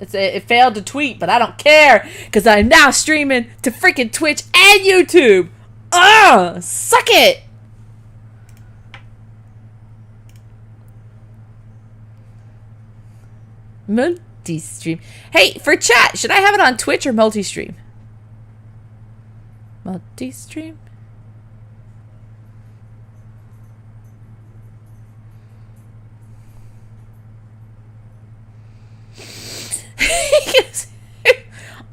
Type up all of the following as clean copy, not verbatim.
It failed to tweet, but I don't care because I'm now streaming to freaking Twitch and YouTube. Ugh, suck it. Multi-stream. Hey, for chat, should I have it on Twitch or multi-stream? Multi-stream.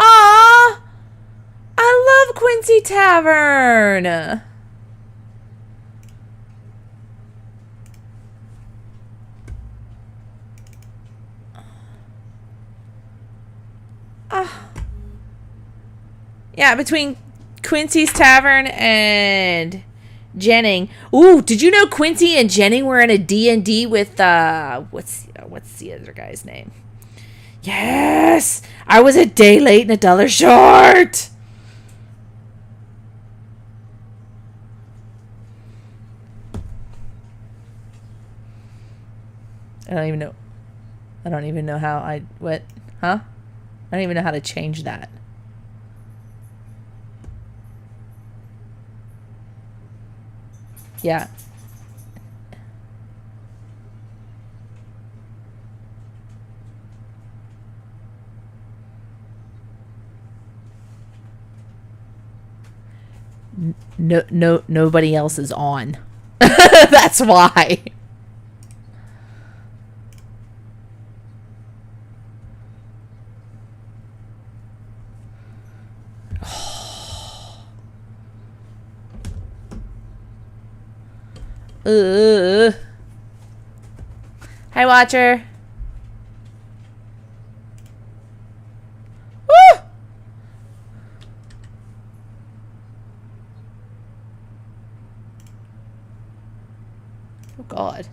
Aww, I love Quincy Tavern. Yeah, between Quincy's Tavern and Jennings. Ooh, did you know Quincy and Jennings were in a D&D with what's the other guy's name? Yes! I was a day late and $1 short! I don't even know how what? Huh? I don't even know how to change that. Yeah. Nobody else is on. That's why. Hi, Watcher. Woo! Oh, God.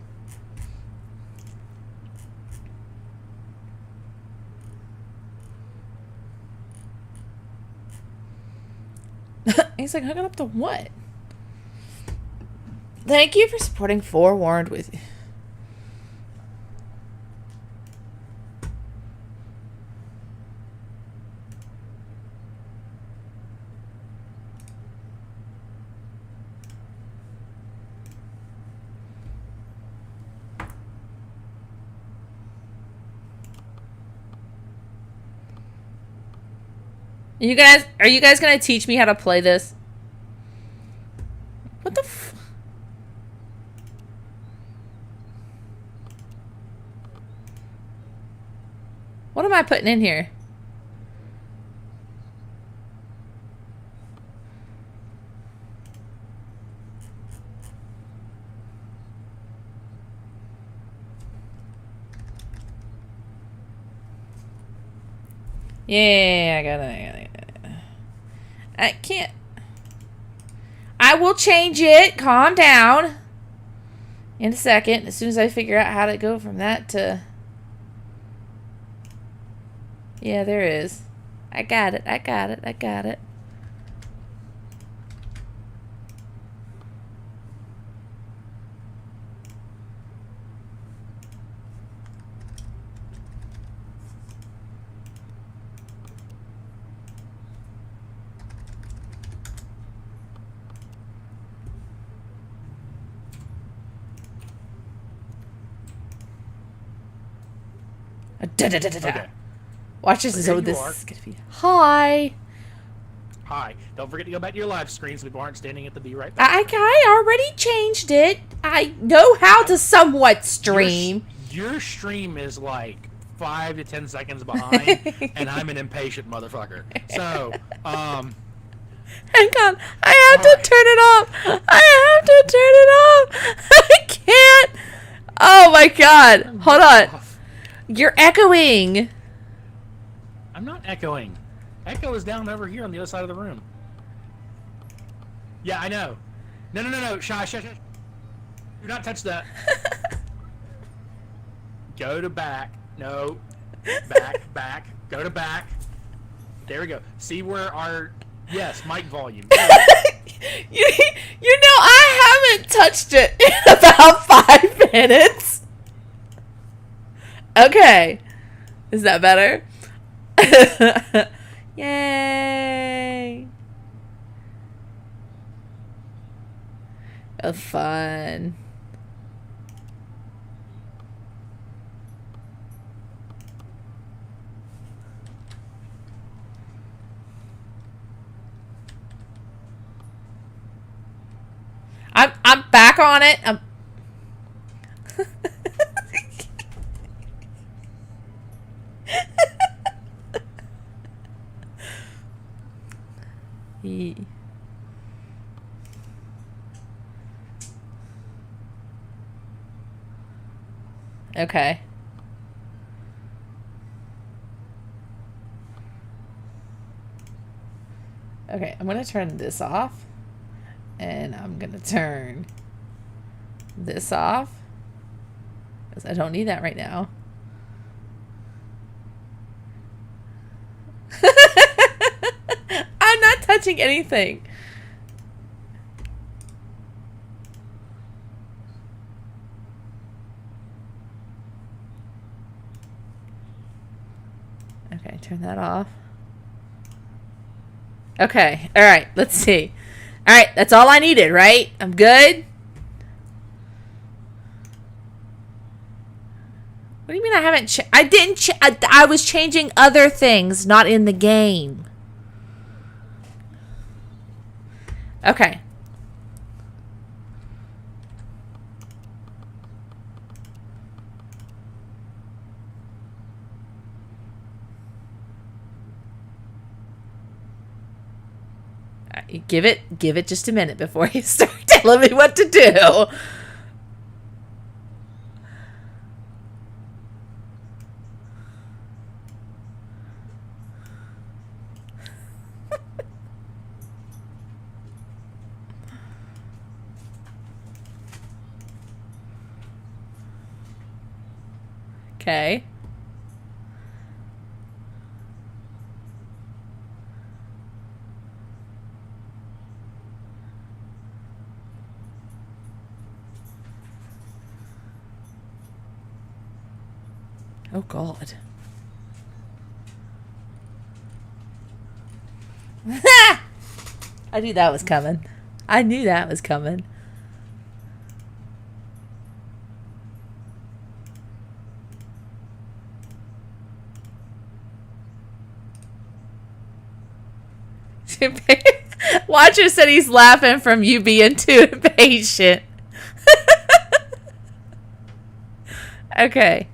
He's like, hooking up to what? Thank you for supporting Forewarned with you. Are you guys gonna teach me how to play this? What the f- What am I putting in here? Yeah, I got it. I can't. I will change it. Calm down. In a second, as soon as I figure out how to go from that to... Yeah, there is. I got it. Okay. Watch this. So This is gonna be. Hi. Hi. Don't forget to go back to your live screen so people aren't standing at the Be Right Back. I already changed it. I know how to somewhat stream. Your stream is like 5 to 10 seconds behind, and I'm an impatient motherfucker. So, Hang on. I have to turn it off. I can't. Oh my god. Hold on. You're echoing. I'm not echoing. Echo is down over here on the other side of the room. Yeah, I know. No. Shy. Do not touch that. Go to back. No. Back. Go to back. There we go. See where our... Yes, mic volume. You know, I haven't touched it in about 5 minutes. Okay. Is that better? Yay! Oh, fun. I'm back on it. Okay. Okay, I'm gonna turn this off. And I'm gonna turn this off. Because I don't need that right now. I'm not touching anything. Okay, turn that off. Okay, alright, let's see. Alright, that's all I needed, right? I'm good? What do you mean I haven't I didn't I was changing other things, not in the game. Okay. Give it just a minute before you start telling me what to do. Okay. Oh, God. I knew that was coming. I knew that was coming. Watcher said he's laughing from you being too impatient. Okay.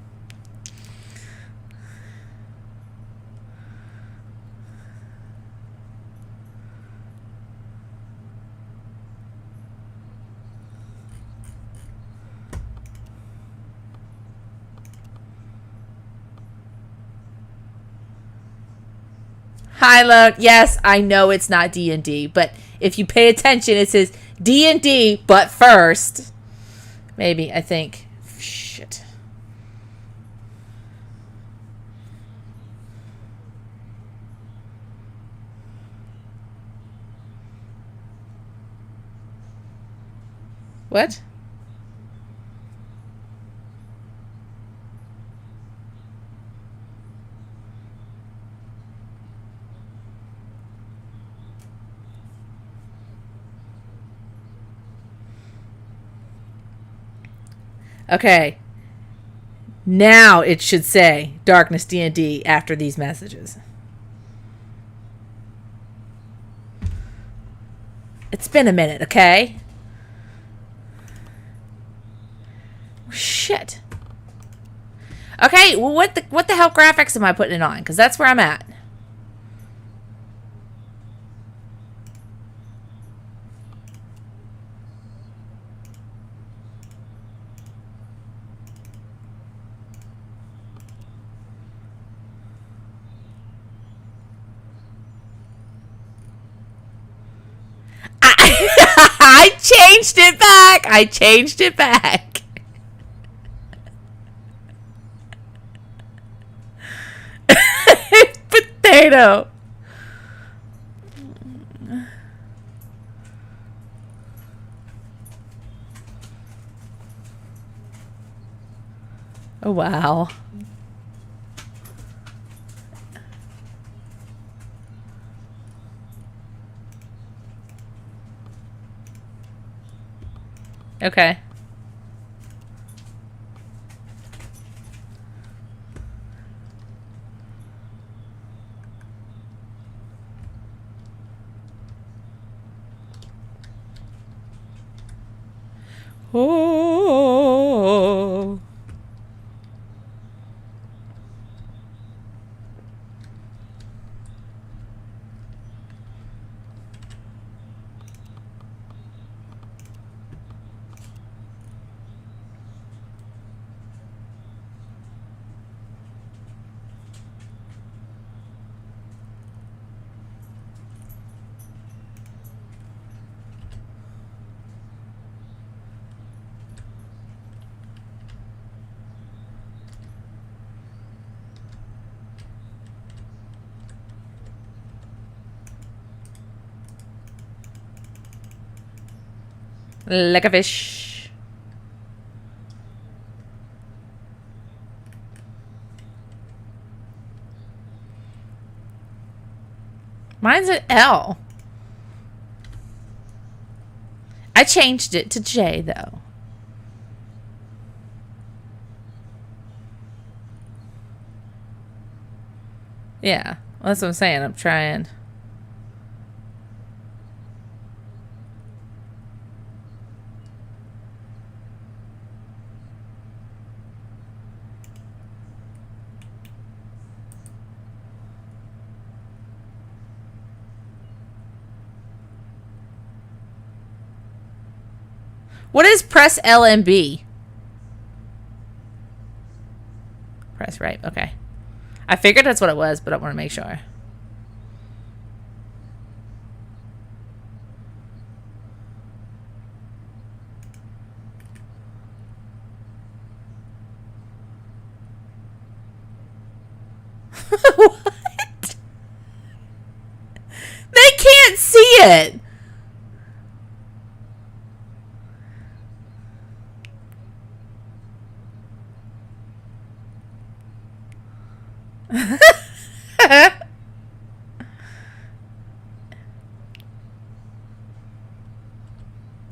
Hi, look. Yes, I know it's not D&D, but if you pay attention, it says D&D, but first. Maybe, I think. Shit. What? Okay. Now it should say Darkness D&D after these messages. It's been a minute, okay? Shit. Okay, well, what the hell graphics am I putting it on? Because that's where I'm at. I changed it back. I changed it back. Potato. Oh, wow. Okay. Oh. Like a fish. Mine's an L. I changed it to J, though. Yeah, well, that's what I'm saying. I'm trying. What is press LMB? Press right. Okay. I figured that's what it was, but I want to make sure. What? They can't see it.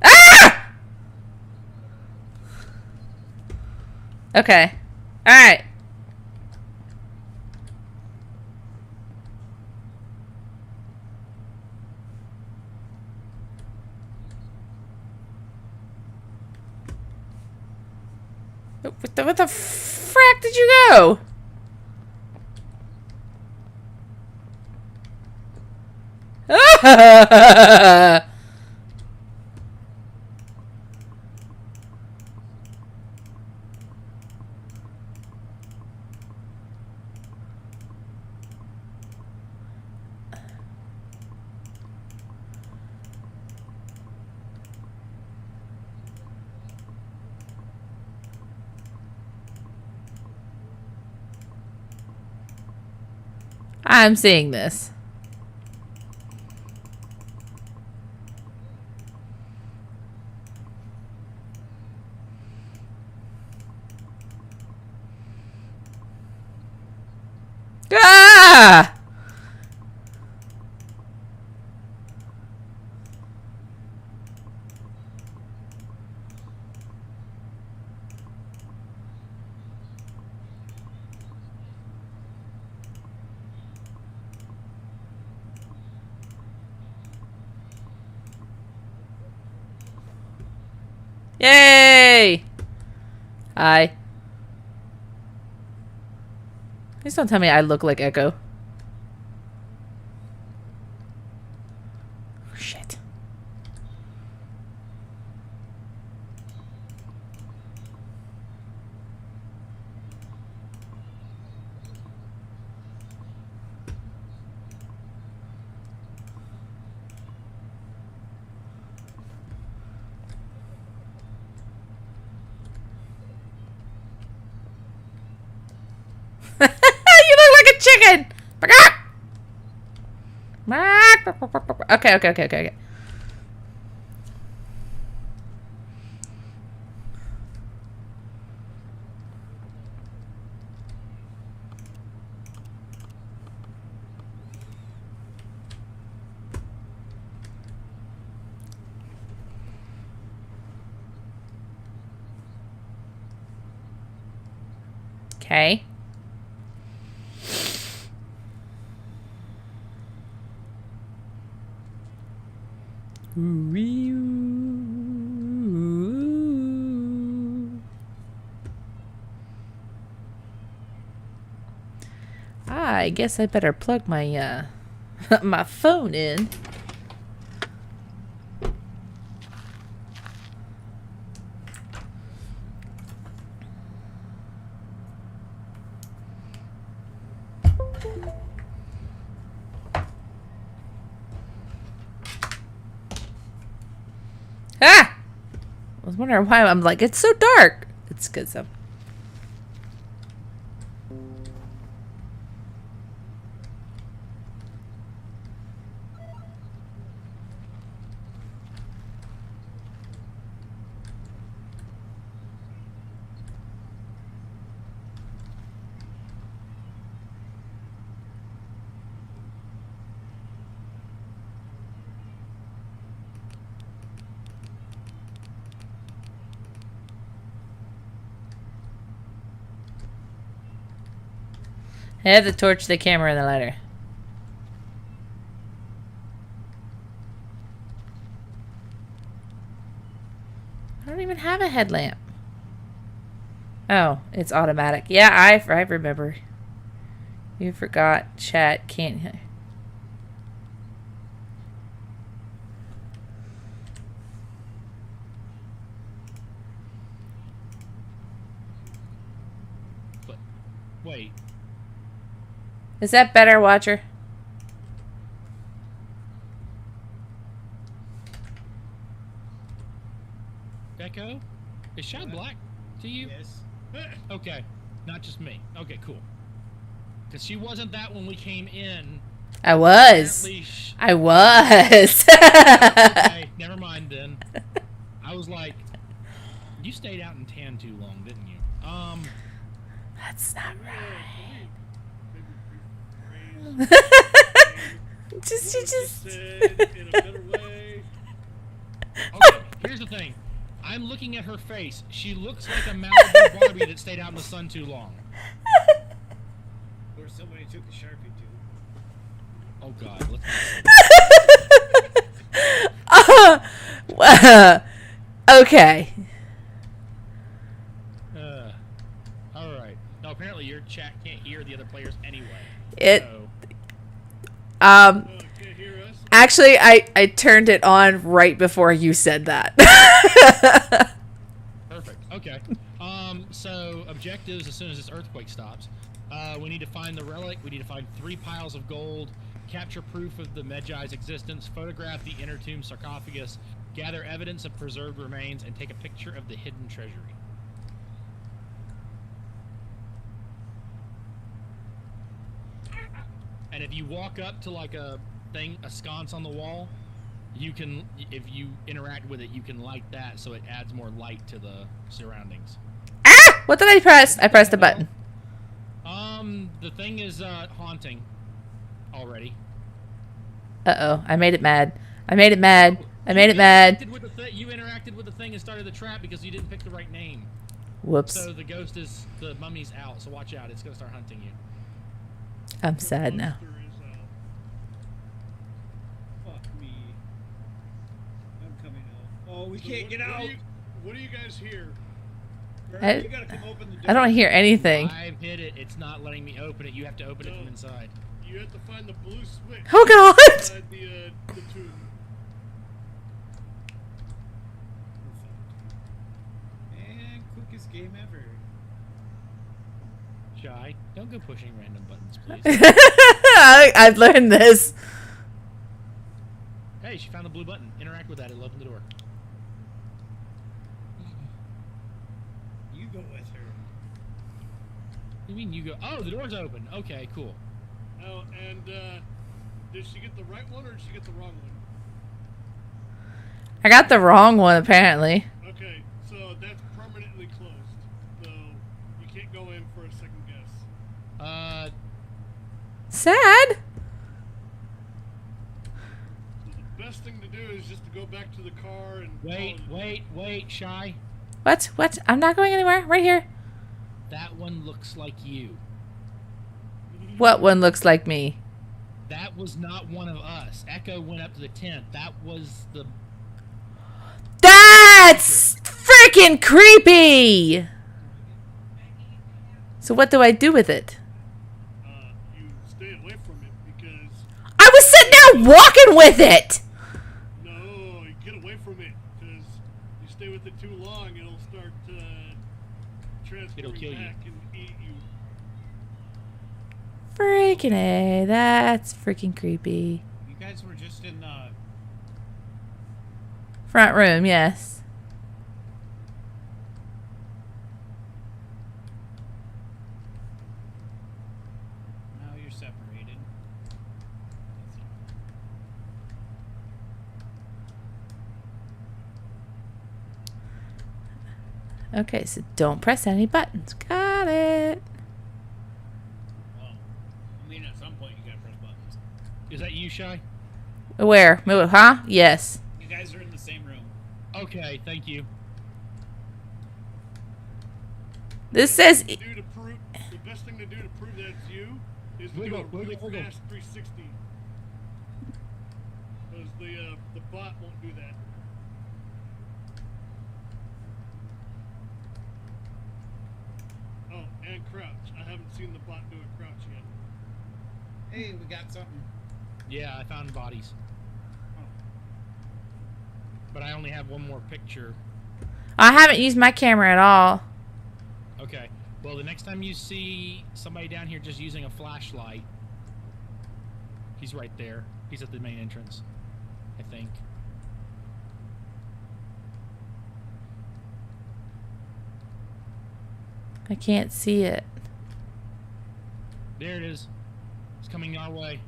Ah! Okay. All right. What the frack did you go? I'm seeing this. Ah! Yay! Hi. Please don't tell me I look like Echo. Shit. You look like a chicken! Okay. Okay. I guess I better plug my my phone in. Ah! I was wondering why I'm like, it's so dark. It's good stuff. I have the torch, the camera, and the lighter. I don't even have a headlamp. Oh, it's automatic. Yeah, I remember. You forgot. Chat can't. But wait. Is that better, Watcher? Echo? Is Shy black to you? Yes. Okay. Not just me. Okay, cool. Because she wasn't that when we came in. I was. I was. Okay, never mind then. I was like, you stayed out in tan too long, didn't you? That's not right. just. Said in a better way. Okay, here's the thing. I'm looking at her face. She looks like a Malibu Barbie that stayed out in the sun too long. Or somebody took the Sharpie too. Oh God, let's Okay. Alright. No, apparently your chat can't hear the other players anyway. It So. Can't hear us. actually I turned it on right before you said that. Perfect. Okay. So objectives as soon as this earthquake stops. We need to find the relic. We need to find 3 piles of gold. Capture proof of the Medjai's existence. Photograph the inner tomb sarcophagus. Gather evidence of preserved remains and take a picture of the hidden treasury. And if you walk up to like a thing, a sconce on the wall, you can, if you interact with it, you can light that so it adds more light to the surroundings. Ah! What did I press? I pressed the button. The thing is haunting already. Uh-oh. I made it mad. I made it mad. I made it You mad. interacted with the thing and started the trap because you didn't pick the right name. Whoops. So the ghost is, the mummy's out, so watch out. It's going to start hunting you. I'm sad now. Monster is out. Fuck me. I'm coming out. Oh, we can't get out. What do you guys hear? Bert, you gotta come open the door. I don't hear anything. I've hit it. It's not letting me open it. You have to open it from inside. You have to find the blue switch Oh God! inside the tomb. Man, quickest game ever. Shy, don't go pushing random buttons, please. I've learned this. Hey, she found the blue button. Interact with that. It'll open the door. You go with her. What do you mean you go? Oh, the door's open. Okay, cool. Oh, and did she get the right one or did she get the wrong one? I got the wrong one apparently. Okay, so that's permanently closed. So you can't go in for a second guess. Sad. So the best thing to do is just to go back to the car and wait, Shy. What? What? I'm not going anywhere. Right here. That one looks like you. What one looks like me? That was not one of us. Echo went up to the tent. That was the... That's freaking creepy! So what do I do with it? You stay away from it because I was sitting there walking with it! no, you get away from it because you stay with it too long, it'll start It'll kill transferring you. back and eat you. Freaking A, that's freaking creepy. You guys were just in the. Front room, yes. Now you're separated. Okay, so don't press any buttons. Got it. Well, I mean, at some point you gotta press buttons. Is that you, Shy? Where? Huh? Yes. You guys are in the same room. Okay, thank you. This says The best thing to do to prove that it's you is to do Wiggle, a really wiggle, wiggle. fast 360. Because the bot won't do that. Oh, and crouch. I haven't seen the bot do a crouch yet. Hey, we got something. Yeah, I found bodies. Oh. But I only have one more picture. I haven't used my camera at all. Okay. Well, the next time you see somebody down here just using a flashlight, he's right there. He's at the main entrance, I think. I can't see it. There it is. It's coming our way.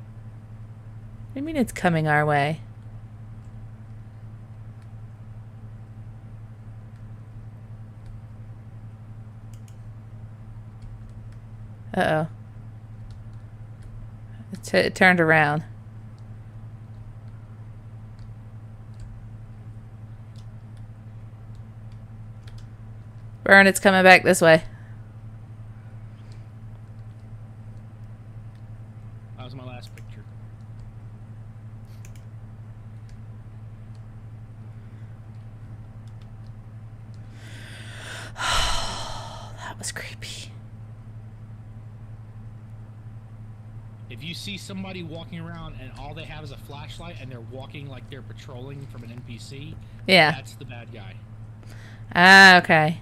What do you mean it's coming our way? Uh-oh. It turned around. Burn, it's coming back this way. That was my last picture. That was creepy. If you see somebody walking around and all they have is a flashlight and they're walking like they're patrolling from an NPC, Yeah. that's the bad guy. Ah, okay.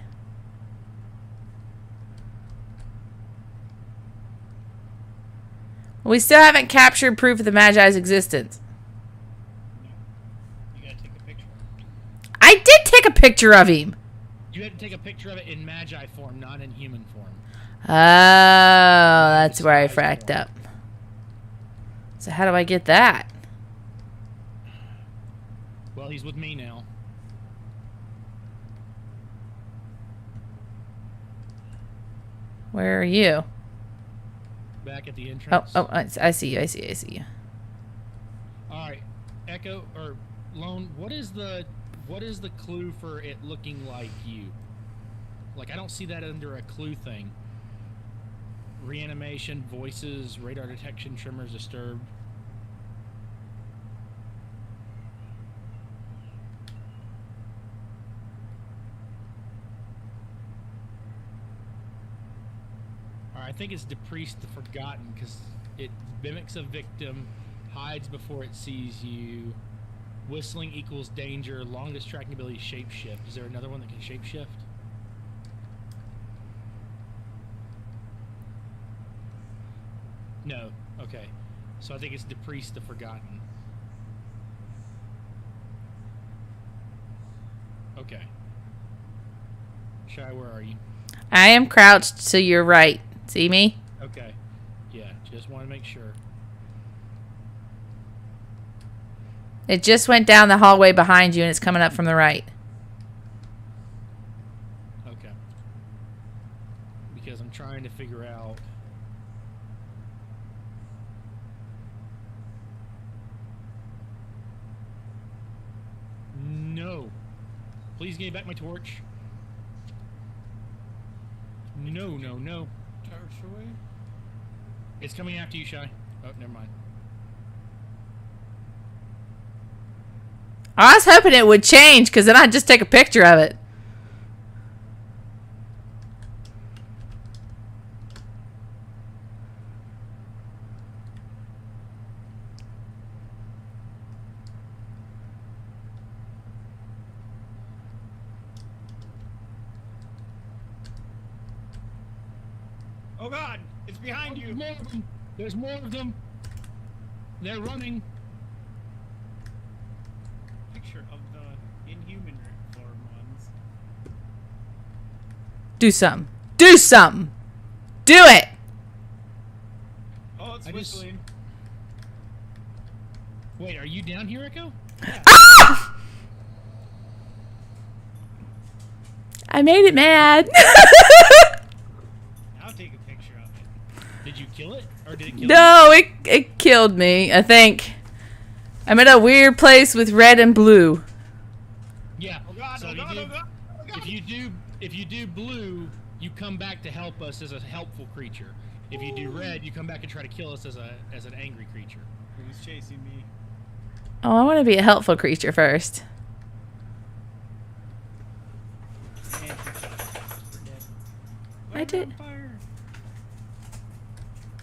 We still haven't captured proof of the Magi's existence. No. You gotta take a picture. I did take a picture of him. You had to take a picture of it in Magi form, not in human form. Oh, that's where I fracked up. So how do I get that? Well, he's with me now. Where are you? Back at the Oh, entrance. oh, I see you. I see you. I see you. All right, Echo or Lone, what is the clue for it looking like you? Like, I don't see that under a clue thing. Reanimation, voices, radar detection, tremors, disturbed. All right, I think it's Depriest the Forgotten because it mimics a victim, hides before it sees you. Whistling equals danger. Longest tracking ability, shapeshift. Is there another one that can shapeshift? No. Okay. So I think it's Depriest the Forgotten. Okay. Shy, where are you? I am crouched to your right. See me? Okay. Yeah, just want to make sure. It just went down the hallway behind you and it's coming up from the right. Okay. Because I'm trying to figure out... No. Please give me back my torch. No, no, no. It's coming after you, Shy. Oh, never mind. I was hoping it would change, because then I'd just take a picture of it. Oh God! It's behind you. There's more of them. There's more of them. They're running. Picture of the inhuman form ones. Do something. Do something. Do it. Oh, it's I just- whistling. Wait, are you down here, Echo? Ah! I made it mad. I'll take a picture of it. Did you kill it, or did it kill No, it killed me, I think. I'm in a weird place with red and blue. you? Yeah. Oh God! So Oh God! Oh God! Oh God! if you do blue, you come back to help us as a helpful creature. If you do red, you come back and try to kill us as an angry creature. Who's chasing me? Oh, I want to be a helpful creature first. And we're dead. I Light did- on fire.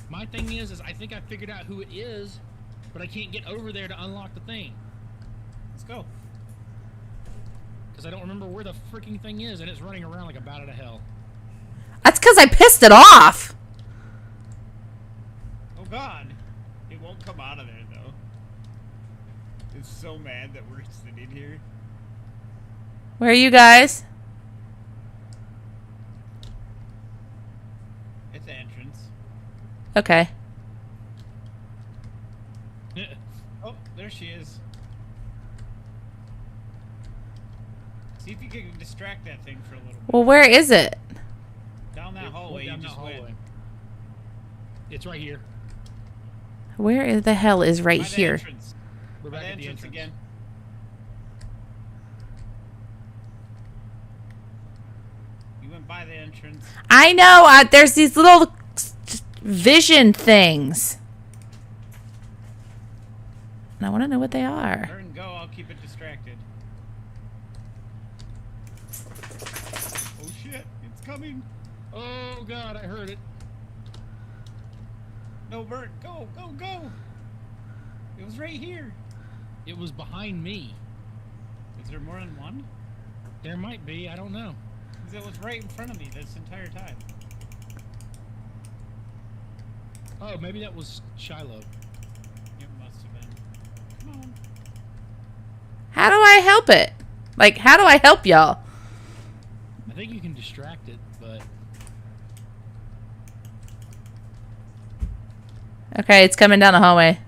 My thing is I think I figured out who it is, but I can't get over there to unlock the thing Let's go. because I don't remember where the freaking thing is, and it's running around like a bat out of hell. That's because I pissed it off. Oh God! It won't come out of there though. It's so mad that we're sitting here. Where are you guys? At the entrance. Okay. Oh, there she is. See if you can distract that thing for a little bit. Well, where is it? Down that hallway Down you that just hallway. went. It's right here. Where is the hell is right By the here? entrance. We're By back the at the entrance entrance again. You went by the entrance. I know. There's these little vision things. And I want to know what they are. Turn and go, I'll keep it distracted. Oh shit, it's coming. Oh God, I heard it. No, Bert, go, go, go. It was right here. It was behind me. Is there more than one? There might be. I don't know. 'Cause it was right in front of me this entire time. Oh, maybe that was Shiloh. It must have been. Come on. How do I help it? Like, how do I help y'all? I think you can distract it, but Okay, it's coming down the hallway.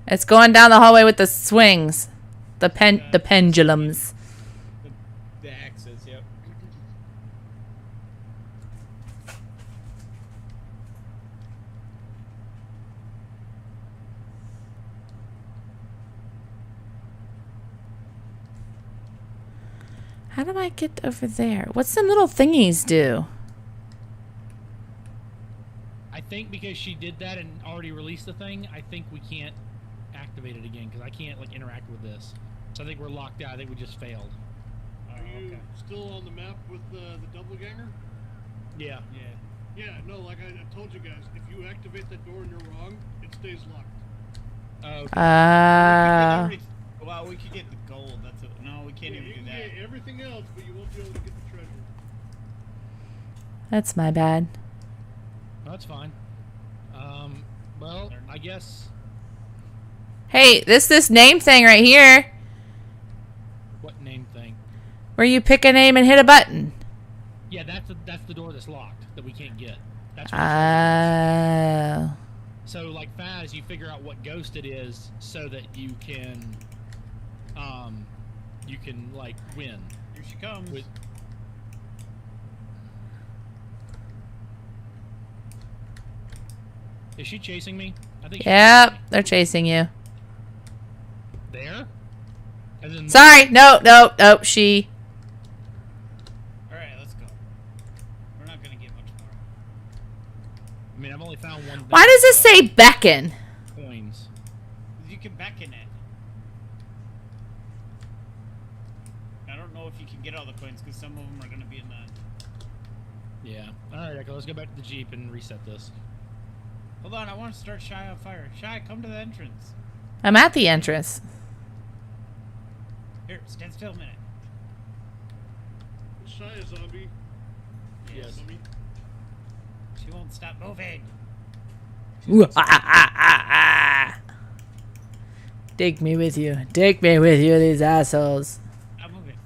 It's going down the hallway with the swings. The pendulums. The axes, yep. How do I get over there? What's them little thingies do? I think because she did that and already released the thing, I think we can't activate it again because I can't like interact with this. So I think we're locked out. I think we just failed. Oh, Are you okay. still on the map with the doppelganger? Yeah. Yeah. Yeah, no, like I told you guys, if you activate that door and you're wrong, it stays locked. Oh. Well, we could get the gold. That's a, no, we can't Yeah, even you do can that. get everything else, but you won't be able to get the treasure. That's my bad. That's fine. Well, I guess. Hey, this name thing right here, What name thing? where you pick a name and hit a button. Yeah, that's the door that's locked that we can't get. That's what it Oh. says. So like Faz, you figure out what ghost it is so that you can like win. Here she comes. With Is she chasing me? I think she's Yep, chasing me. they're chasing you. There? As in, Sorry, no, she. All right, let's go. We're not Why does it say beckon? Coins. You can beckon it. I don't know if you can get all the coins because some of them are going to be in the... Yeah. Alright, Echo, let's go back to the Jeep and reset this. Hold on, I want to start Shy on fire. Shy, come to the entrance. I'm at the entrance. Here, stand still a minute. Is Shy a zombie? Yes. Zombie? She won't stop moving. Ooh, Take me with you. Take me with you, these assholes. I'm moving.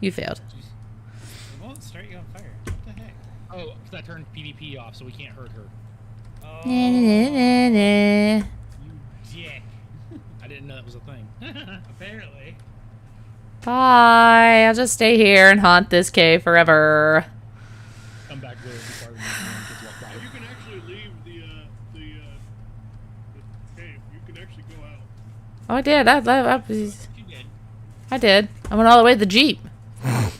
You failed. It won't start you on fire. What the heck? Oh, because I turned PvP off, so we can't hurt her. Oh, Na, na, na, na. you dick. I didn't know that was a thing. Apparently. Bye. I'll just stay here and haunt this cave forever. Come back there before everyone gets walked by. You can actually leave the cave. You can actually go out. Oh, I did. You did. I did. I went all the way to the Jeep. I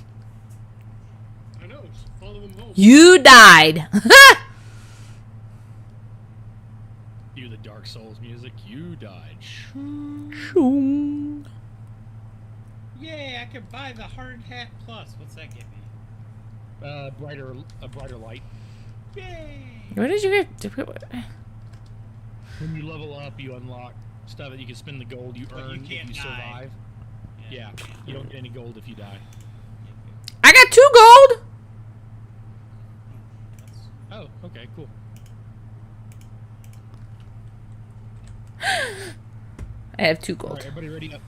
know. Just follow them home. You died. You, the Dark Souls music, you died. Shoom. Yay, I can buy the Hard Hat Plus. What's that get me? A brighter light. Yay! Where did you get? When you level up, you unlock stuff that you can spend the gold you But you earn if can't you die. survive. Yeah, you don't get any gold if you die. I got 2 gold. Oh, okay, cool. I have 2 All gold. right, everybody ready up?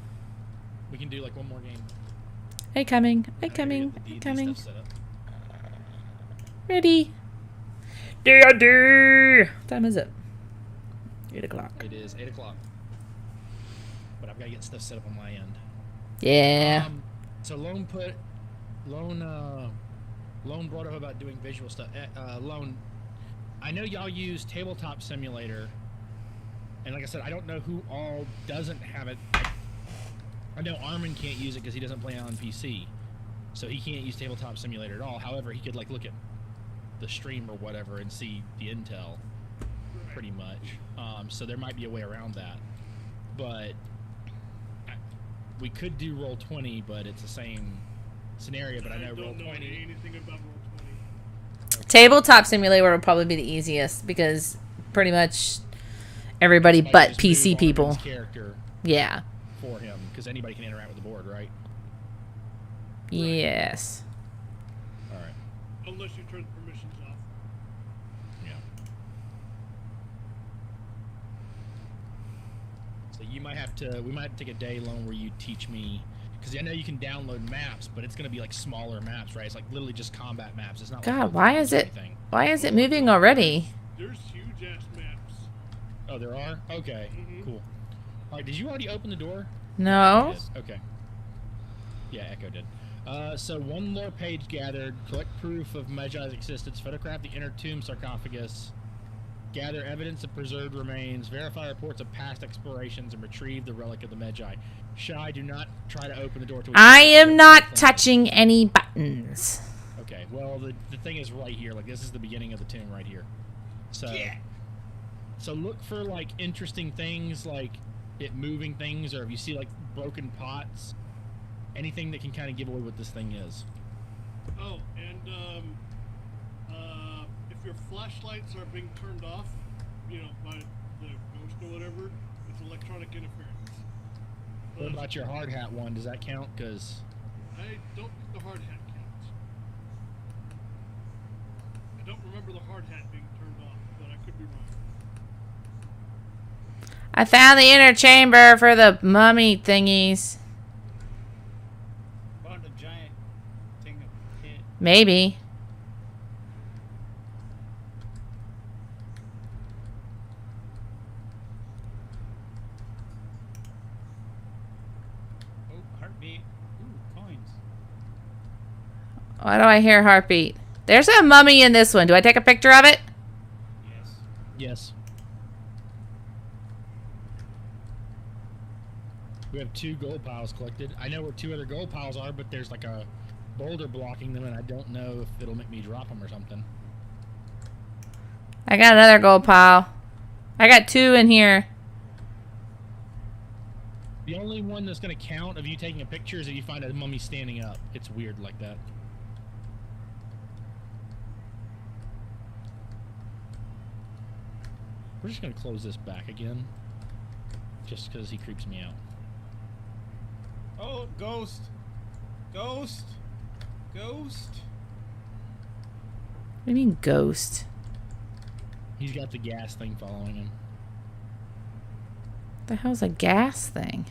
We can do like one more game. Hey, coming. Hey, I gotta coming. get the Hey, D&D coming. stuff set up. Ready. D&D. What time is it? 8 o'clock. It is 8 o'clock. But I've got to get stuff set up on my end. Yeah. So Lone brought up about doing visual stuff. Lone, I know y'all use Tabletop Simulator, and like I said, I don't know who all doesn't have it. I know Armin can't use it because he doesn't play on PC, so he can't use Tabletop Simulator at all. However, he could like look at the stream or whatever and see the intel, pretty much. So there might be a way around that, but we could do Roll20, but it's the same scenario. But I know don't know Roll20. anything about Roll20. Tabletop Simulator would probably be the easiest because pretty much everybody Somebody but just PC move people. Armin's character Yeah. for him, because anybody can interact with the board, right? Yes. All right. Unless you turn the permissions off. Yeah. So you might have to. We might have to take a day Lone where you teach me, because I know you can download maps, but it's gonna be like smaller maps, right? It's like literally just combat maps. It's not. God, like why Overwatch is or it? anything. Why is it moving already? There's huge ass maps. Oh, there are. Okay. Mhm. Cool. All right. Did you already open the door? No. Yes. Okay. Yeah, Echo did. So one lore page gathered. Collect proof of Magi's existence. Photograph the inner tomb sarcophagus. Gather evidence of preserved remains. Verify reports of past explorations and retrieve the relic of the Magi. Shy, do not try to open the door to. I am not touching any buttons. Okay. Well, the thing is right here. Like this is the beginning of the tomb right here. So. Yeah. So look for like interesting things, like it moving things, or if you see like broken pots, anything that can kind of give away what this thing is. Oh, and if your flashlights are being turned off, you know, by the ghost or whatever, it's electronic interference. What about your hard hat one? Does that count? Because I don't think the hard hat counts. I don't remember the hard hat being turned off, but I could be wrong. I found the inner chamber for the mummy thingies. Found a giant thing of kit. Maybe. Oh, heartbeat. Ooh, coins. Why do I hear heartbeat? There's a mummy in this one. Do I take a picture of it? Yes. yes, we have 2 gold piles collected. I know where 2 other gold piles are, but there's like a boulder blocking them, and I don't know if it'll make me drop them or something. I got another gold pile. I got 2 in here. The only one that's going to count of you taking a picture is if you find a mummy standing up. It's weird like that. We're just going to close this back again. Just because he creeps me out. Oh, ghost! Ghost! Ghost! What do you mean ghost? He's got the gas thing following him. The hell's a gas thing?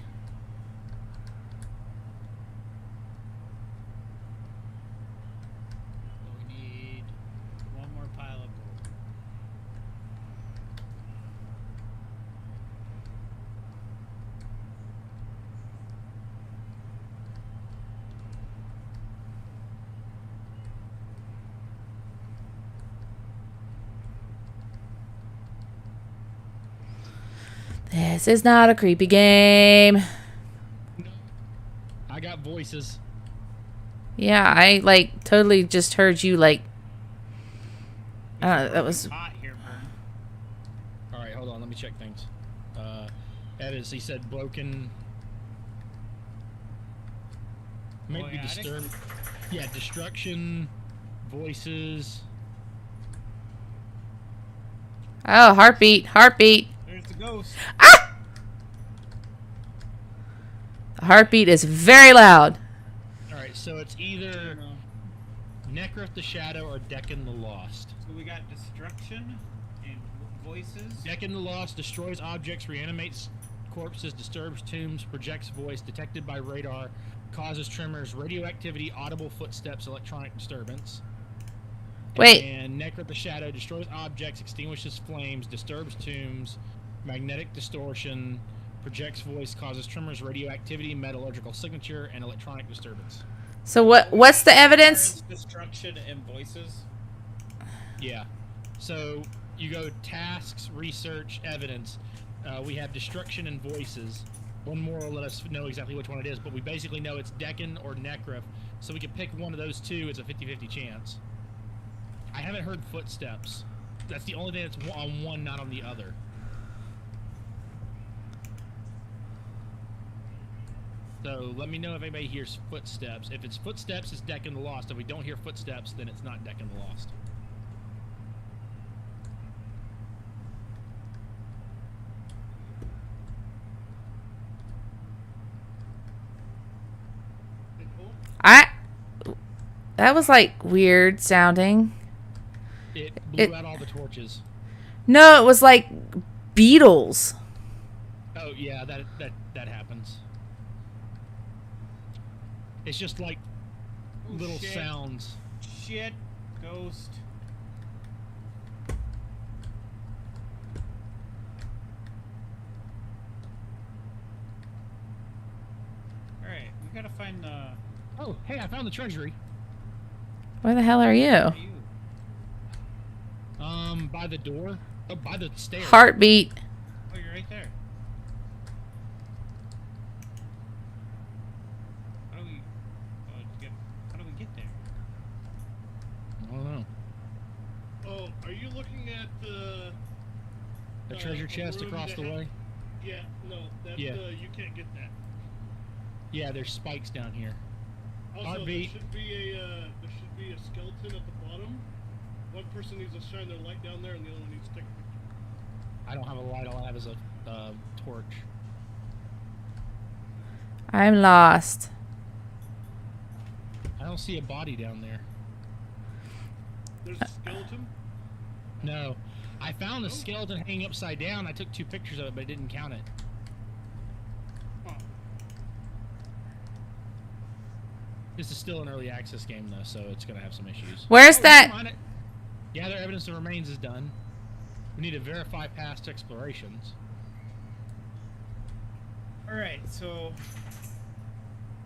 We need one more pile of gold. This is not a creepy game. I got voices. Yeah, I like totally just heard you like. I don't know, that was. Hot here, Vern. Alright, hold on. Let me check things. Edits, he said broken. Maybe Oh, yeah, I disturbed. Yeah, destruction, voices. Oh, heartbeat, heartbeat. There's the ghost. Ah! The heartbeat is very loud. Alright, so it's either Necroth the Shadow or Decken the Lost. So we got destruction and voices. Decken the Lost destroys objects, reanimates corpses, disturbs tombs, projects voice, detected by radar, causes tremors, radioactivity, audible footsteps, electronic disturbance. Wait. And Necroth the Shadow destroys objects, extinguishes flames, disturbs tombs, magnetic distortion, projects voice, causes tremors, radioactivity, metallurgical signature, and electronic disturbance. So what's the evidence? Destruction and voices. Yeah. So you go tasks, research, evidence. We have destruction and voices. One more will let us know exactly which one it is, but we basically know it's Decken or Necroth. So we can pick one of those two. It's a 50-50 chance. I haven't heard footsteps. That's the only thing that's on one, not on the other. So let me know if anybody hears footsteps. If it's footsteps, it's Decken the Lost. If we don't hear footsteps, then it's not Decken the Lost. That was like weird sounding. It blew out all the torches. No, it was like beetles. Oh yeah, that happens. It's just like little shit. sounds. Shit, ghost. Alright, we gotta find the... Oh, hey, I found the treasury. Where the hell are you? You. By the door. Oh, by the stairs. Heartbeat. Oh, you're right there. How do we... how do we get there? I don't know. Oh, are you looking at the The treasure a chest room across that the ha- way. Yeah, no, that Yeah. you can't get that. Yeah, there's spikes down here. Also, Heartbeat. there should be a skeleton at the bottom. One person needs to shine their light down there, and the other one needs to take a picture. I don't have a light. All I have is a torch. I'm lost. I don't see a body down there. There's a skeleton. No. I found the skeleton hanging upside down. I took 2 pictures of it, but it didn't count it. Oh, This is still an early access game, though, so it's going to have some issues. Where's Oh, that? never mind it. Gather evidence of remains is done. We need to verify past explorations. Alright, so...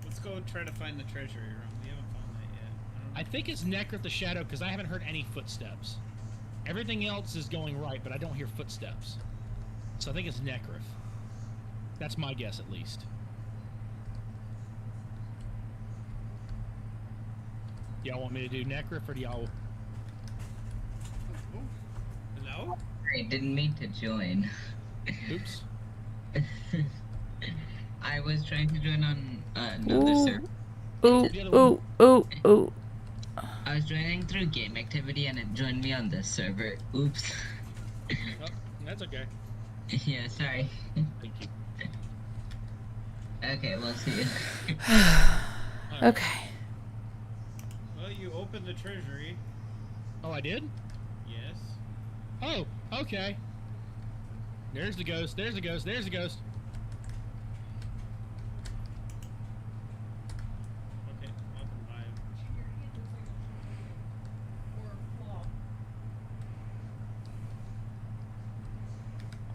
let's go and try to find the treasury room. We haven't found that yet. I think it's Necroth the Shadow, because I haven't heard any footsteps. Everything else is going right, but I don't hear footsteps. So I think it's Necroth. That's my guess, at least. Y'all want me to do Necrif or do y'all? Hello? I didn't mean to join. Oops. I was trying to join on another Ooh. server. Ooh. I was joining through game activity and it joined me on this server. Oops. Oh, that's okay. Yeah, sorry. Thank you. Okay, we'll see you. Alright. Okay. Well, you opened the treasury. Oh, I did? Yes. Oh, okay. There's the ghost. There's the ghost. There's the ghost. Okay, welcome by.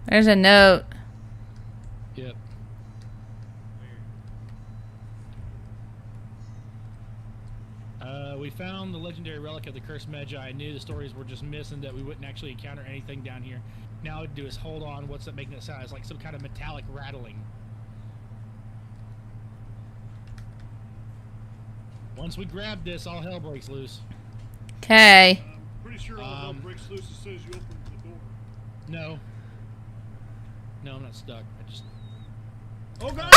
There's a note. Yep. We found the legendary relic of the cursed Magi. I knew the stories were just missing, that we wouldn't actually encounter anything down here. Now all we do is hold on. What's that making it sound? It's like some kind of metallic rattling. Once we grab this, all hell breaks loose. Okay. I'm pretty sure all hell breaks loose as soon as you open the door. No. No, I'm not stuck. I just... Oh god!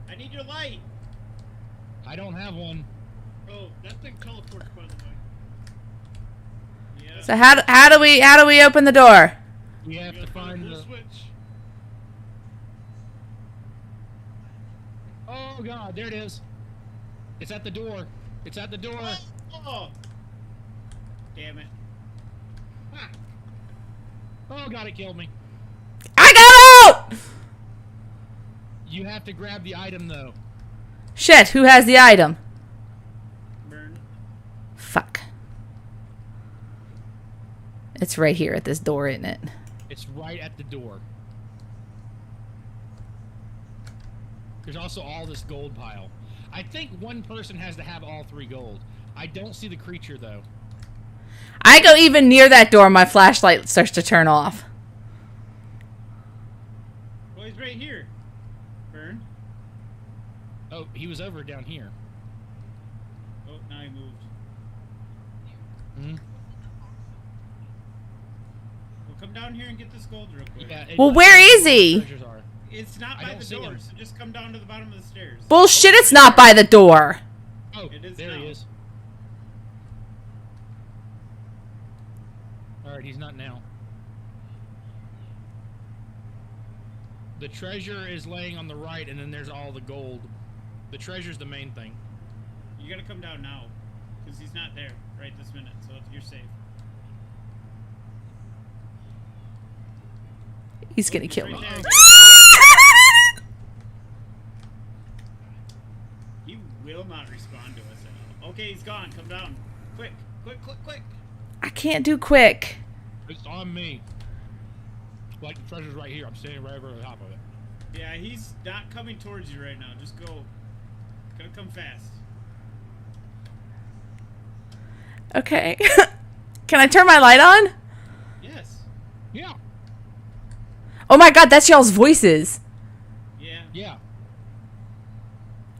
I need your light! I don't have one. Oh, that thing teleports, by the way. Yeah. So how do we open the door? We have You to gotta find find a the... blue switch. Oh god, there it is. It's at the door. It's at the door. Oh! Damn it. Ah. Oh god, it killed me. I got out! You have to grab the item though. Shit, who has the item? Burn. Fuck. It's right here at this door, isn't it? It's right at the door. There's also all this gold pile. I think one person has to have all 3 gold. I don't see the creature though. I go even near that door, my flashlight starts to turn off. Well, he's right here. Burn. Oh, he was over down here. Oh, now he moved. Hmm? Well, come down here and get this gold real quick. Yeah, Well, where is he? Treasures are. It's not I by don't the see door, him. so just come down to the bottom of the stairs. Bullshit, Oh, it's not by the door. Oh, It is there he now. is. Alright, he's not now. The treasure is laying on the right, and then there's all the gold. The treasure's the main thing. You gotta come down now, because he's not there right this minute, so you're safe. He's gonna He's kill right me. there. He will not respond to us at all. Okay, he's gone. Come down. Quick, quick, quick, quick. I can't do quick. It's on me. Like, the treasure's right here. I'm standing right over the top of it. Yeah, he's not coming towards you right now. Just go. Gotta come fast. Okay. Can I turn my light on? Yes. Yeah. Oh my god, that's y'all's voices. Yeah. Yeah.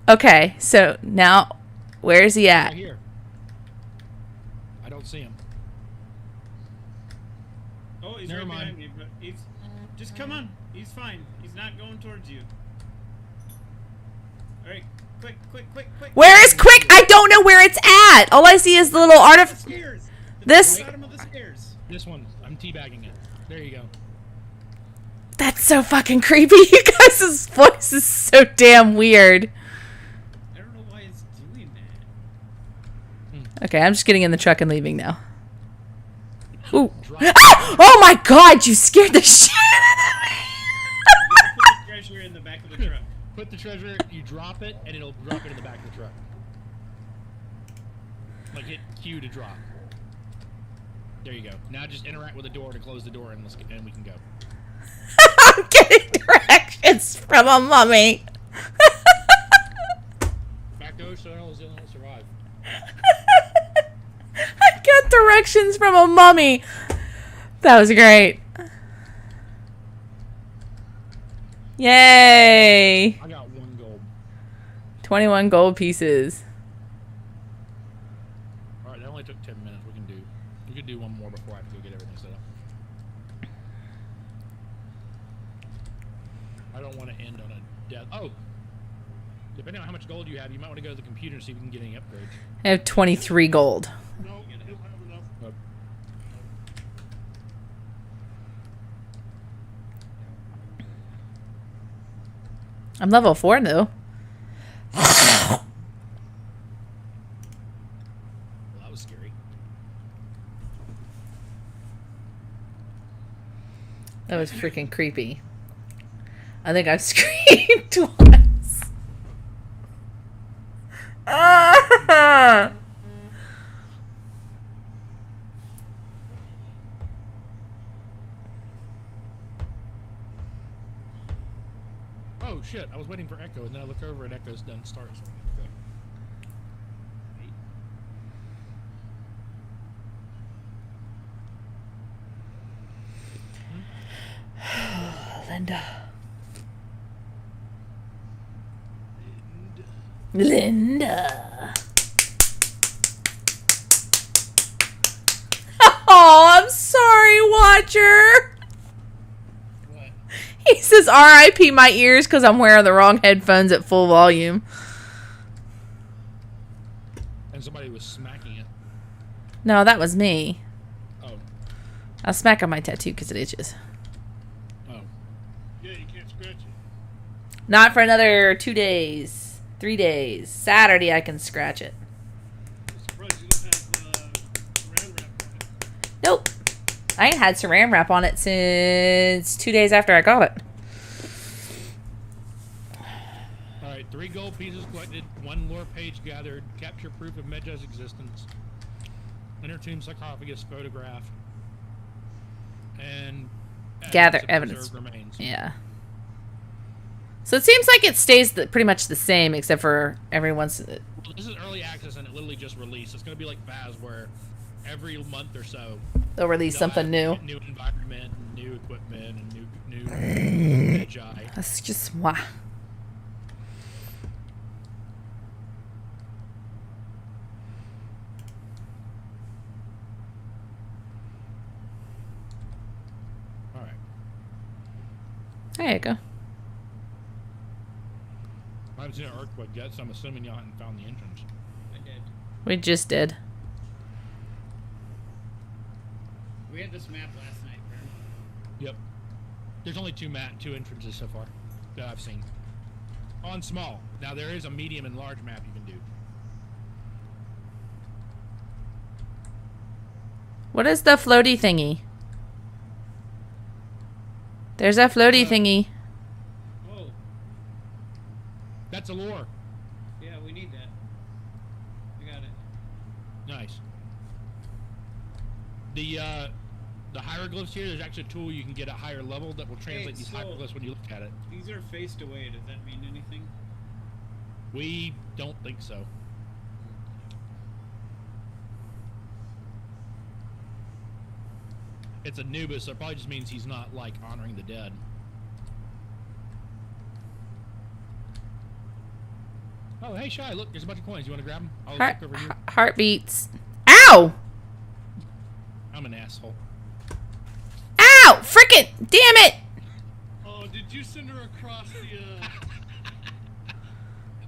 Okay, so now, where is he Right at? here. I don't see him. Oh, he's Never right mind. behind me, but he's. Just come on. He's fine. He's not going towards you. Alright, quick, quick, quick, quick. Where is quick? I don't know where it's at. All I see is the little The artif. stairs. This- The bottom of the stairs. This one. I'm teabagging it. There you go. That's so fucking creepy. You guys' voice is so damn weird. I don't know why it's doing that. Okay, I'm just getting in the truck and leaving now. Ooh. Drop. Ah! Oh my god, you scared the shit out of me. You gotta put the treasure in the back of the truck. Put the treasure, you drop it, and it'll drop it in the back of the truck. Like, hit Q to drop. There you go. Now just interact with the door to close the door, and and we can go. I'm getting directions from a mummy. Back to Ocean is the only one to survive. I got directions from a mummy. That was great. Yay. I got 1 gold. 21 gold pieces. All right, that only took 10 minutes. We can do one more before I have to go get everything set up. I don't want to end on a death. Oh, depending on how much gold you have, you might want to go to the computer and see if you can get any upgrades. I have 23 gold. No, you don't have enough. I'm level 4 though. Well, that was scary. That was freaking creepy. I think I've screamed twice. Ah! Oh shit! I was waiting for Echo, and then I look over and Echo's done start. So okay. Linda. Linda. Oh, I'm sorry, Watcher. What? He says R.I.P. my ears because I'm wearing the wrong headphones at full volume. And somebody was smacking it. No, that was me. Oh, I'll smack on my tattoo because it itches. oh. Yeah, you can't scratch it. Not for another 2 days. 3 days. Saturday I can scratch it. I'm surprised you don't have saran wrap on it. Nope. I ain't had saran wrap on it since 2 days after I got it. All right, 3 gold pieces collected, 1 lore page gathered, capture proof of Medjay's existence, inner tomb sarcophagus photograph, and Gather of evidence. preserved remains. Yeah. So it seems like it stays pretty much the same, except for every once. Well, this is early access, and it literally just released. It's going to be like Vaz, where every month or so They'll release they'll something add new. new environment, new equipment, and new Medjay. That's just why. All right. There you go. I haven't seen an earthquake yet, so I'm assuming y'all haven't found the entrance. I did. We just did. We had this map last night, Vern. Yep. There's only two entrances so far that I've seen. On small. Now there is a medium and large map you can do. What is the floaty thingy? There's a floaty thingy. Oh, That's a lore. yeah, we need that. I got it. Nice. The hieroglyphs here, there's actually a tool you can get at higher level that will translate these so- hieroglyphs when you look at it. These are faced away. Does that mean anything? We don't think so. It's Anubis, so it probably just means he's not, like, honoring the dead. Oh, hey, Shy, look, there's a bunch of coins. You want to grab them? I'll Heart, look over here. heartbeats. Ow! I'm an asshole. Ow! Frickin' damn it! Oh, did you send her across the,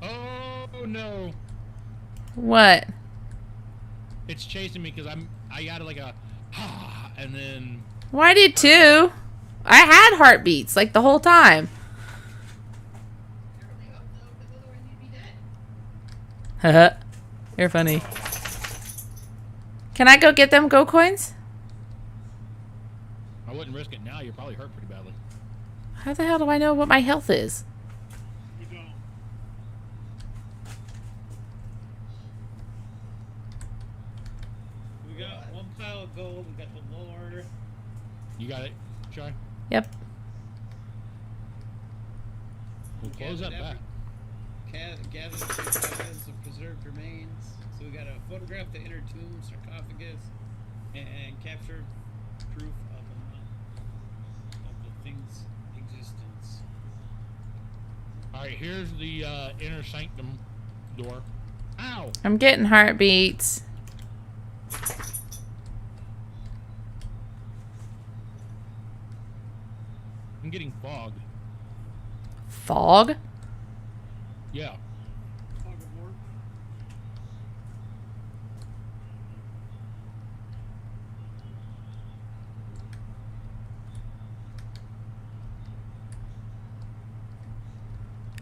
Oh, no. What? It's chasing me because I got like a and then Well, I did too. I had heartbeats like the whole time. Haha. You're funny. Can I go get them go coins? I wouldn't risk it now. You're probably hurt pretty badly. How the hell do I know what my health is? we don't. We got one pile of gold. We got the lore. You got it, Shy? Yep. We'll close up Gathered that. Gathered evidence of preserved remains. So we got to photograph the inner tomb sarcophagus and capture proof of the thing's existence. All right, here's the inner sanctum door. Ow! I'm getting heartbeats. I'm getting fog. Fog? Yeah. Fog of war.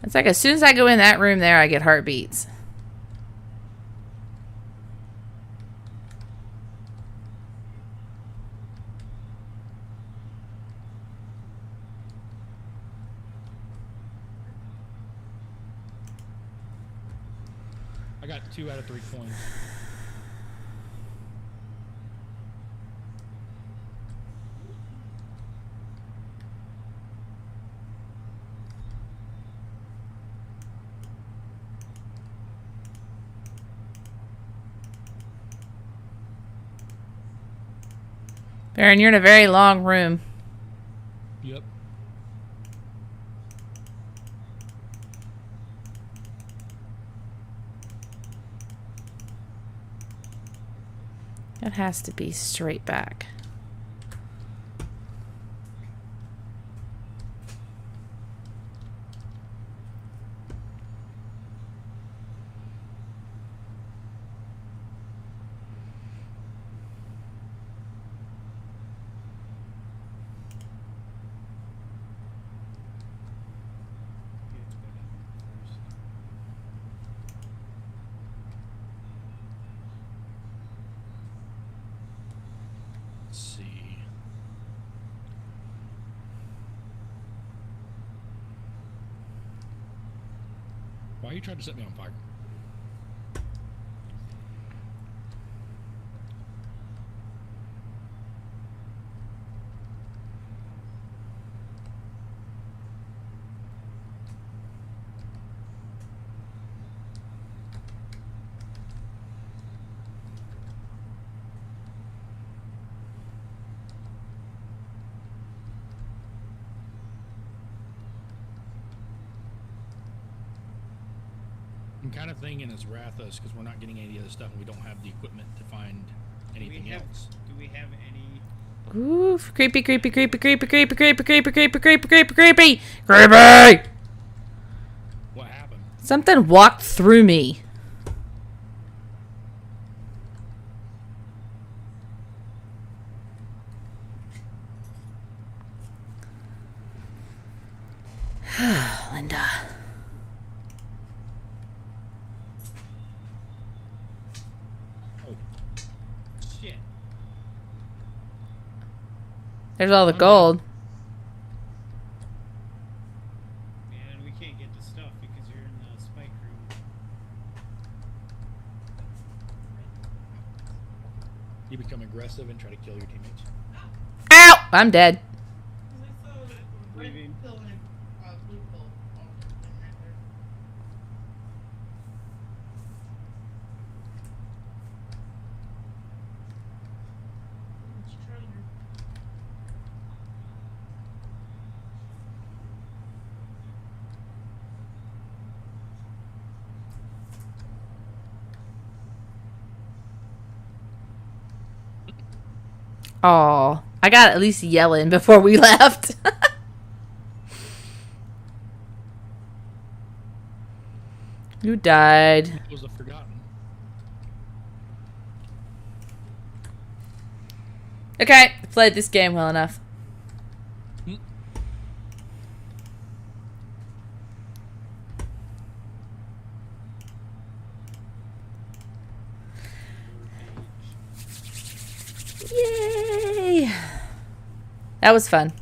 It's like as soon as I go in that room there, I get heartbeats. I got 2 out of 3 coins. Baron, you're in a very long room. Yep. It has to be straight back. Let's see. Why are you trying to set me on fire? I'm kind of thinking it's Rathos because we're not getting any of the stuff and we don't have the equipment to find anything else. Do we have any? Ooh, creepy, creepy, creepy, creepy, creepy, creepy, creepy, creepy, creepy, creepy, creepy, creepy. What happened? Something walked through me. Linda. Oh, Shit. There's all the gold. Man, we can't get the stuff because you're in the spike room. you become aggressive and try to kill your teammates. Ow! I'm dead. Leaving. Oh, I got at least yelling before we left. You died. It was a forgotten. Okay, I played this game well enough. Yay! That was fun.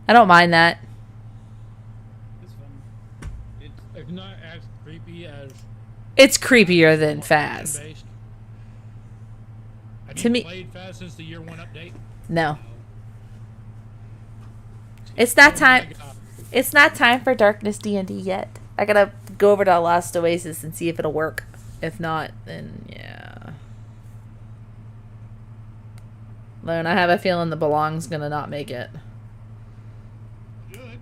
I don't mind that. It's fun. It's not as creepy as It's creepier than Faz. based. Have To you me- played Faz since the year 1 update? No. It's not Oh my time. God. It's not time for Darkness D&D yet. I gotta go over to Lost Oasis and see if it'll work. If not, then yeah. Lone, I have a feeling the Belong's gonna not make it. Good.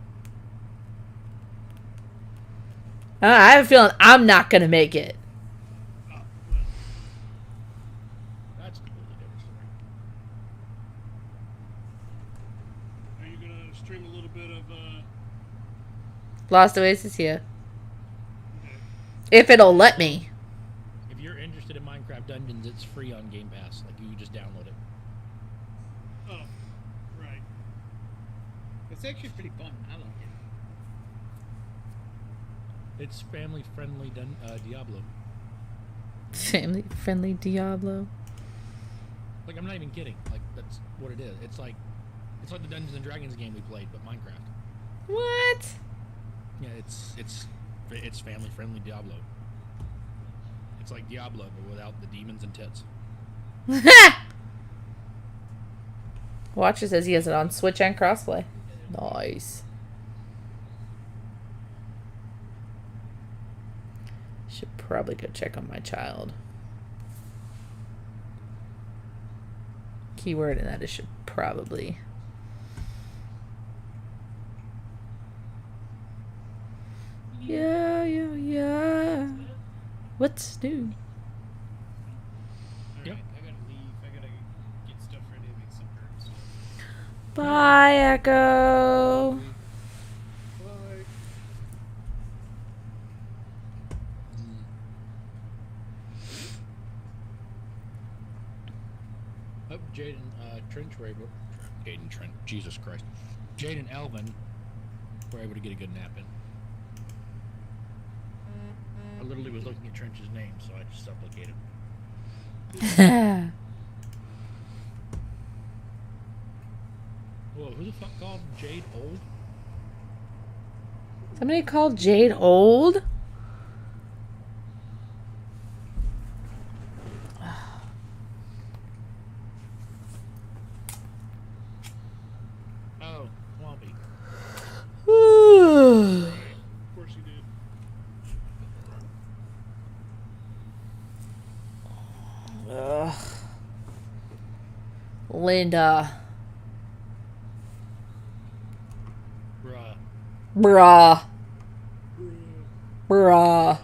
I have a feeling I'm not gonna make it. Oh, well. That's a completely different story. Are you gonna stream a little bit of Lost Oasis, yeah. okay. If it'll let me. If you're interested in Minecraft Dungeons, it's free on Game Pass. Like, you can just download it. Oh, right. It's actually pretty fun. I like it. It's family-friendly Diablo. Family friendly Diablo. Like, I'm not even kidding. Like, that's what it is. It's like the Dungeons and Dragons game we played, but Minecraft. What? Yeah, it's family-friendly Diablo. It's like Diablo, but without the demons and tits. Watcher says he has it on Switch and crossplay. Nice. Should probably go check on my child. Keyword in that is should probably. Yeah. What's new? Alright, Yep. I gotta leave. I gotta get stuff ready to make some herbs. Bye, Echo. Bye. Oh, Jaden Trench were able. Jaden Trent, Jesus Christ. Jaden Elvin were able to get a good nap in. I literally was looking at Trench's name, so I just supplicated. Whoa, who the fuck called Jade old? Somebody called Jade old? Oh, Swampy. Of course you did. Ugh. Linda. Bruh. Bruh. Bruh. Bruh.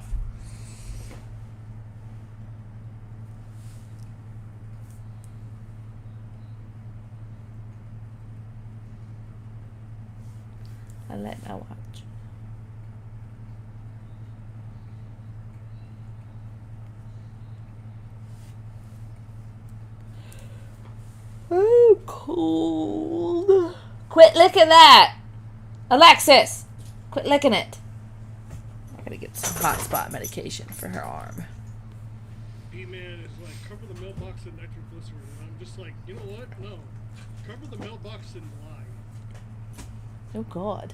I let now watch. Oh, cold. Quit licking that. Alexis, quit licking it. I gotta get some hot spot medication for her arm. E-Man is like, cover the mailbox in nitroglycerin. And I'm just like, you know what? No. Cover the mailbox in lye. Oh, God.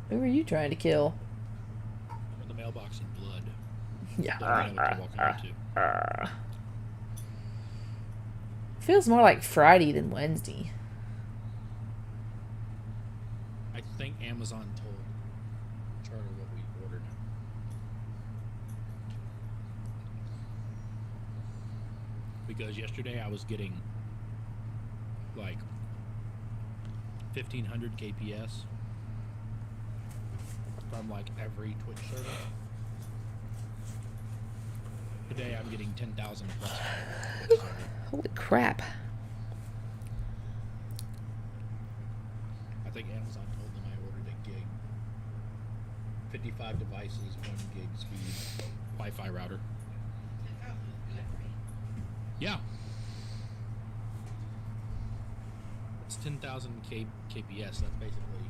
Who are you trying to kill? Put the mailbox in blood. Yeah. Don't know what you're walking into. Feels more like Friday than Wednesday. I think Amazon told Charter what we ordered. Because yesterday I was getting like 1500 KPS from like every Twitch server. Today I'm getting 10,000 plus from every Twitch server. Holy crap. I think Amazon told them I ordered a gig. 55 devices, 1 gig speed, Wi-Fi router. Yeah. It's 10,000 KPS. That's basically,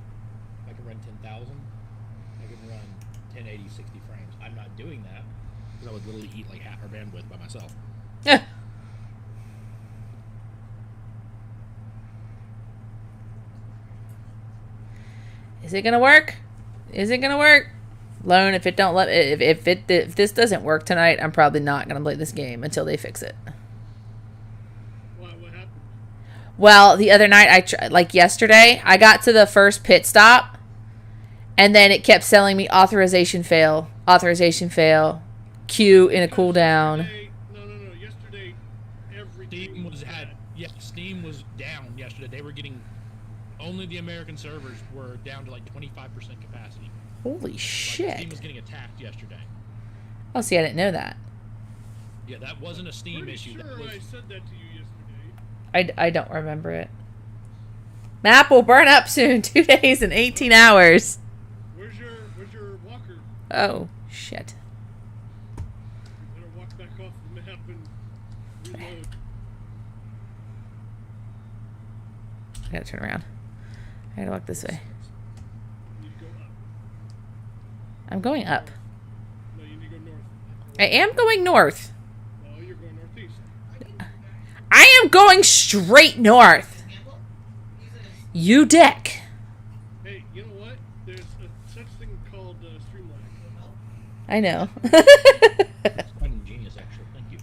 if I can run 10,000, I can run 1080 60 frames. I'm not doing that because I would literally eat like half our bandwidth by myself. Yeah. Is it gonna work? Is it gonna work? Lone, if it don't let if this doesn't work tonight, I'm probably not gonna play this game until they fix it. What happened? Well, the other night like yesterday, I got to the first pit stop, and then it kept telling me authorization fail, queue in a cooldown. Yesterday- No. Yesterday, everything Steam was down yesterday. They were getting only the American servers were down to like 25% capacity. Holy Like, the shit. Steam was getting attacked yesterday. Oh, see, I didn't know that. Yeah, that wasn't a Steam Pretty issue. sure That was I said that to you yesterday. I don't remember it. Map will burn up soon. 2 days and 18 hours. Where's your walker? Oh, shit. You better walk back off the map and reload. I gotta turn around. I gotta walk this way. You need to go up. I'm going up. No, you need to go north. I am going north. No, you're going northeast. I am going straight north. You dick. Hey, you know what? There's a such thing called Streamline. I know. It's quite ingenious, actually. Thank you.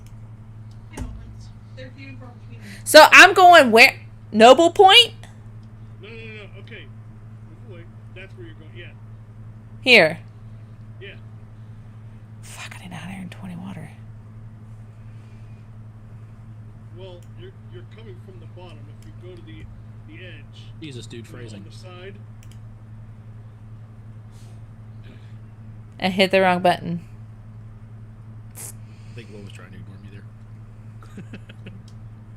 So I'm going where? Noble Point? No. Okay. Wait, that's where you're going. Yeah. Here. Yeah. Fuck, I did 120 water. Well, you're coming from the bottom. If you go to the edge. Jesus, dude, On phrasing. the side. I hit the wrong button. I think Will was trying to ignore me there.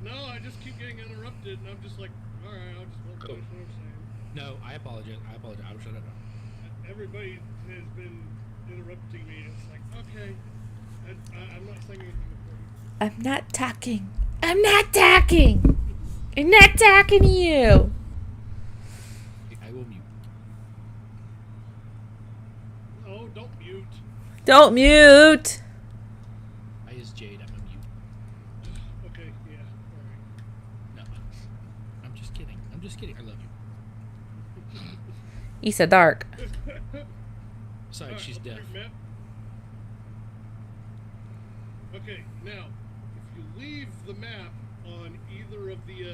No, I just keep getting interrupted, and I'm just like, all right, I'll just won't finish what I'm saying. No, I apologize. I'll shut it down. Everybody has been interrupting me. And it's like, okay, I'm not saying anything important. I'm not talking. I'm not talking. I'm not talking to you. I will mute. No, don't mute. Don't mute. I is Jade. I'm a mute. Okay, yeah, all No, I'm just kidding. I'm just kidding. I love you. Issa Dark. right. Besides, Alright, she's I'll put deaf. your map. Okay, now, if you leave the map on either of the,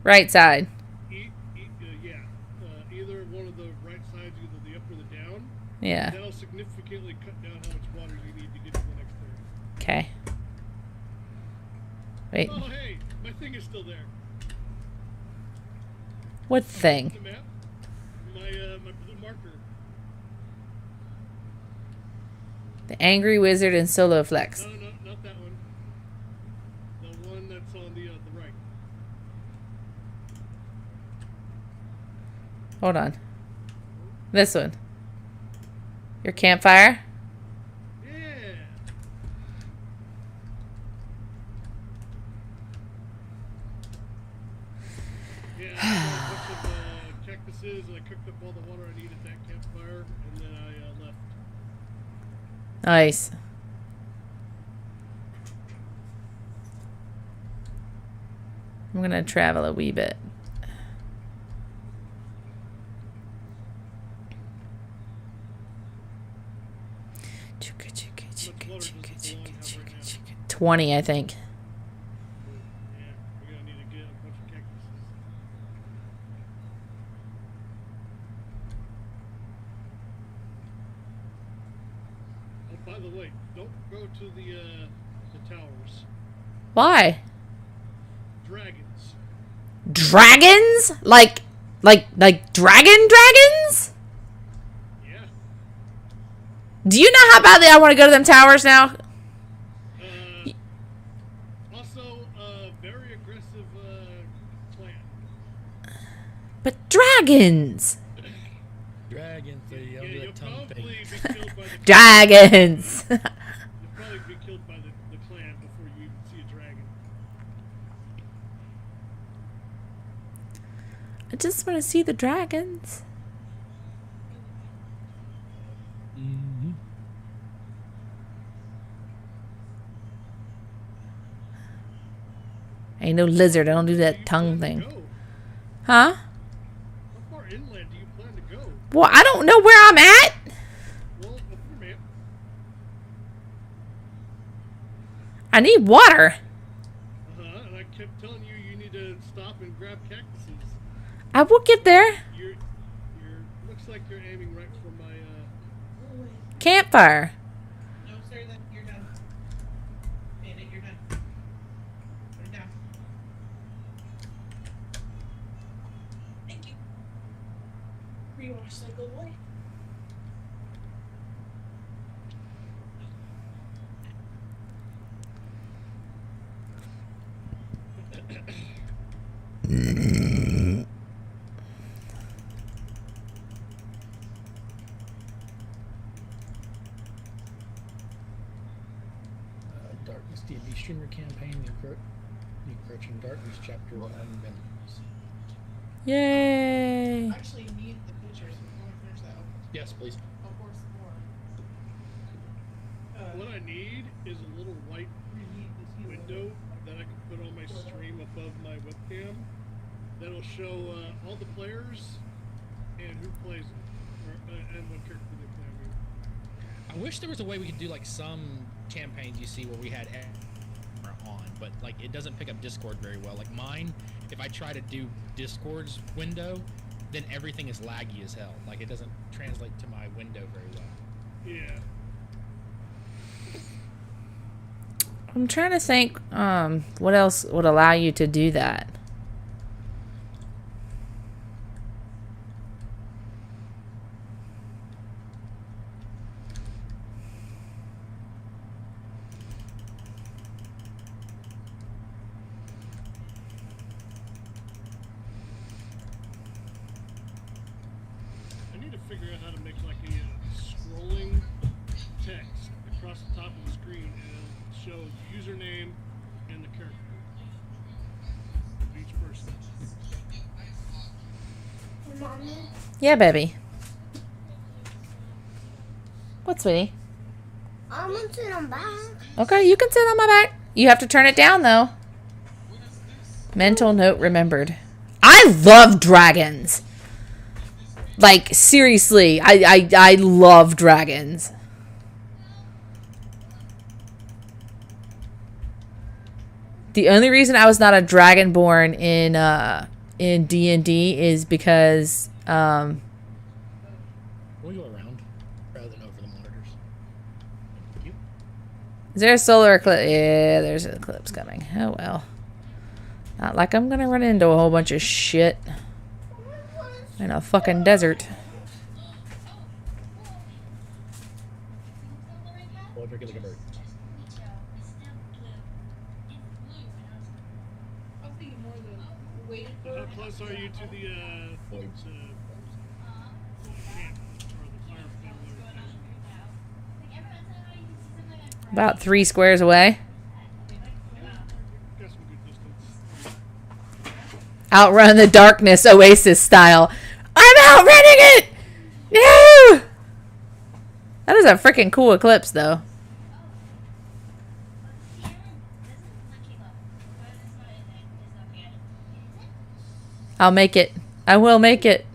Right side. either one of the right sides, either the up or the down, Yeah. that'll significantly cut down how much water you need to get to the next area. Okay. Wait. Oh, hey, my thing is still there. What thing? The map, my blue marker. The Angry Wizard and Solo Flex. No, not that one. The one that's on the right. Hold on. This one. Your campfire? Yeah. Yeah, I got a bunch of cactuses, and I cooked up all the water I needed at that campfire, and then I left. Nice. I'm gonna travel a wee bit. How much water does the lawn have right now? 20, I think. Yeah, we're gonna need to get a bunch of cactuses. Oh, by the way, don't go to the towers. Why? Dragons. Dragons? Like dragons? Yeah. Do you know how badly I want to go to them towers now? Also, very aggressive clan. But dragons! Dragon thing. Yeah, you'll probably be killed by the Dragons! You'll probably be killed by the clan before you even see a dragon. I just want to see the dragons. Mm-hmm. Ain't no lizard. I don't do Where that you tongue plan to thing. go? Huh? How far inland do you plan to go? Well, I don't know where I'm at. Well, up your map. I need water. And I kept telling you you need to stop and grab cactuses. I will get there. You're looks like you're aiming right for my Campfire. No, sir, that you're done. Bandit, you're done. Put it down. Thank you. Rewash cycle away. Darkness D&D streamer campaign, the Encroaching Darkness Chapter 1 Memories. Yay! I actually need the pictures before I finish that. Yes, please. Of course, more. What I need is a little white Reheat this window that I can put on my stream above my webcam. That'll show all the players and who plays it, and what character they play. I mean, I wish there was a way we could do like some campaigns you see where we had camera on, but like it doesn't pick up Discord very well. Like mine, if I try to do Discord's window, then everything is laggy as hell. Like it doesn't translate to my window very well. yeah. I'm trying to think what else would allow you to do that. I need to figure out how to make like a scrolling text across the top of the screen and show the username and the character of each person. Yeah, baby. What, sweetie? I'm gonna sit on back. Okay, you can sit on my back. You have to turn it down, though. Mental note remembered. I love dragons. Like, seriously, I love dragons. The only reason I was not a dragonborn in D&D is because We go around rather than over the monitors. Thank you. is there a solar eclipse? Yeah, there's an eclipse coming. Oh well. Not like I'm gonna run into a whole bunch of shit in a fucking desert. Well, drink it like a bird. I was thinking more the weighted How close are you to the Voids. camp or the fire family? About 3 squares away. Got some good distance. Outrun the darkness, Oasis style. I'm outrunning it! No! That is a freaking cool eclipse, though. I'll make it. I will make it.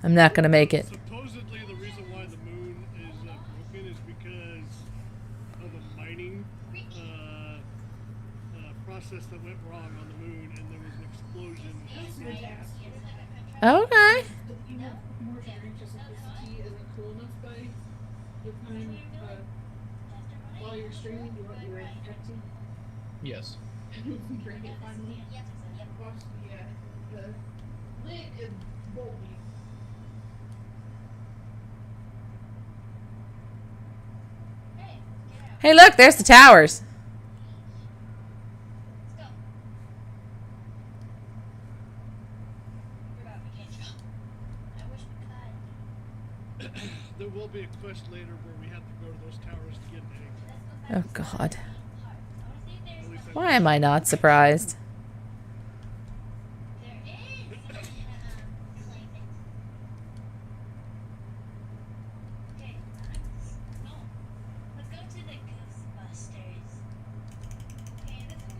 I'm not gonna make it. Supposedly, the reason why the moon is broken is because of a mining process that went wrong on the moon, and there was an explosion. Okay. You know, more just like this tea isn't cool enough by the time while you're streaming, you want your texting. Yes. Drink it finally. Watch the lid is bolty. Hey, look, there's the towers. There will be a quest later where we have to go to those towers to get an egg. Oh, God. At least Why am I not surprised?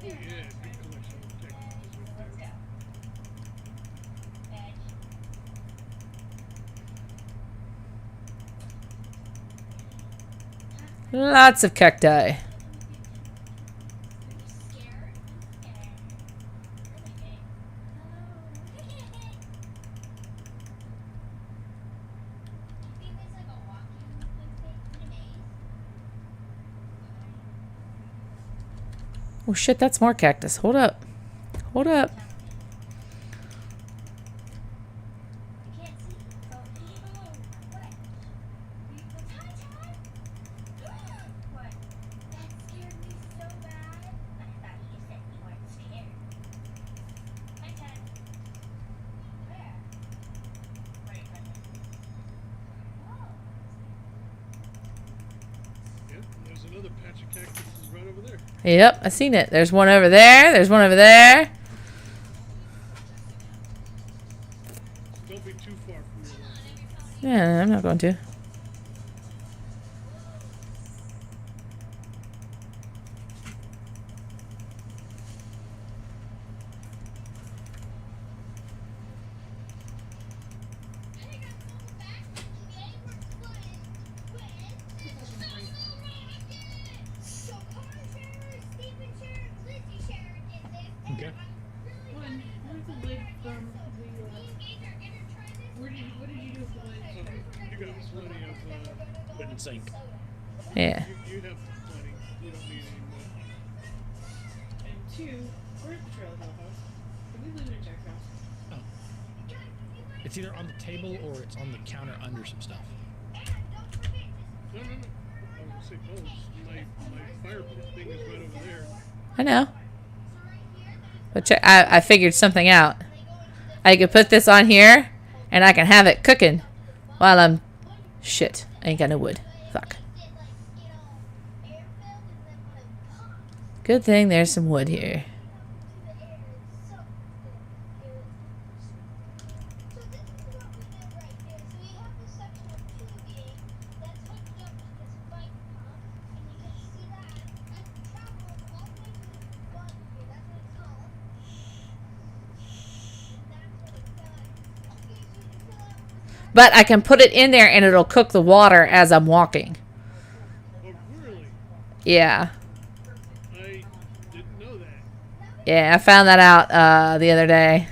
Oh yeah, big collection of technicals right there. Lots of cacti. Oh shit, that's more cactus. Hold up. Hold up. another patch of cactuses right over there. Yep, I seen it. There's one over there. There's one over there. Don't be too far from your left. Yeah, I'm not going to. Okay. One, where's the lid from the, what did you do with the lid? You got plenty of, Wooden sink. Yeah. you have plenty. You don't need any more. And two, where's the trail house? Did we leave it at Jack's house? Oh. It's either on the table or it's on the counter under some stuff. No. I was gonna say both. My fire pit thing is right over there. I know. But check, I figured something out. I could put this on here, and I can have it cooking while I'm... Shit. I ain't got no wood. Fuck. Good thing there's some wood here. But I can put it in there and it'll cook the water as I'm walking. Oh, really? Yeah. I didn't know that. Yeah, I found that out the other day.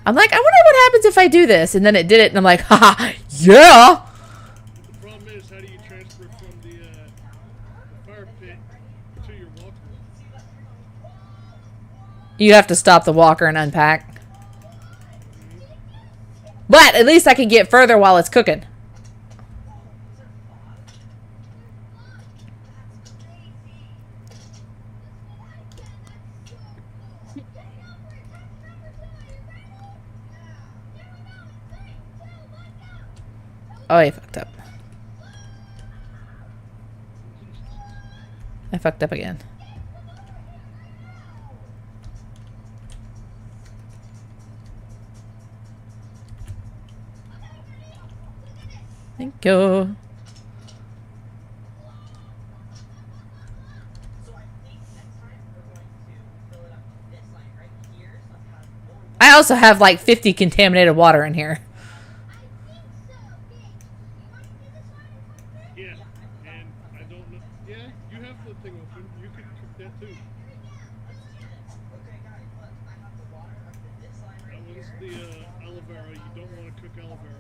I'm like, I wonder what happens if I do this. And then it did it and I'm like, haha, yeah! The problem is, how do you transfer from the fire pit to your walker? You have to stop the walker and unpack. But at least I can get further while it's cooking. Oh, I fucked up. I fucked up again. Thank you. I also have like 50 contaminated water in here. Yeah, and I don't know. Yeah, you have the thing open. You could cook that too. That was the aloe vera. You don't want to cook aloe vera.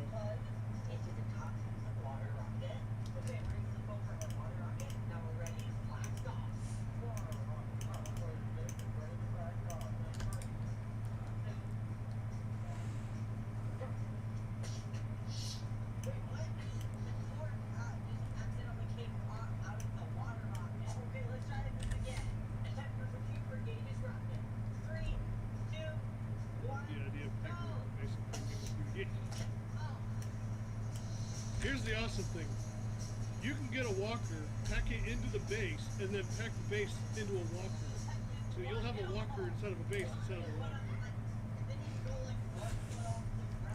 Here's the awesome thing. You can get a walker, pack it into the base, and then pack the base into a walker. So you'll have a walker instead of a base instead of a walker.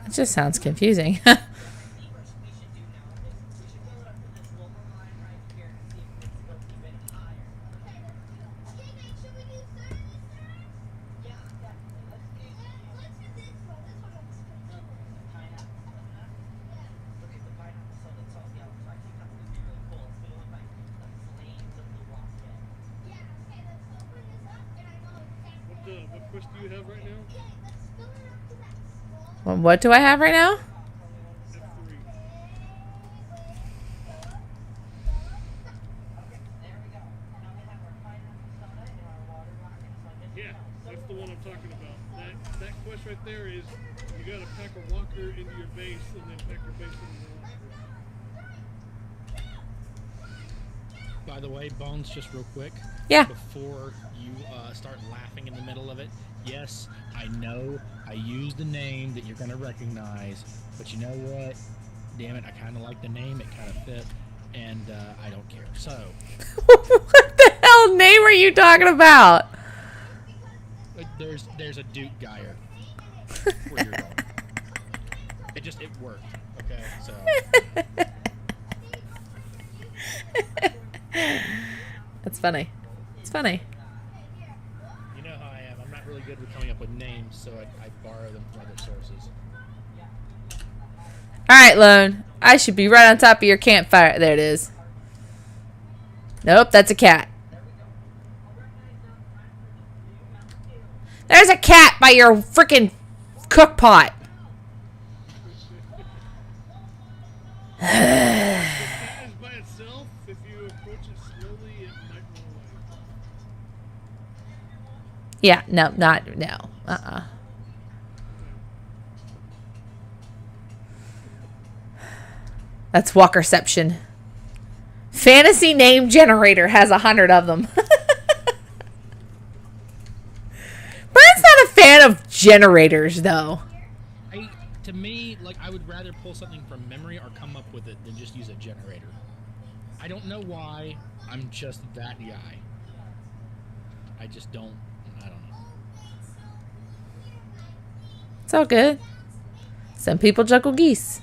It just sounds confusing. What quest do you have right now? Well, what do I have right now? F3. Yeah, that's the one I'm talking about. That quest right there is you gotta pack a walker into your base and then pack your base into the walker. By the way, Bones, just real quick. Yeah. Before you start laughing in the middle of it, yes, I know I used the name that you're going to recognize, but you know what? Damn it, I kind of like the name. It kind of fit. and I don't care. So What the hell name are you talking about? there's a Duke Geyer where you're going. It worked. Okay, so That's funny. It's funny. you know how I am. I'm not really good with coming up with names, so I borrow them from other sources. Alright, Lone. I should be right on top of your campfire. There it is. Nope, that's a cat. There's a cat by your freaking cook pot. If it is by itself, if you approach it slowly, it might run away. Yeah, no. That's Walkerception. Fantasy name generator has 100 of them. Brian's not a fan of generators, though. To me, like, I would rather pull something from memory or come up with it than just use a generator. I don't know why. I'm just that guy. I just don't. I don't know. It's all good. Some people juggle geese.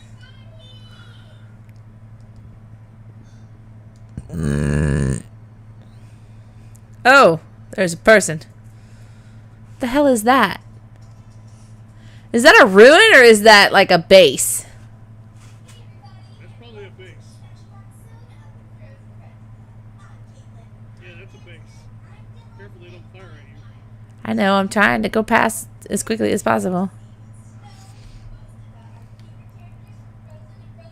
Oh, there's a person. The hell is that? Is that a ruin or is that like a base? That's probably a base. Yeah, that's a base. Careful they don't fire at you. I know, I'm trying to go past as quickly as possible.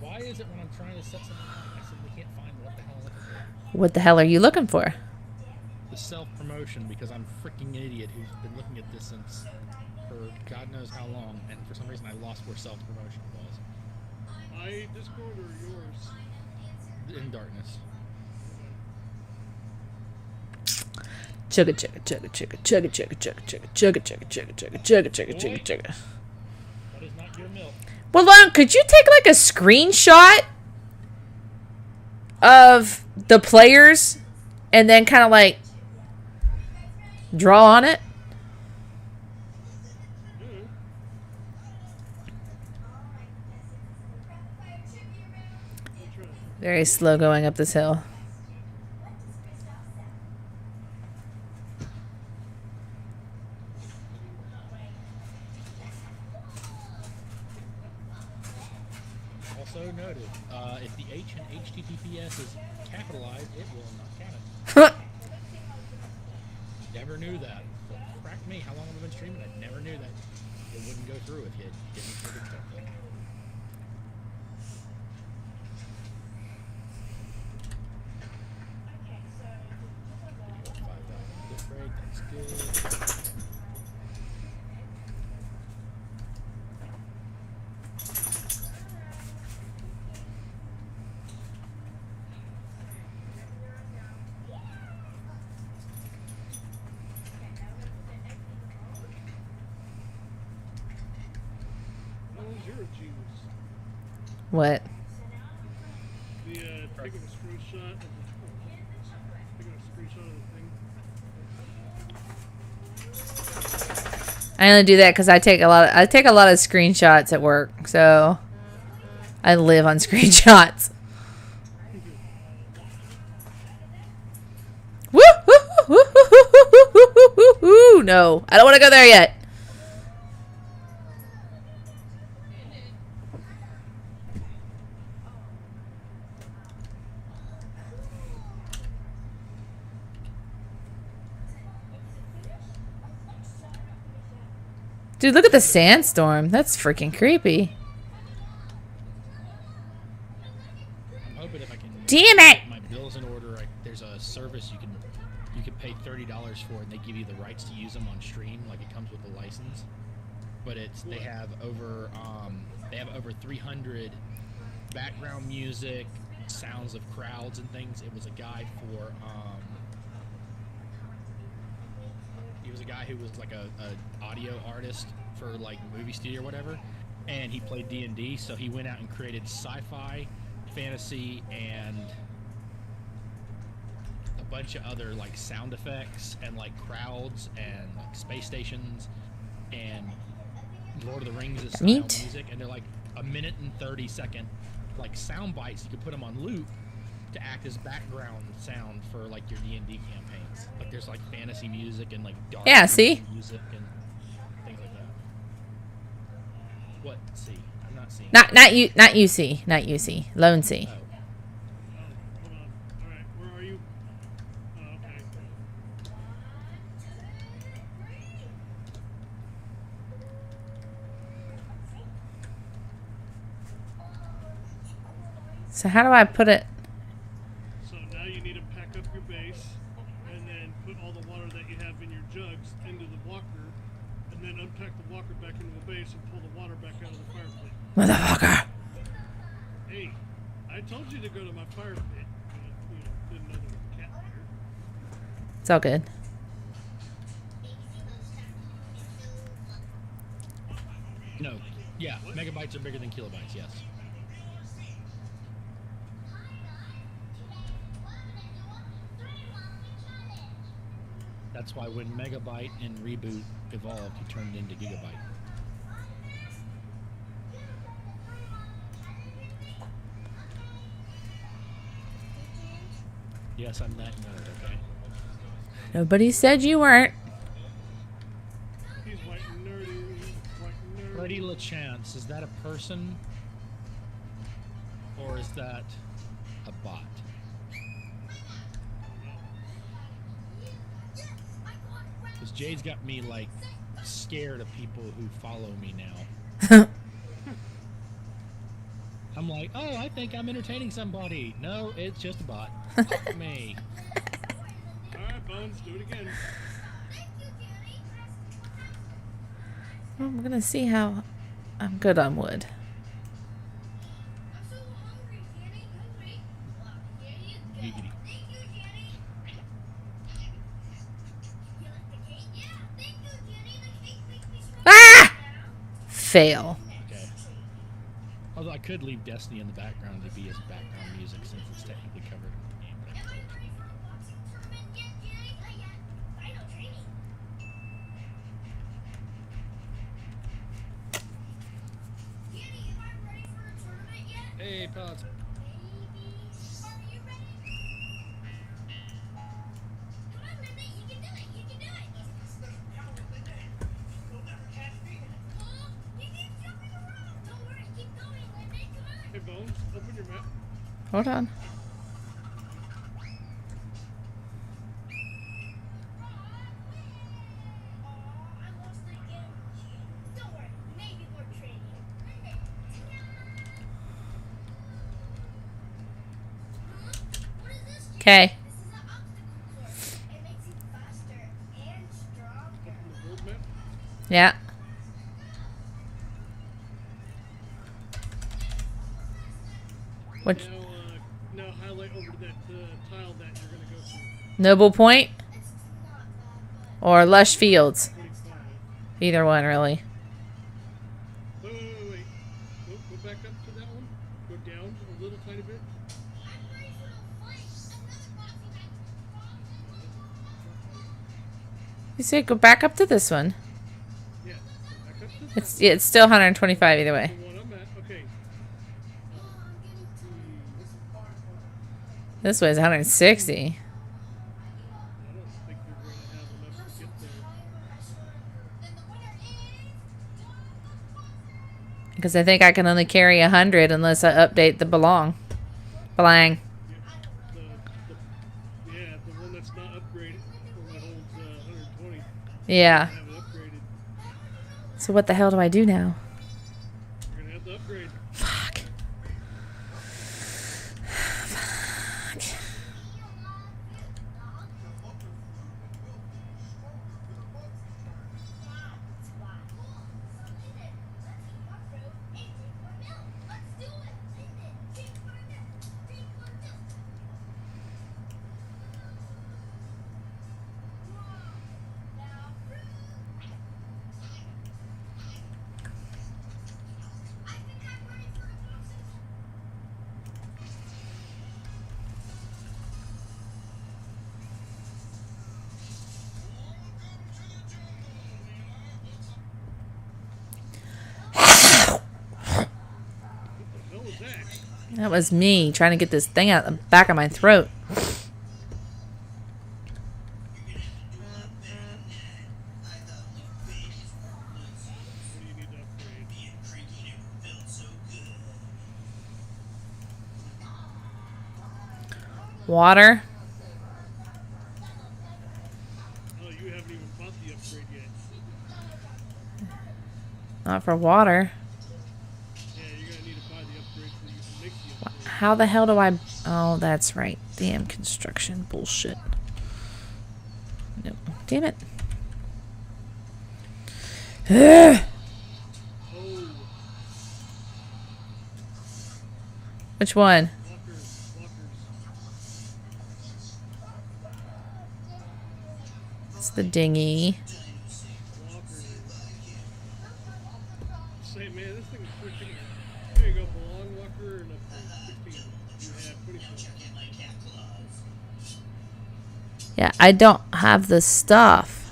Why is it when I'm trying to set something up, I simply can't find what the hell I'm looking for? What the hell are you looking for? The self-promotion, because I'm a freaking idiot who's been looking at this since for God knows how long, and for some reason I lost where self-promotion was. My Discord or yours? In darkness. Chugga chugga chugga chugga chugga chugga chugga chugga chugga chugga chugga chugga chugga chugga chugga chugga. That is not your milk. Well, Lon, could you take like a screenshot of the players and then kind of like draw on it? Very slow going up this hill. Also noted, if the H in HTTPS is capitalized, it will not count it. Never knew that. Well, crack me, how long have I been streaming? I never knew that. It wouldn't go through if you didn't click it correctly. That's good. What was your achievements? What? The taking a screenshot of the thing. I only do that because I take a lot of screenshots at work, so I live on screenshots. Woo! No, I don't want to go there yet. Dude, look at the sandstorm. That's freaking creepy. I'm hoping if I can Damn it! get my bills in order, there's a service you can pay $30 for, and they give you the rights to use them on stream. Like, it comes with a license, but they have over 300 background music, sounds of crowds and things. It was a guy for he was a guy who was like a audio artist for like movie studio or whatever, and he played D&D, so he went out and created sci-fi, fantasy, and bunch of other like sound effects and like crowds and like space stations and Lord of the Rings is style Neat. music, and they're like a minute and 30-second like sound bites. You can put them on loop to act as background sound for like your D&D campaigns. Like there's like fantasy music and like dark Yeah, see? music and things like that. What? See, I'm not seeing. Not UC. Not UC. Lone C. Oh. Oh, hold on. All right, where are you? Oh, okay. So how do I put it? So now you need to pack up your base, and then put all the water that you have in your jugs into the walker, and then unpack the walker back into the base and pull the water back out of the fire pit. Motherfucker. Hey, I told you to go to my fire pit. Didn't know there was a cat there. It's all good. No. Yeah, megabytes are bigger than kilobytes. Yes. That's why when Megabyte and Reboot evolved, he turned into Gigabyte. Yes, I'm that nerd, okay? Nobody said you weren't. He's white and nerdy. White and nerdy. Freddie LaChance, is that a person? Or is that a bot? Because Jade's got me, like, scared of people who follow me now. I'm like, oh, I think I'm entertaining somebody. No, it's just a bot. Fuck me. Alright, Bones, do it again. Well, I'm gonna see how I'm good on wood. Giggity. Ah! Fail. Okay. Although I could leave Destiny in the background to be as background music since it's technically covered in the game. But I don't. Hey, pals. Hey, Bones, open your map. Hold on. Okay. Open the world map. Yeah. Which Now highlight over to that tile that you're gonna go to. Noble Point or Lush Fields? 25. Either one, really. Wait. Go back up to that one. Go down a little tiny bit. You said go back up to this one. Yeah. Back up to It's still 125 either way. the one I'm at. Okay. This way is 160. I don't think you're going to have enough to get there. Because I think I can only carry 100 unless I update the Belang. Yeah, the one that's not upgraded, the one that holds 120. Yeah. Have it upgraded. So what the hell do I do now? You're gonna have to upgrade. Fuck. That was me trying to get this thing out the back of my throat. What do you need to upgrade? Water. Oh, you haven't even bought the upgrade yet. Not for water. Yeah, you're gonna need to buy the upgrade so you can make the upgrade. How the hell do I... Oh, that's right. Damn construction bullshit. Nope. Damn it. Oh, Which one? walkers. It's the dinghy. Say, man, this thing is freaking. There you go, belong walker and a 16. You have 24. Yeah, I don't have the stuff.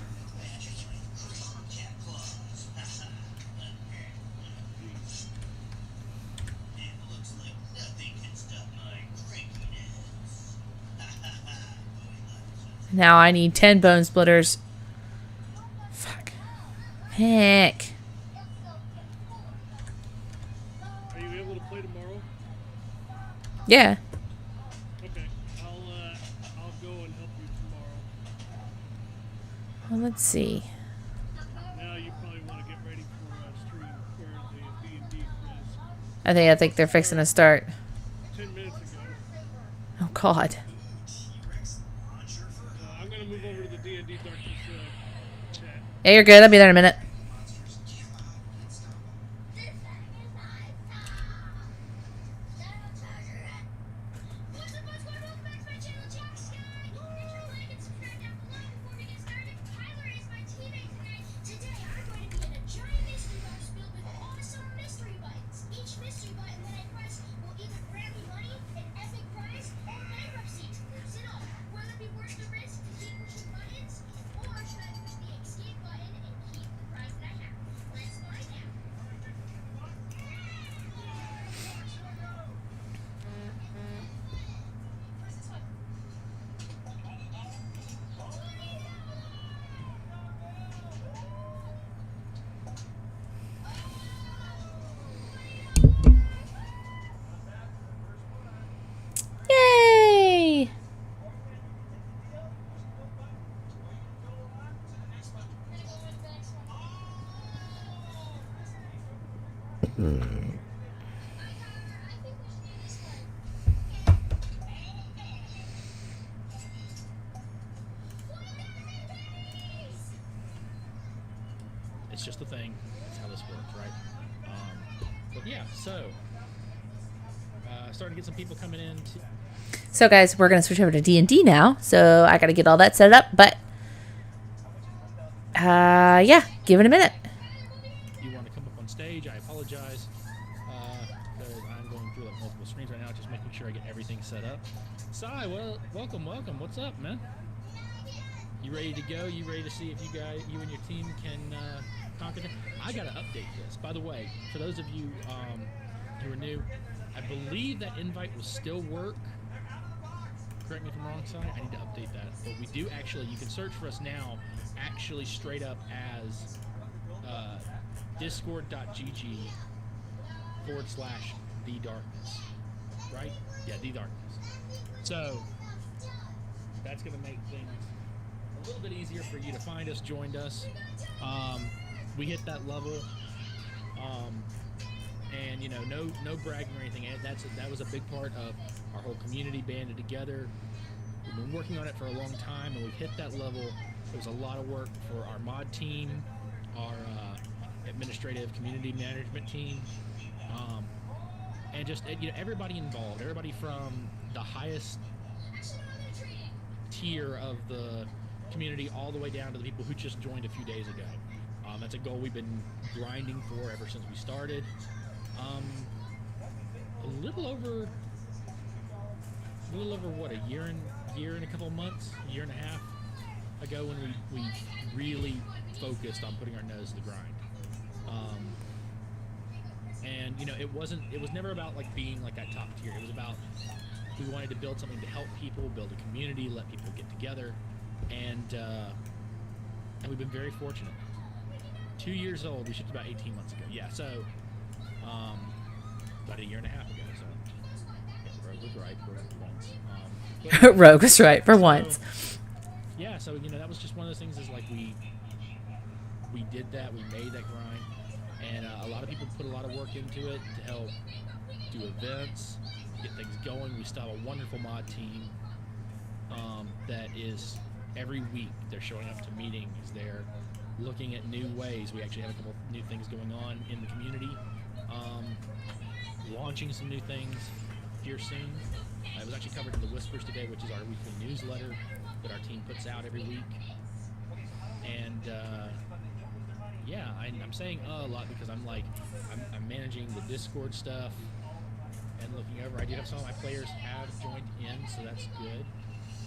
Now I need 10 bone splitters. Fuck. Heck. Are you able to play tomorrow? Yeah. Okay, I'll go and help you tomorrow. Well, let's see. Now you probably want to get ready for a stream for the D&D quiz. I think they're fixing to start. 10 minutes ago. Oh God. I'm gonna move over to the D&D Darkness chat. Yeah, you're good. I'll be there in a minute. Yay! It's just a thing. That's how this works, right? But yeah, so starting to get some people coming in. So guys, we're gonna switch over to D&D now. So I gotta get all that set up, but yeah, give it a minute. If you want to come up on stage, I apologize because I'm going through like multiple screens right now, just making sure I get everything set up. Sai, well, welcome. What's up, man? You ready to go? You ready to see if you and your team can conquer it? I gotta update this. By the way, for those of you who are new, I believe that invite will still work. Correct me if I'm wrong, Sai. I need to update that. But we do actually, you can search for us now, actually straight up as discord.gg /The Darkness. Right? Yeah, The Darkness. So, that's going to make things a little bit easier for you to find us, join us. We hit that level. And you know, no bragging or anything. That was a big part of our whole community banded together. We've been working on it for a long time, and we've hit that level. It was a lot of work for our mod team, our administrative community management team, and just everybody involved. Everybody from the highest tier of the community all the way down to the people who just joined a few days ago. That's a goal we've been grinding for ever since we started. A little over what, a year and a couple of months, a year and a half ago, when we really focused on putting our nose to the grind. And you know, it was never about like being like that top tier. It was about, we wanted to build something to help people, build a community, let people get together, and we've been very fortunate. 2 years old. We shipped about 18 months ago. Yeah, so about a year and a half ago. So yeah, Rogue was right for once. Rogue was right for once. Yeah, so you know, that was just one of those things. Is like we did that. We made that grind, and a lot of people put a lot of work into it to help do events, get things going. We still have a wonderful mod team that is every week they're showing up to meetings. They're looking at new ways. We actually have a couple new things going on in the community. Launching some new things here soon. It was actually covered in the Whispers today, which is our weekly newsletter that our team puts out every week. And yeah, I'm saying a lot because I'm managing the Discord stuff and looking over. I do have some of my players have joined in, so that's good.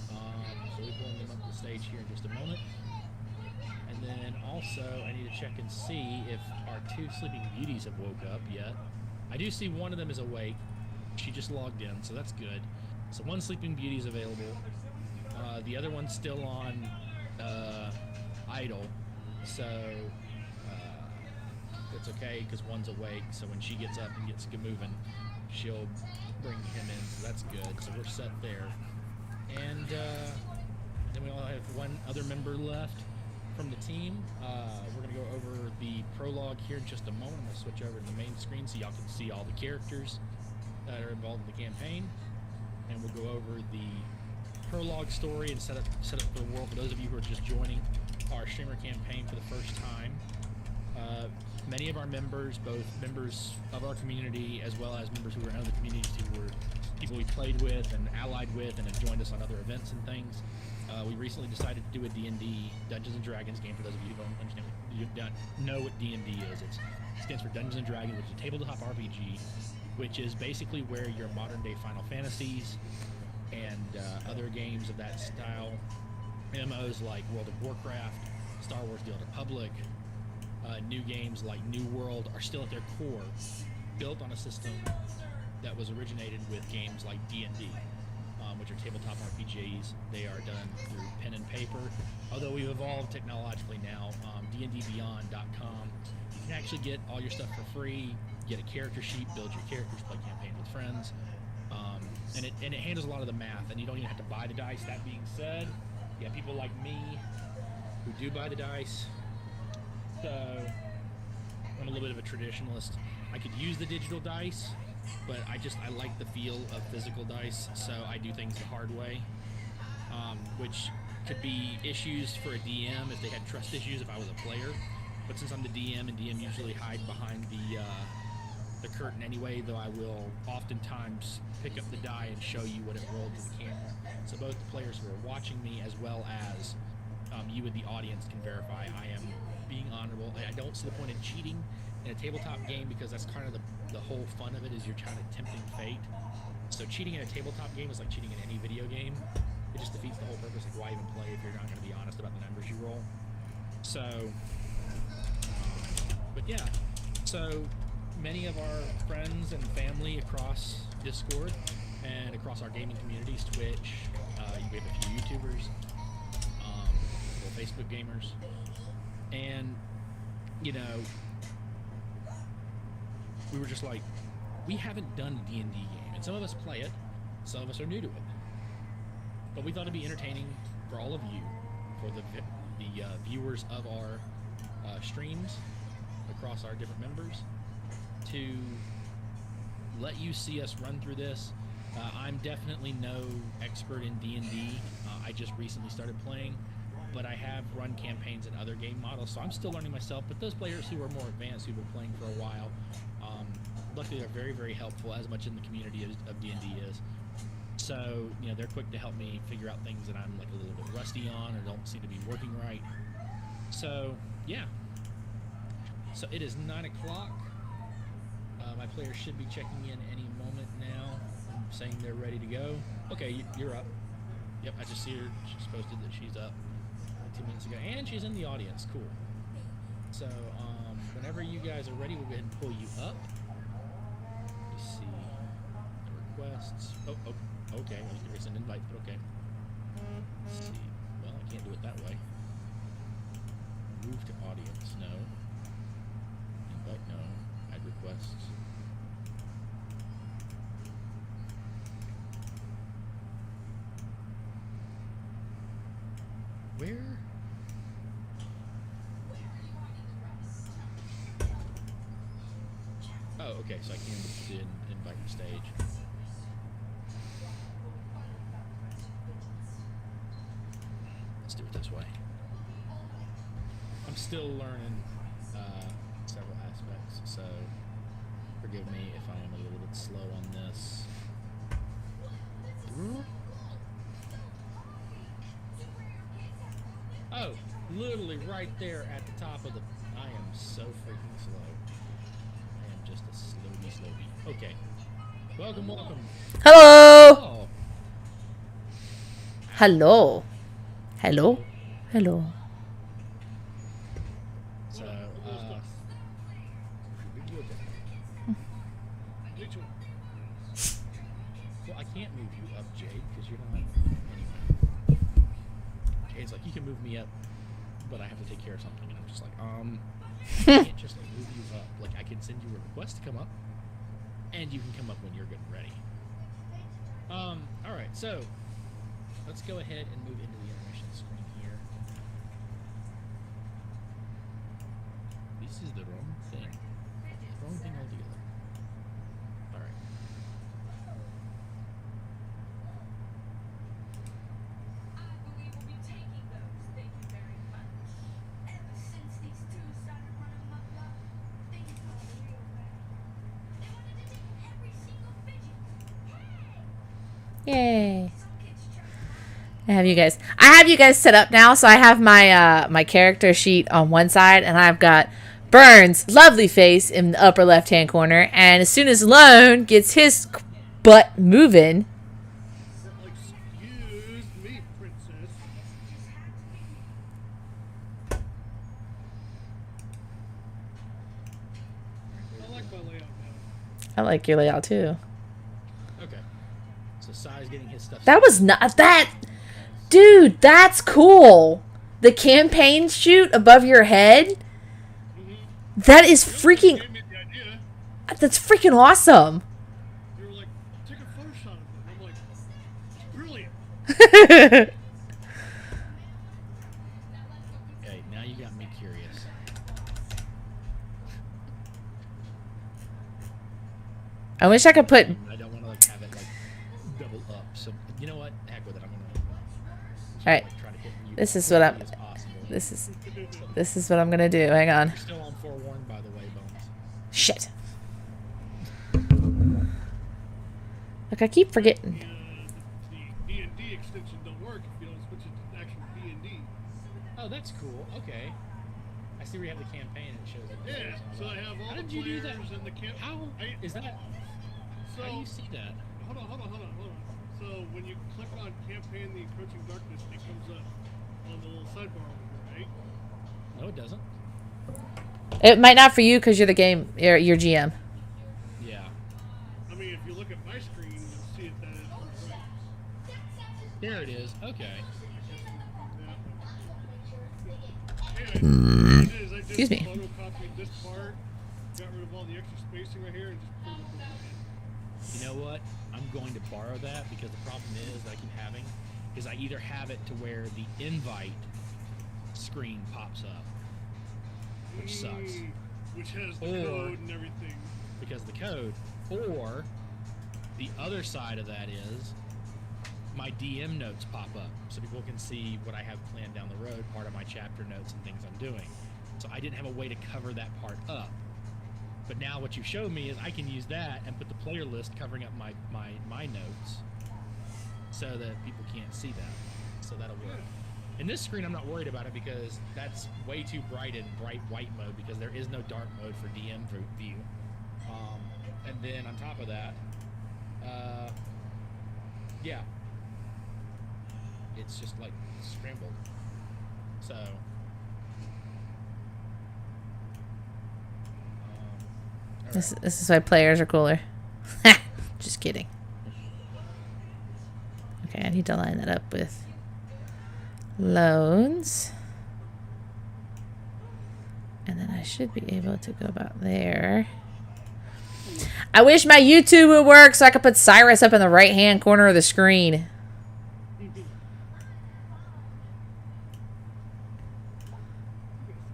So we're pulling them up to the stage here in just a moment. And then also, I need to check and see if our 2 Sleeping Beauties have woke up yet. I do see one of them is awake. She just logged in, so that's good. So 1 Sleeping Beauty is available. The other one's still on idle, so it's okay because one's awake. So when she gets up and gets moving, she'll bring him in, so that's good. So we're set there. And then we all have 1 other member left from the team. We're going to go over the prologue here in just a moment. I'm going to switch over to the main screen so y'all can see all the characters that are involved in the campaign. And we'll go over the prologue story and set up for the world. For those of you who are just joining our streamer campaign for the first time, many of our members, both members of our community as well as members who are in other communities who were people we played with and allied with and have joined us on other events and things, we recently decided to do a D&D, Dungeons & Dragons game. For those of you who don't understand, you don't know what D&D is, it stands for Dungeons & Dragons, which is a tabletop RPG, which is basically where your modern-day Final Fantasies and other games of that style, MMOs like World of Warcraft, Star Wars The Old Republic, new games like New World are still at their core built on a system that was originated with games like D&D, which are tabletop RPGs. They are done through pen and paper. Although we've evolved technologically now, dndbeyond.com, you can actually get all your stuff for free, get a character sheet, build your characters, play campaigns with friends, and it handles a lot of the math, and you don't even have to buy the dice. That being said, you have people like me who do buy the dice, so I'm a little bit of a traditionalist. I could use the digital dice, but I like the feel of physical dice, so I do things the hard way, which could be issues for a DM if they had trust issues if I was a player. But since I'm the DM, and DM usually hide behind the curtain anyway, though I will oftentimes pick up the die and show you what it rolled to the camera. So both the players who are watching me as well as you and the audience can verify I am being honorable. I don't see the point in cheating in a tabletop game because that's kind of the whole fun of it, is you're trying to tempting fate. So cheating in a tabletop game is like cheating in any video game. It just defeats the whole purpose. Like, why even play if you're not going to be honest about the numbers you roll? So, but yeah, so many of our friends and family across Discord and across our gaming communities, Twitch, we have a few YouTubers, Facebook gamers, and you know, we were just like, we haven't done a D&D game, and some of us play it, some of us are new to it, but we thought it'd be entertaining for all of you, for the viewers of our streams across our different members, to let you see us run through this. I'm definitely no expert in D&D. I just recently started playing, but I have run campaigns in other game models, so I'm still learning myself. But those players who are more advanced, who've been playing for a while, luckily they're very, very helpful, as much in the community of D&D is. So, you know, they're quick to help me figure out things that I'm like a little bit rusty on or don't seem to be working right. So, yeah. So it is 9 o'clock. My players should be checking in any moment now, saying they're ready to go. Okay, you're up. Yep, I just see her. She's posted that she's up 2 minutes ago, and she's in the audience. Cool. So, whenever you guys are ready, we'll go ahead and pull you up. requests. Oh, okay. You can resend invites, but okay. Let's see. Well, I can't do it that way. Move to audience. No. Invite. No. Add requests. Where? Oh, okay, so I can invite the stage. Let's do it this way. I'm still learning several aspects, so forgive me if I am a little bit slow on this. Oh, literally right there at the top of the... I am so freaking slow. I am just a slowbee. Okay. Welcome. Hello. Oh. Hello. Hello. Hello. So, well, I can't move you up, Jade, because you're not... Anyway. Jade's like, you can move me up, but I have to take care of something. And I'm just like, I can't just like move you up. Like, I can send you a request to come up, and you can come up when you're good and ready. Alright, so, let's go ahead and move into the intermission screen here. This is the wrong thing. Wrong thing altogether. Alright. Yay. I have you guys set up now, so I have my my character sheet on one side, and I've got Burns' lovely face in the upper left hand corner, and as soon as Lone gets his butt moving, Excuse me, princess. I like my layout now. I like your layout too. Okay. So Sai's getting his stuff. That was not that, dude. That's cool. The campaign shoot above your head. That is freaking. Gave me the idea. That's freaking awesome. They were like, take a photo shot of it. I'm like, it's brilliant. Okay, now you got me curious. I wish I could put. I don't want to like have it like double up. So you know what? Heck with it. I'm gonna. All right. Try to hit you This is as what I'm. quickly as possible. This is what I'm gonna do. Hang on. You're still on forewarned, by the way, Bones. Shit. Look, I keep forgetting. The D&D extension don't work if you don't switch it to actual D&D. Oh, that's cool. Okay. I see where you have the campaign and it shows it. Yeah, so I have all How the did you do that? players and the camp. How is that? So, How do you see that? hold on. So when you click on campaign the encroaching darkness, it comes up on the little sidebar over here, right? No, it doesn't. It might not for you because you're the game. You're GM. Yeah. I mean, if you look at my screen, you'll see it that it's right. There it is. Okay. Anyway, Excuse me. photocopied this part, got rid of all the extra spacing right here, and just put it over there. You know what? I'm going to borrow that because the problem is that I keep having is I either have it to where the invite screen pops up, which sucks Which has the Or- code and everything. because of the code, or the other side of that is my DM notes pop up so people can see what I have planned down the road, part of my chapter notes and things I'm doing. So I didn't have a way to cover that part up. But now what you showed me is I can use that and put the player list covering up my notes so that people can't see that. So that'll work. In this screen, I'm not worried about it because that's way too bright in bright white mode because there is no dark mode for DM view. And then on top of that, yeah, it's just like scrambled. So. This is why players are cooler. Just kidding. Okay, I need to line that up with loans. And then I should be able to go about there. I wish my YouTube would work so I could put Cyrus up in the right-hand corner of the screen.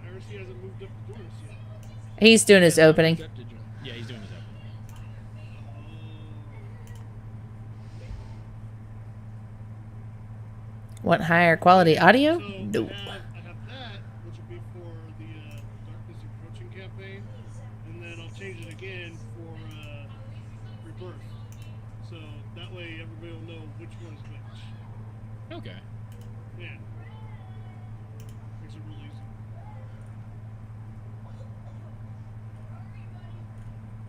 Cyrus, he hasn't moved up to join us yet. He's doing his opening. Yeah, he's doing his opening. Want higher quality audio? So No. I have that, which will be for the Darkness Encroaching campaign, and then I'll change it again for Rebirth. So that way everybody will know which one is which. Okay. Yeah. Makes it real easy.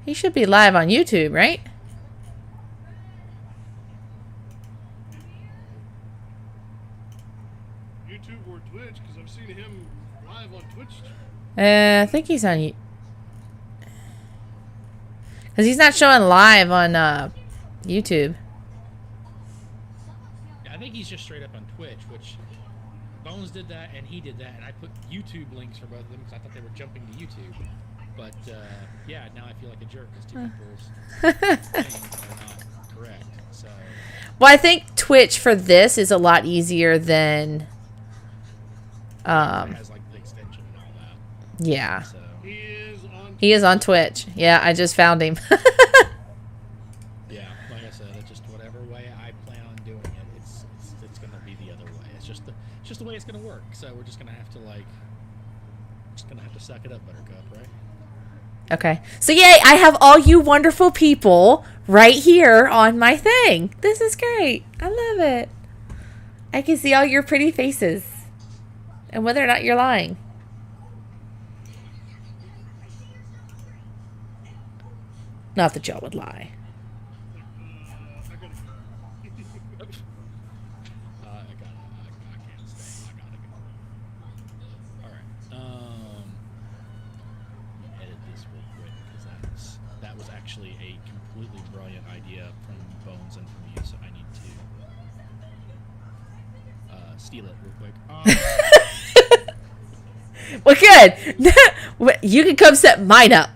He should be live on YouTube, right? YouTube or Twitch, because I've seen him live on Twitch. I think he's on. Because he's not showing live on YouTube. Yeah, I think he's just straight up on Twitch, which Bones did that and he did that, and I put YouTube links for both of them because I thought they were jumping to YouTube. But yeah, now I feel like a jerk because two people's things are not correct. So. Well, I think Twitch for this is a lot easier than. It has like the extension and all that. Yeah. So. He is on Twitch. Yeah, I just found him. Yeah, like I said, it's just whatever way I plan on doing it. It's gonna be the other way. It's just the way it's gonna work. So we're just gonna have to suck it up, Buttercup, right? Okay. So yay, I have all you wonderful people right here on my thing. This is great. I love it. I can see all your pretty faces. And whether or not you're lying. Not that y'all would lie. I can't stay. I gotta go. Alright. Edit this real quick because that was actually a completely brilliant idea from Bones and from you, so I need to steal it real quick. Well, good. You can come set mine up.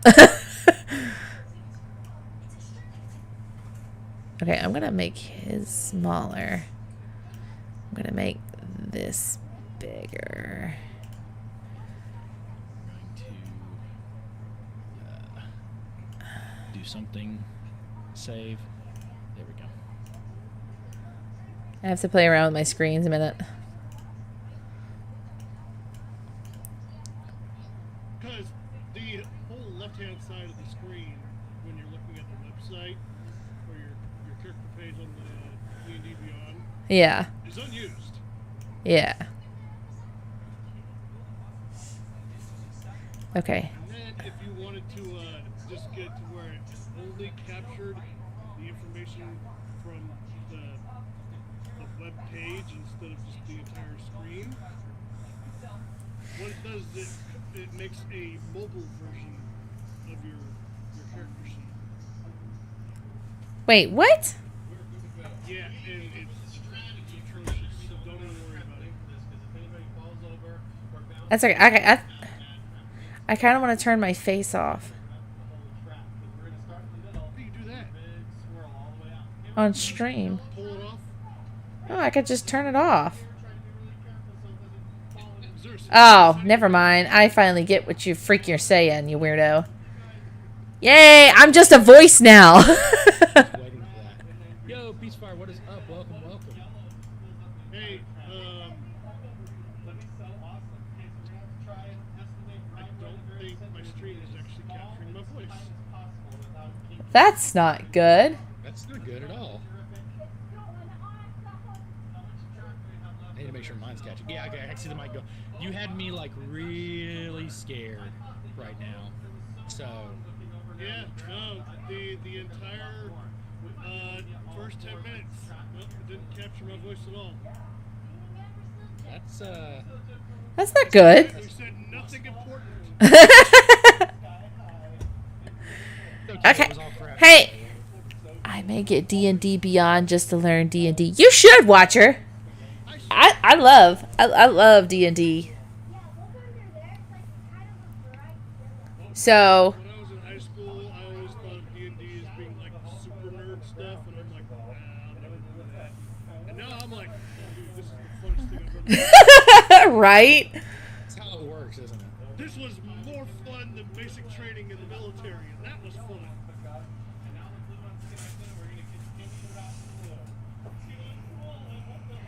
Okay, I'm going to make his smaller. I'm going to make this bigger. I'm going to do something. Save. There we go. I have to play around with my screens a minute. Because the whole left-hand side of the screen, when you're looking at the website, or your character page on the D&D Beyond, Yeah. is unused. Yeah. Okay. And then if you wanted to just get to where it only captured the information from the web page instead of just the entire screen, what it does is it makes a mobile version of your character sheet. Wait, what? Yeah, and it's atrocious, so don't even worry about it. That's okay. Okay. I kind of want to turn my face off How do you do that? on stream. Pull it off? Oh, I could just turn it off. Is there a Oh, never mind. I finally get what you freak you're saying, you weirdo. Yay! I'm just a voice now. Waiting for that. Yo, Peacefire, what is up? Welcome. Hey, I don't think my stream is actually capturing my voice. That's not good. That's not good at all. I need to make sure mine's catching. Yeah, okay, I can see the mic go. You had me like really scared right now. So Yeah, no, the entire first 10 minutes, nope, it didn't capture my voice at all. That's not good. We said nothing important. Okay. Hey, I'm Make it D&D Beyond just to learn D&D. You should, Watcher. I love D&D. So When I was in high school, I always thought of D&D as being like super nerd stuff, and I'm like, I'll never do that. And now I'm like, oh, dude, this is the funniest thing I've ever done. right? That's how it works, isn't it? This was more fun than basic training in the military, and that was fun.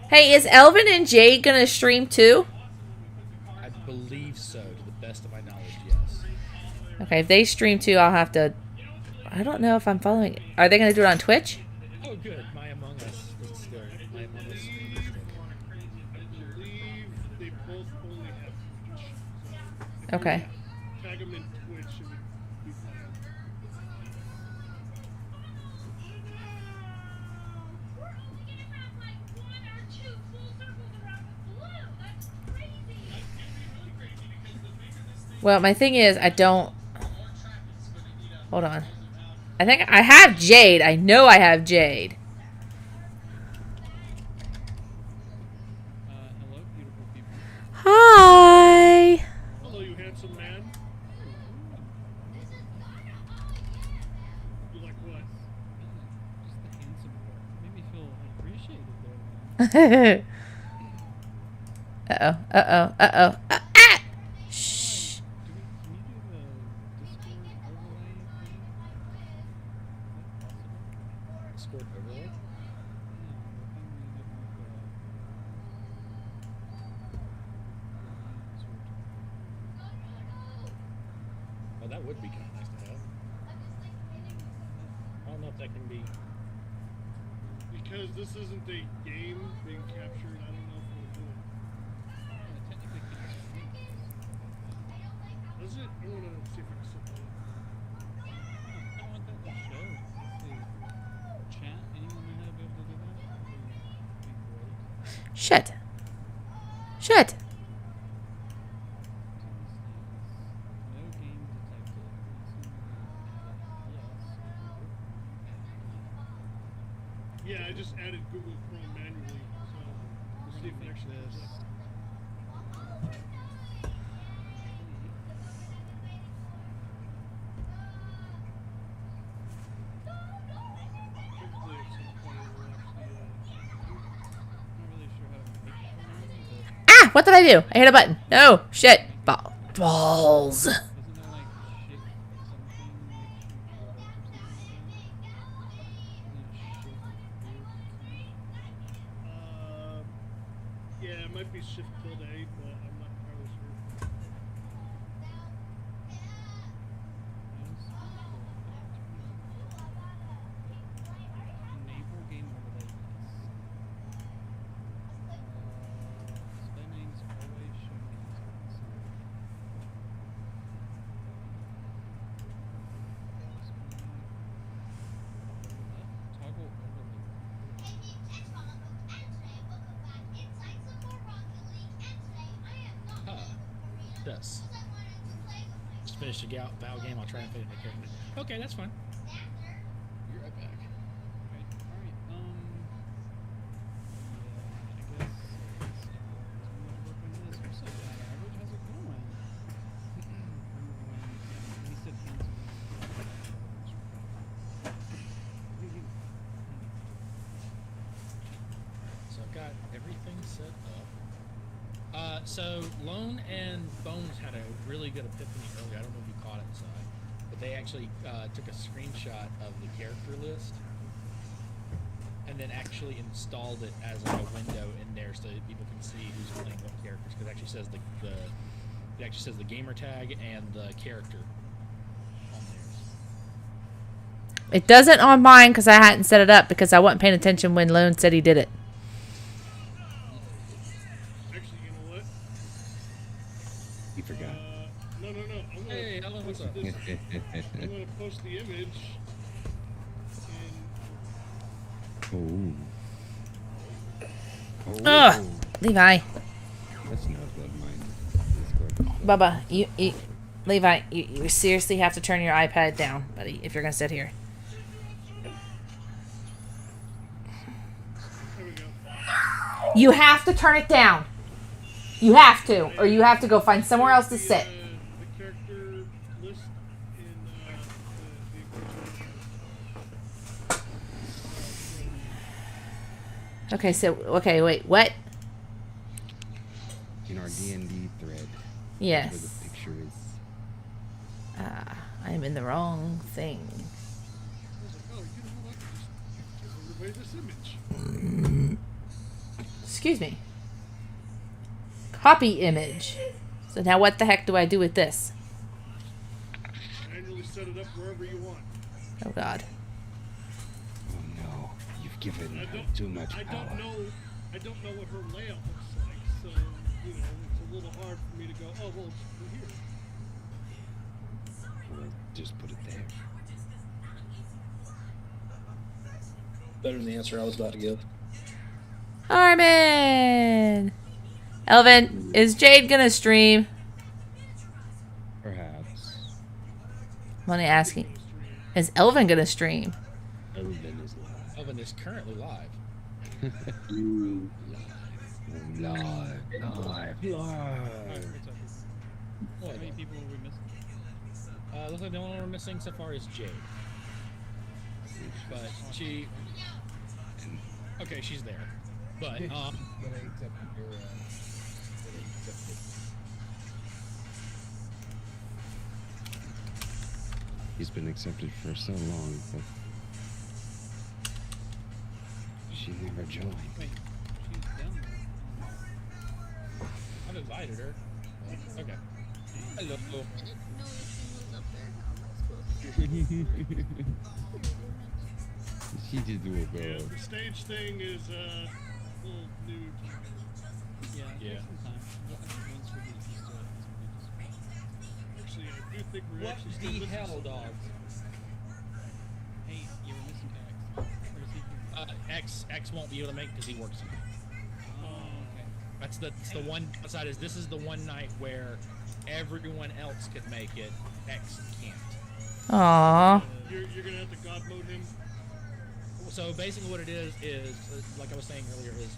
Hey, is Elvin and Jade gonna stream too? I believe so, to the best of my knowledge, yes. Okay, if they stream too, I'll have to. I don't know if I'm following. Are they gonna do it on Twitch? Oh, good. My Among Us is still. My Among Us is still. I believe they both only have Twitch. So if Okay. you tag them in Twitch, it would be fine. Well, my thing is, I don't. Hold on. I think I have Jade. I know I have Jade. Hello, beautiful people. Hi. Hello, you handsome man. You like what? Just the handsome part. Made me feel appreciated there. Uh-oh. Ah! Shh. Can you do the Discord overlay thing? Is that possible? Discord overlay? Yeah, the thing where you get Oh, that would be kind of nice to have. I don't know if that can be. Because this isn't a game being captured, I don't know if it'll do it. technically can stream. Does it? I want to see if I can set that up. I want that to show. Let's see. Chat, anyone know how to be able to do that? That'd be great. Shit. Shit. No game detected. Yes. Yeah, I just added Google Chrome manually, so we'll see if it actually does this. that. Hopefully at some point it will actually, Not really sure how to make it for me, Ah! What did I do? I hit a button. No. Shit. Balls. but isn't there like shift something make sure you go up or something like that? Isn't it shift yeah, it might be Shift tilde, but I'm not entirely sure. Enable game overlay. Display names always show names. Toggle overlay. Does. Just finished a Val game. I'll try and finish my character. Okay, that's fine. Be right back. Right. Alright, yeah, I guess let's work on this. What's up, Bad Average? How's it going? Remember when he said handsome. So I've got everything set up. So Lone and Bones had a really good epiphany earlier. I don't know if you caught it inside, but they actually took a screenshot of the character list and then actually installed it as like a window in there so that people can see who's playing what characters. Because it actually says it actually says the gamer tag and the character on theirs. It doesn't on mine because I hadn't set it up because I wasn't paying attention when Lone said he did it. Actually, you know what? You forgot. No. I'm gonna Hey, Alan, what's post up? this- I'm gonna post the image. And Oh. Ugh. Levi. That's not what mine. Discord. Bubba, you Levi, you seriously have to turn your iPad down, buddy, if you're gonna sit here. You have to turn it down. You have to, or you have to go find somewhere else to sit. The character list in the Okay, so wait, what? In our D&D thread. Where Yes. the picture is. I'm in the wrong thing. I was like, oh, you know what? Just give everybody this image. Excuse me. Copy image. So now what the heck do I do with this? Manually set it up wherever you want. Oh God. Oh no, you've given I her don't, too much I power. don't know what her layout looks like, so you know it's a little hard for me to go. Oh well, it's here. Well, just put it there. Better than the answer I was about to give. Armin! Elvin, is Jade gonna stream? Perhaps. I'm only asking. Is Elvin gonna stream? Elvin is live. Elvin is currently live. Live. Alright, what's up? How What? many people are we missing? Looks like the only one we're missing so far is Jade. But she. Okay, she's there. But He's been accepted for so long, but she never joined. Wait, she's down there. I've invited her. Okay. Hello. She did do a Yeah, go. the stage thing is a little new to me. Yeah, Yeah. take some time. Once we get used to it, Actually, I do think we're What actually still the missing hell, something. dog? hey, you were missing X. Where's he here? X won't be able to make because he works here. Oh, okay. That's the one side is this is the one night where everyone else could make it. X can't. Aww. You're gonna have to God mode him. So basically, what it is like I was saying earlier, is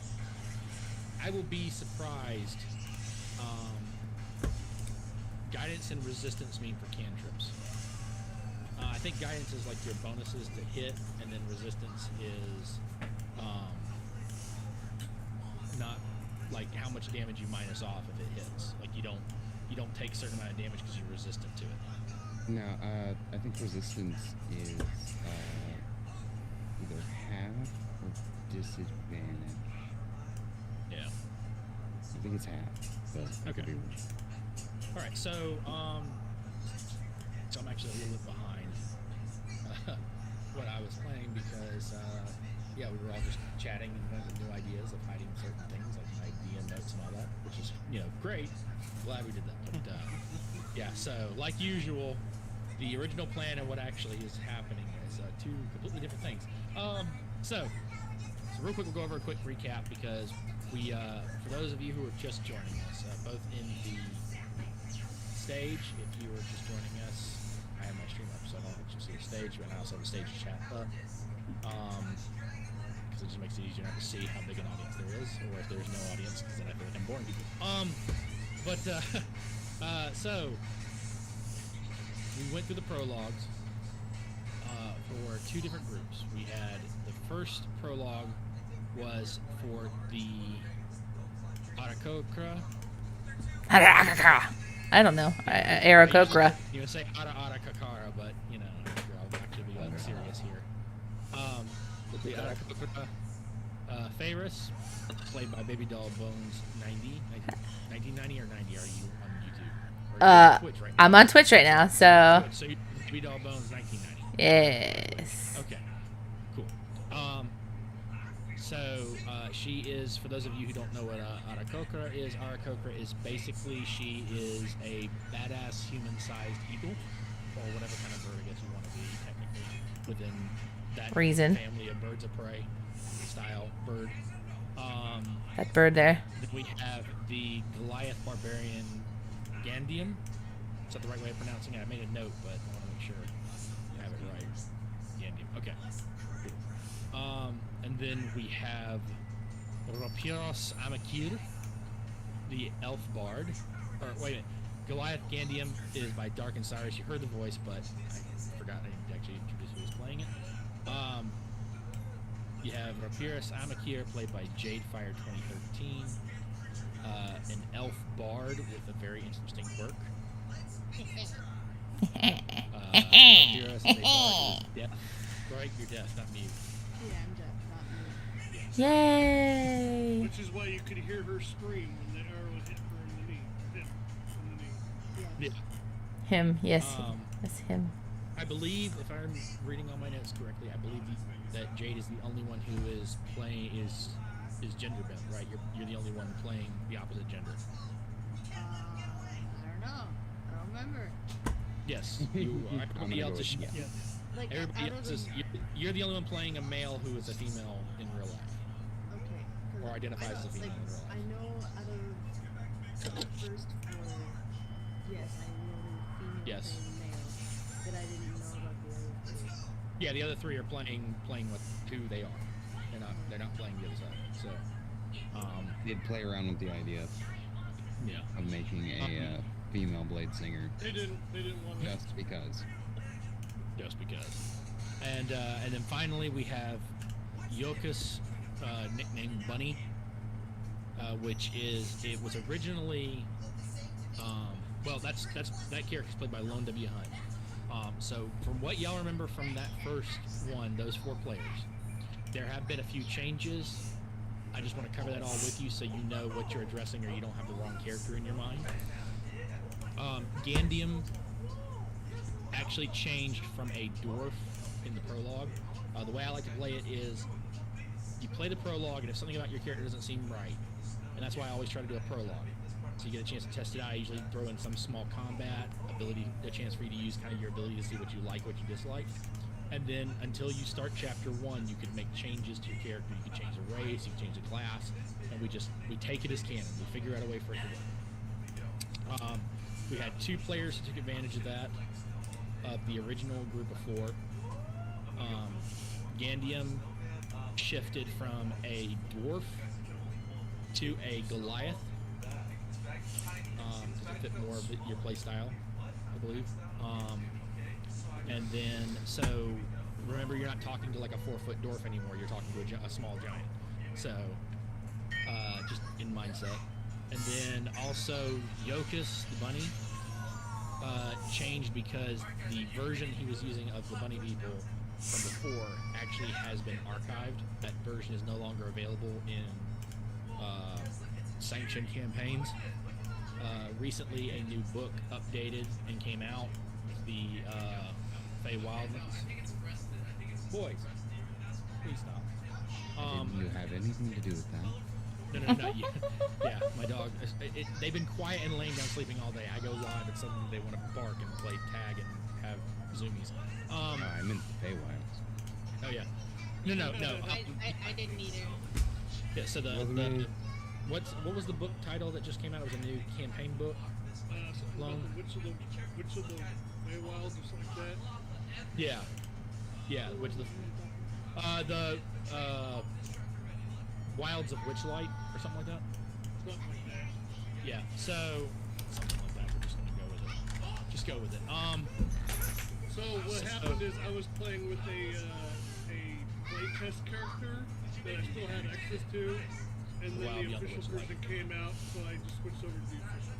I will be surprised. Guidance and resistance mean for cantrips. I think guidance is like your bonuses to hit, and then resistance is not like how much damage you minus off if it hits. Like you don't take a certain amount of damage because you're resistant to it. No, I think resistance is either half or disadvantage. Yeah. I think it's half, but I could Okay. be wrong. All right, so I'm actually a little bit behind what I was playing because we were all just chatting and coming up with new ideas of hiding certain things like my DM notes and all that, which is great. Glad we did that. But so like usual, the original plan and what actually is happening is two completely different things. So real quick, we'll go over a quick recap because we, for those of you who are just joining us, both in the stage, if you were just joining us, I have my stream up, so I don't actually see the stage, but I also have the stage chat up. Because it just makes it easier not to see how big an audience there is, or if there's no audience, because then I feel like I'm boring people. So we went through the prologues for two different groups. We had the first prologue was for the Arakokra. I don't know. Aarakocra. You would say Arakakara, but I'll actually be serious here. The Arakokra Ferris, played by Baby Doll Bones 1990 or 90. Are you on YouTube? Or are you on Twitch right now? I'm on Twitch right now, so So you Baby Doll Bones 1990. yes. Okay, cool. So she is, for those of you who don't know what Arakocra is basically, she is a badass human-sized eagle, or whatever kind of bird I guess you want to be technically within that Reason. family of birds of prey style bird. That bird there. Then we have the Goliath Barbarian Gandium. Is that the right way of pronouncing it? I made a note, but I want to make sure I have it right. Gandium. Okay. Cool. And then we have Ropiros Amakir, the Elf Bard. Or wait a minute, Goliath Gandium is by Dark and Cyrus. You heard the voice, but I forgot I actually introduced who was playing it. You have Ropiros Amakir, played by Jadefire 2013. An Elf Bard with a very interesting quirk. Ropiros is a bard who is deaf. Greg, you're deaf, not mute. Yeah, I'm deaf, not me. Yay! Which is why you could hear her scream when the arrow hit her in the knee. Hit in the knee. Yeah. Yeah. Him, yes. That's him. I believe, if I'm reading all my notes correctly, I believe that Jade is the only one who is playing is gender bent, right? You're the only one playing the opposite gender. I don't know. I don't remember. Yes, you are. Everybody else is. yes. Yeah. Like, Everybody out else of is. You're the only one playing a male who is a female in real life. Okay. 'Cause Or identifies as a female in real life. I know out of the first four, yes, I know female Yes. playing male, but I didn't know about the other three. Yeah, the other three are playing with who they are. They're not playing the other side. So, Did play around with the idea yeah. of making a female Blade Singer They didn't want to. just because. Just because. And then finally we have Yokus, nicknamed Bunny, which it was originally, that character's played by Lone W. Hunt. So from what y'all remember from that first one, those 4 players, there have been a few changes. I just want to cover that all with you so you know what you're addressing or you don't have the wrong character in your mind. Gandium actually changed from a dwarf in the prologue. The way I like to play it is you play the prologue, and if something about your character doesn't seem right, and that's why I always try to do a prologue, so you get a chance to test it out. I usually throw in some small combat ability, a chance for you to use kind of your ability to see what you like, what you dislike. And then until you start chapter 1, you can make changes to your character. You can change the race, you can change the class, and we take it as canon. We figure out a way for it to work. We had 2 players who took advantage of that, of the original group of 4. Gandium shifted from a dwarf to a Goliath to fit more of your play style, I believe. And then, so remember, you're not talking to like a 4-foot dwarf anymore. You're talking to a small giant. So just in mindset. And then also Yokus, the bunny, changed because the version he was using of the bunny people from before actually has been archived. That version is no longer available in sanctioned campaigns. Recently, a new book updated and came out, the Fey Wildlands. Boys, please stop. Didn't you have anything to do with that? No, not yet. Yeah, my dog. They've been quiet and laying down sleeping all day. I go live and suddenly they want to bark and play tag and have zoomies. Oh, I meant the Feywilds. Oh yeah. No. I didn't either. Yeah. So what was the book title that just came out? It was a new campaign book. Which of the Feywilds or something like that? Yeah. Which the Wilds of Witchlight or something like that. Something like that. Yeah. So something like that. We're just gonna go with it. Just go with it. So what happened is I was playing with a playtest character that I still had access to, and then Wild the Young official Witchlight. version came out, so I just switched over to the official.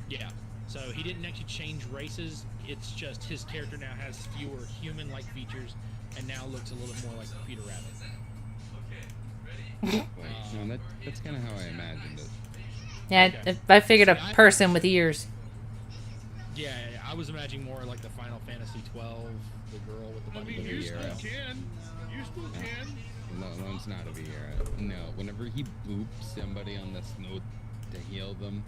Yeah. So he didn't actually change races. It's just his character now has fewer human-like features and now looks a little bit more like Peter Rabbit. Wait, no, that's kind of how I imagined it. Yeah, Okay. I figured a person with ears. Yeah, I was imagining more like the Final Fantasy 12, the girl with the I bunny mean, you ears. still Viera. can. You still can. No, one's not a Viera. No, whenever he boops somebody on the snoot to heal them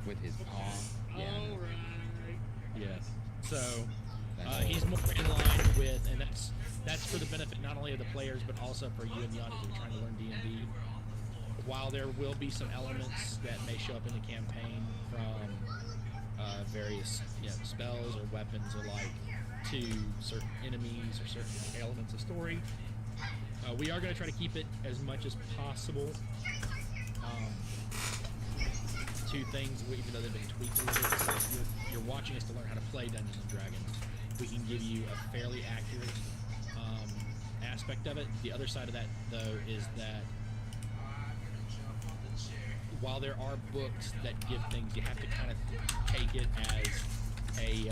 with his paw. Yeah. All right. Yeah. So he's more in line with, and that's for the benefit not only of the players but also for you and the audience who are trying to learn D&D. While there will be some elements that may show up in the campaign from various spells or weapons alike to certain enemies or certain elements of story, We are going to try to keep it as much as possible to things, even though they've been tweaked a little bit. So if you're watching us to learn how to play Dungeons & Dragons, we can give you a fairly accurate aspect of it. The other side of that, though, is that while there are books that give things, you have to kind of take it as a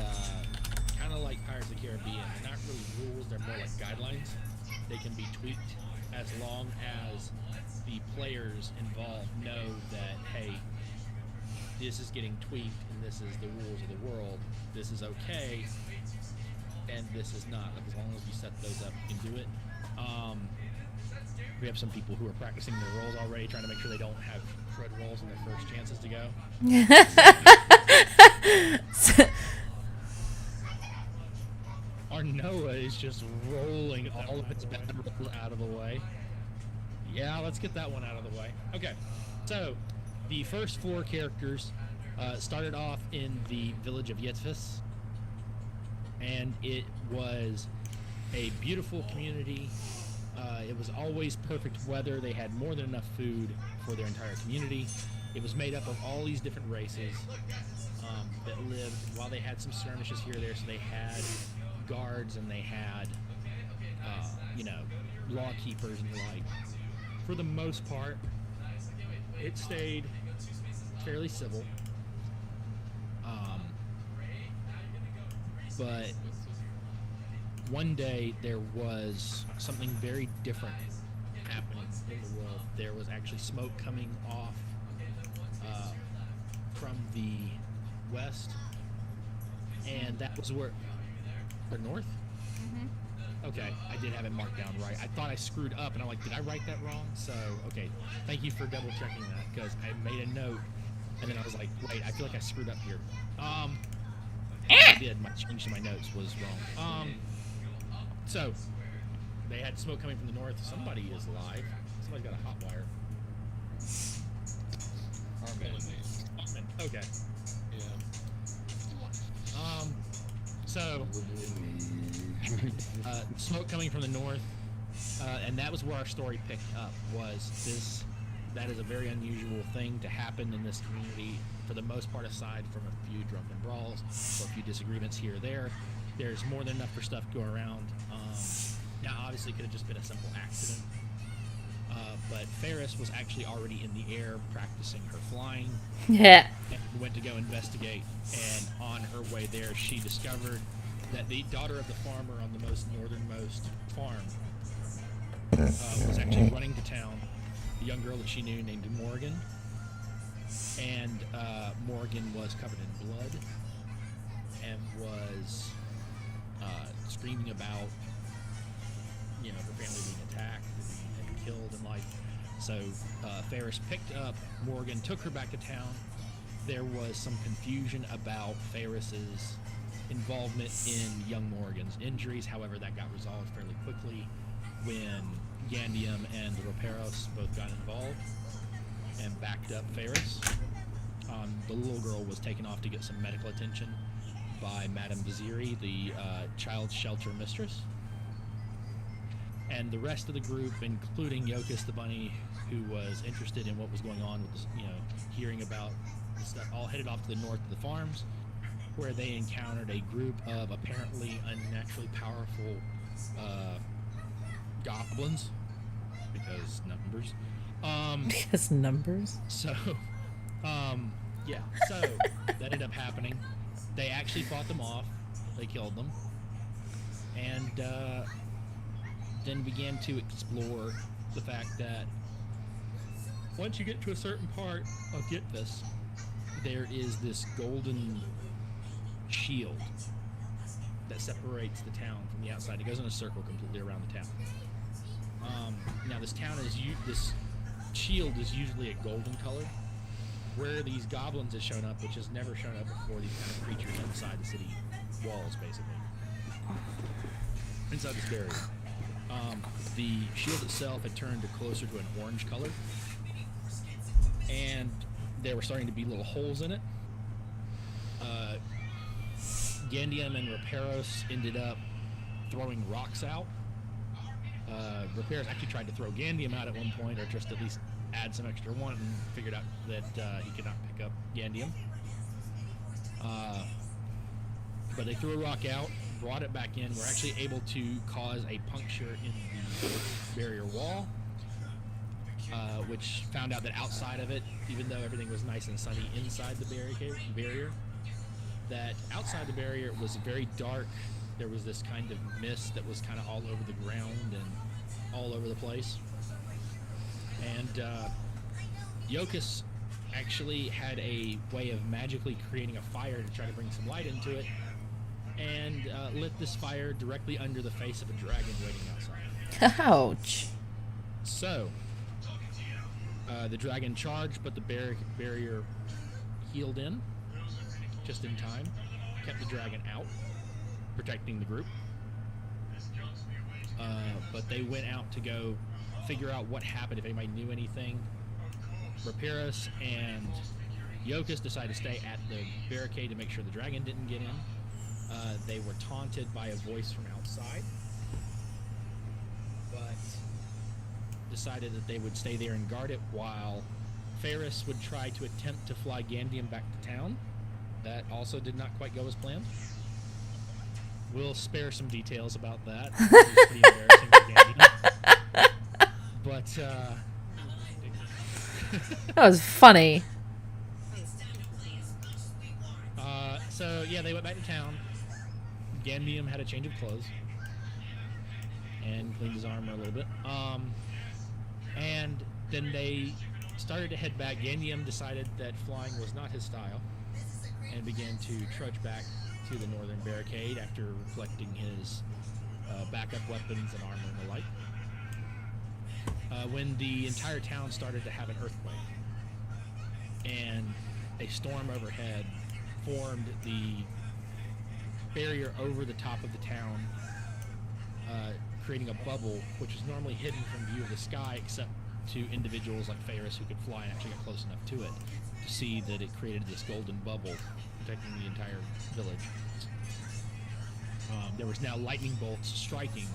kind of like Pirates of the Caribbean. They're not really rules, they're more like guidelines. They can be tweaked as long as the players involved know that, hey, this is getting tweaked and this is the rules of the world. This is okay and this is not. Like, as long as you set those up, you can do it. We have some people who are practicing their rolls already, trying to make sure they don't have crud rolls in their first chances to go. Our Noah is just rolling all of its bad rolls out of the way. Yeah, let's get that one out of the way. Okay, so the first 4 characters started off in the village of Yetvis, and it was a beautiful community. It was always perfect weather. They had more than enough food for their entire community. It was made up of all these different races that lived, while they had some skirmishes here or there. So they had guards and they had, law keepers and the like. For the most part, it stayed fairly civil. But one day there was something very different happening in the world. There was actually smoke coming off from the west, and that was where the north. Okay, I did have it marked down right. I thought I screwed up, and I'm like, did I write that wrong? So, okay, thank you for double checking that, because I made a note, and then I was like, wait, I feel like I screwed up here. I did. My change to my notes was wrong. So, they had smoke coming from the north. Somebody is live. Somebody's got a hot wire. Okay. Yeah. So, smoke coming from the north, and that was where our story picked up, was this. That is a very unusual thing to happen in this community, for the most part, aside from a few drunken brawls or a few disagreements here or there. There's more than enough for stuff to go around. Now, obviously, it could have just been a simple accident, but Ferris was actually already in the air practicing her flying. Yeah. And went to go investigate, and on her way there, she discovered that the daughter of the farmer on the most northernmost farm was actually running to town. A young girl that she knew named Morgan, and Morgan was covered in blood and was screaming about, her family being attacked and killed and like. So Ferris picked up Morgan, took her back to town. There was some confusion about Ferris's involvement in young Morgan's injuries. However, that got resolved fairly quickly when Gandium and Roperos both got involved and backed up Ferris. The little girl was taken off to get some medical attention by Madame Viziri, the child shelter mistress. And the rest of the group, including Yokus the bunny, who was interested in what was going on with this, hearing about the stuff, all headed off to the north of the farms, where they encountered a group of apparently unnaturally powerful goblins, because numbers. Because numbers? So, yeah. So that ended up happening. They actually fought them off. They killed them, and then began to explore the fact that once you get to a certain part of Yetvis, there is this golden shield that separates the town from the outside. It goes in a circle completely around the town. Now this town is this shield is usually a golden color. Where these goblins has shown up, which has never shown up before, these kind of creatures inside the city walls, basically, inside this barrier. The shield itself had turned closer to an orange color, and there were starting to be little holes in it. Gandium and Roperos ended up throwing rocks out Repairs actually tried to throw Gandium out at one point, or just at least add some extra one, and figured out that he could not pick up Gandium. But they threw a rock out, brought it back in, were actually able to cause a puncture in the barrier wall, which found out that outside of it, even though everything was nice and sunny inside the barrier, that outside the barrier it was very dark. There was this kind of mist that was kind of all over the ground and all over the place. And Yokus actually had a way of magically creating a fire to try to bring some light into it, and lit this fire directly under the face of a dragon waiting outside. Ouch. So, the dragon charged, but the barrier healed in just in time, kept the dragon out, protecting the group. But they went out to go figure out what happened, if anybody knew anything. Rapirus and Yokus decided to stay at the barricade to make sure the dragon didn't get in. They were taunted by a voice from outside, but decided that they would stay there and guard it while Ferris would try to attempt to fly Gandium back to town. That also did not quite go as planned. We'll spare some details about that. It's pretty embarrassing for Gandium. But, That was funny. So, yeah, they went back to town. Gandium had a change of clothes and cleaned his armor a little bit. And then they started to head back. Gandium decided that flying was not his style and began to trudge back to the northern barricade after reflecting his backup weapons and armor and the like. When the entire town started to have an earthquake and a storm overhead formed the barrier over the top of the town, creating a bubble which is normally hidden from view of the sky except to individuals like Ferris who could fly and actually get close enough to it to see that it created this golden bubble protecting the entire village. There was now lightning bolts striking,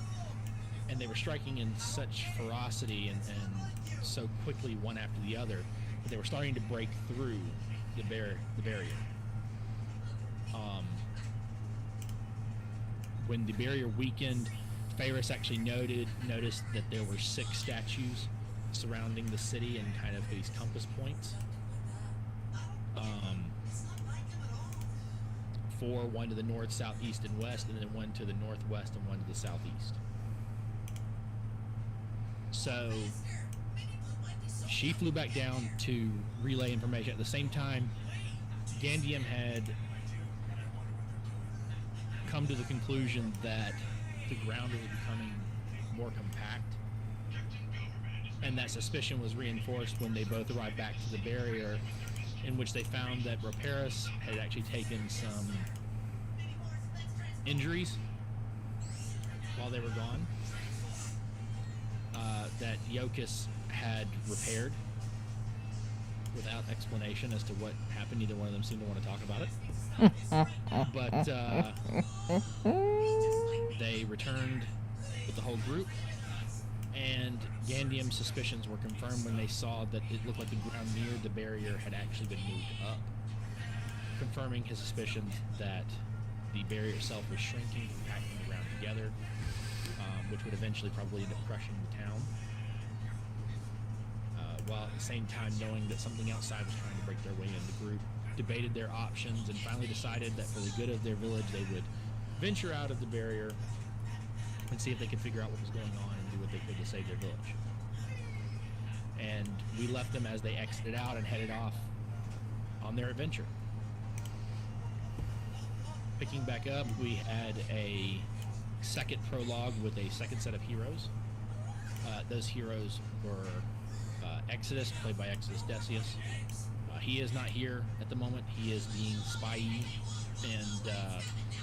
and they were striking in such ferocity and so quickly one after the other that they were starting to break through the barrier. When the barrier weakened, Ferris actually noticed that there were 6 statues surrounding the city in kind of these compass points. 4, one to the north, south, east, and west, and then one to the northwest and one to the southeast. So she flew back down to relay information. At the same time, Gandium had come to the conclusion that the ground was becoming more compact, and that suspicion was reinforced when they both arrived back to the barrier, in which they found that Rapirus had actually taken some injuries while they were gone, that Yokus had repaired without explanation as to what happened. Neither one of them seemed to want to talk about it. But they returned with the whole group, and Gandium's suspicions were confirmed when they saw that it looked like the ground near the barrier had actually been moved up, confirming his suspicions that the barrier itself was shrinking, compacting the ground together, which would eventually probably end up crushing the town, while at the same time knowing that something outside was trying to break their way in. The group debated their options and finally decided that for the good of their village they would venture out of the barrier and see if they could figure out what was going on and do what they could to save their village. And we left them as they exited out and headed off on their adventure. Picking back up, we had a second prologue with a second set of heroes. Those heroes were Exodus, played by Exodus Decius. He is not here at the moment. He is being spy-y and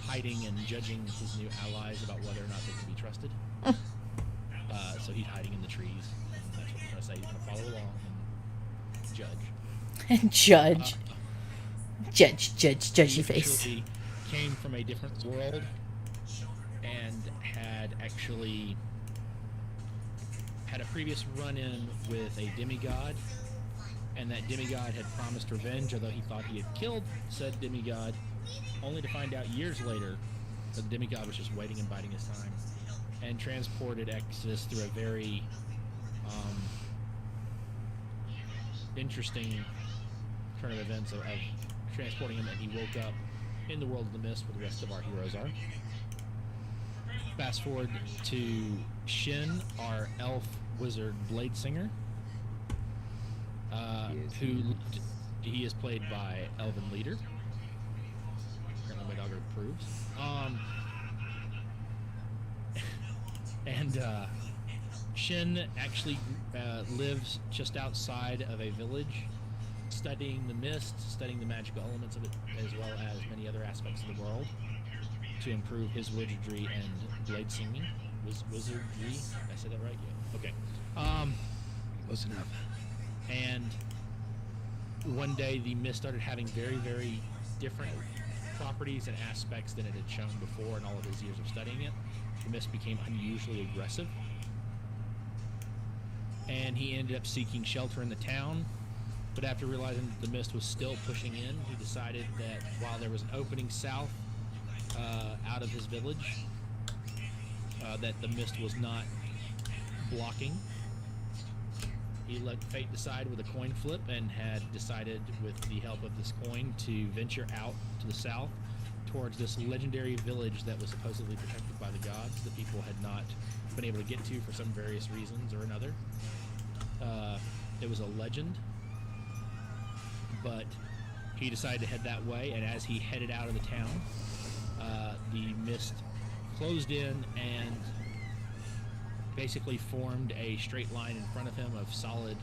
hiding and judging his new allies about whether or not they can be trusted. So he's hiding in the trees, and that's what we're going to say. He's going to follow along and judge. Judge. Judgy He face. actually came from a different world and had actually had a previous run-in with a demigod, and that demigod had promised revenge, although he thought he had killed said demigod, only to find out years later that the demigod was just waiting and biding his time, and transported Exodus through a very interesting turn of events of transporting him, and he woke up in the world of the mist where the rest of our heroes are. Fast forward to Shin, our elf wizard blade singer, he is played by Elven Leader. Apparently my dog approves. And Shin actually lives just outside of a village, studying the mist, studying the magical elements of it, as well as many other aspects of the world, to improve his wizardry and blade singing. Wizardry? I said that right? Yeah. Okay. Close enough. And one day the mist started having very, very different properties and aspects than it had shown before in all of his years of studying it. The mist became unusually aggressive, and he ended up seeking shelter in the town. But after realizing that the mist was still pushing in, he decided that while there was an opening south out of his village, that the mist was not blocking. He let fate decide with a coin flip, and had decided, with the help of this coin, to venture out to the south towards this legendary village that was supposedly protected by the gods that people had not been able to get to for some various reasons or another. It was a legend, but he decided to head that way, and as he headed out of the town, the mist closed in and basically formed a straight line in front of him of solid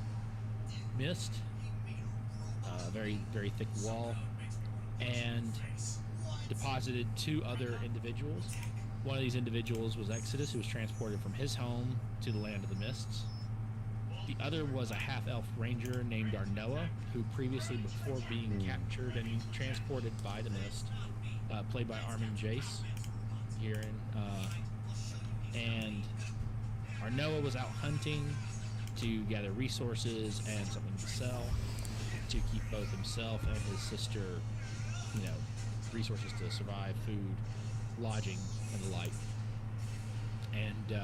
mist, a very, very thick wall, and deposited two other individuals. One of these individuals was Exodus, who was transported from his home to the land of the mists. The other was a half-elf ranger named Arnoa, who previously, before being captured and transported by the mist, played by Armin Jace here and Arnoa was out hunting to gather resources and something to sell to keep both himself and his sister, resources to survive, food, lodging, and the like. And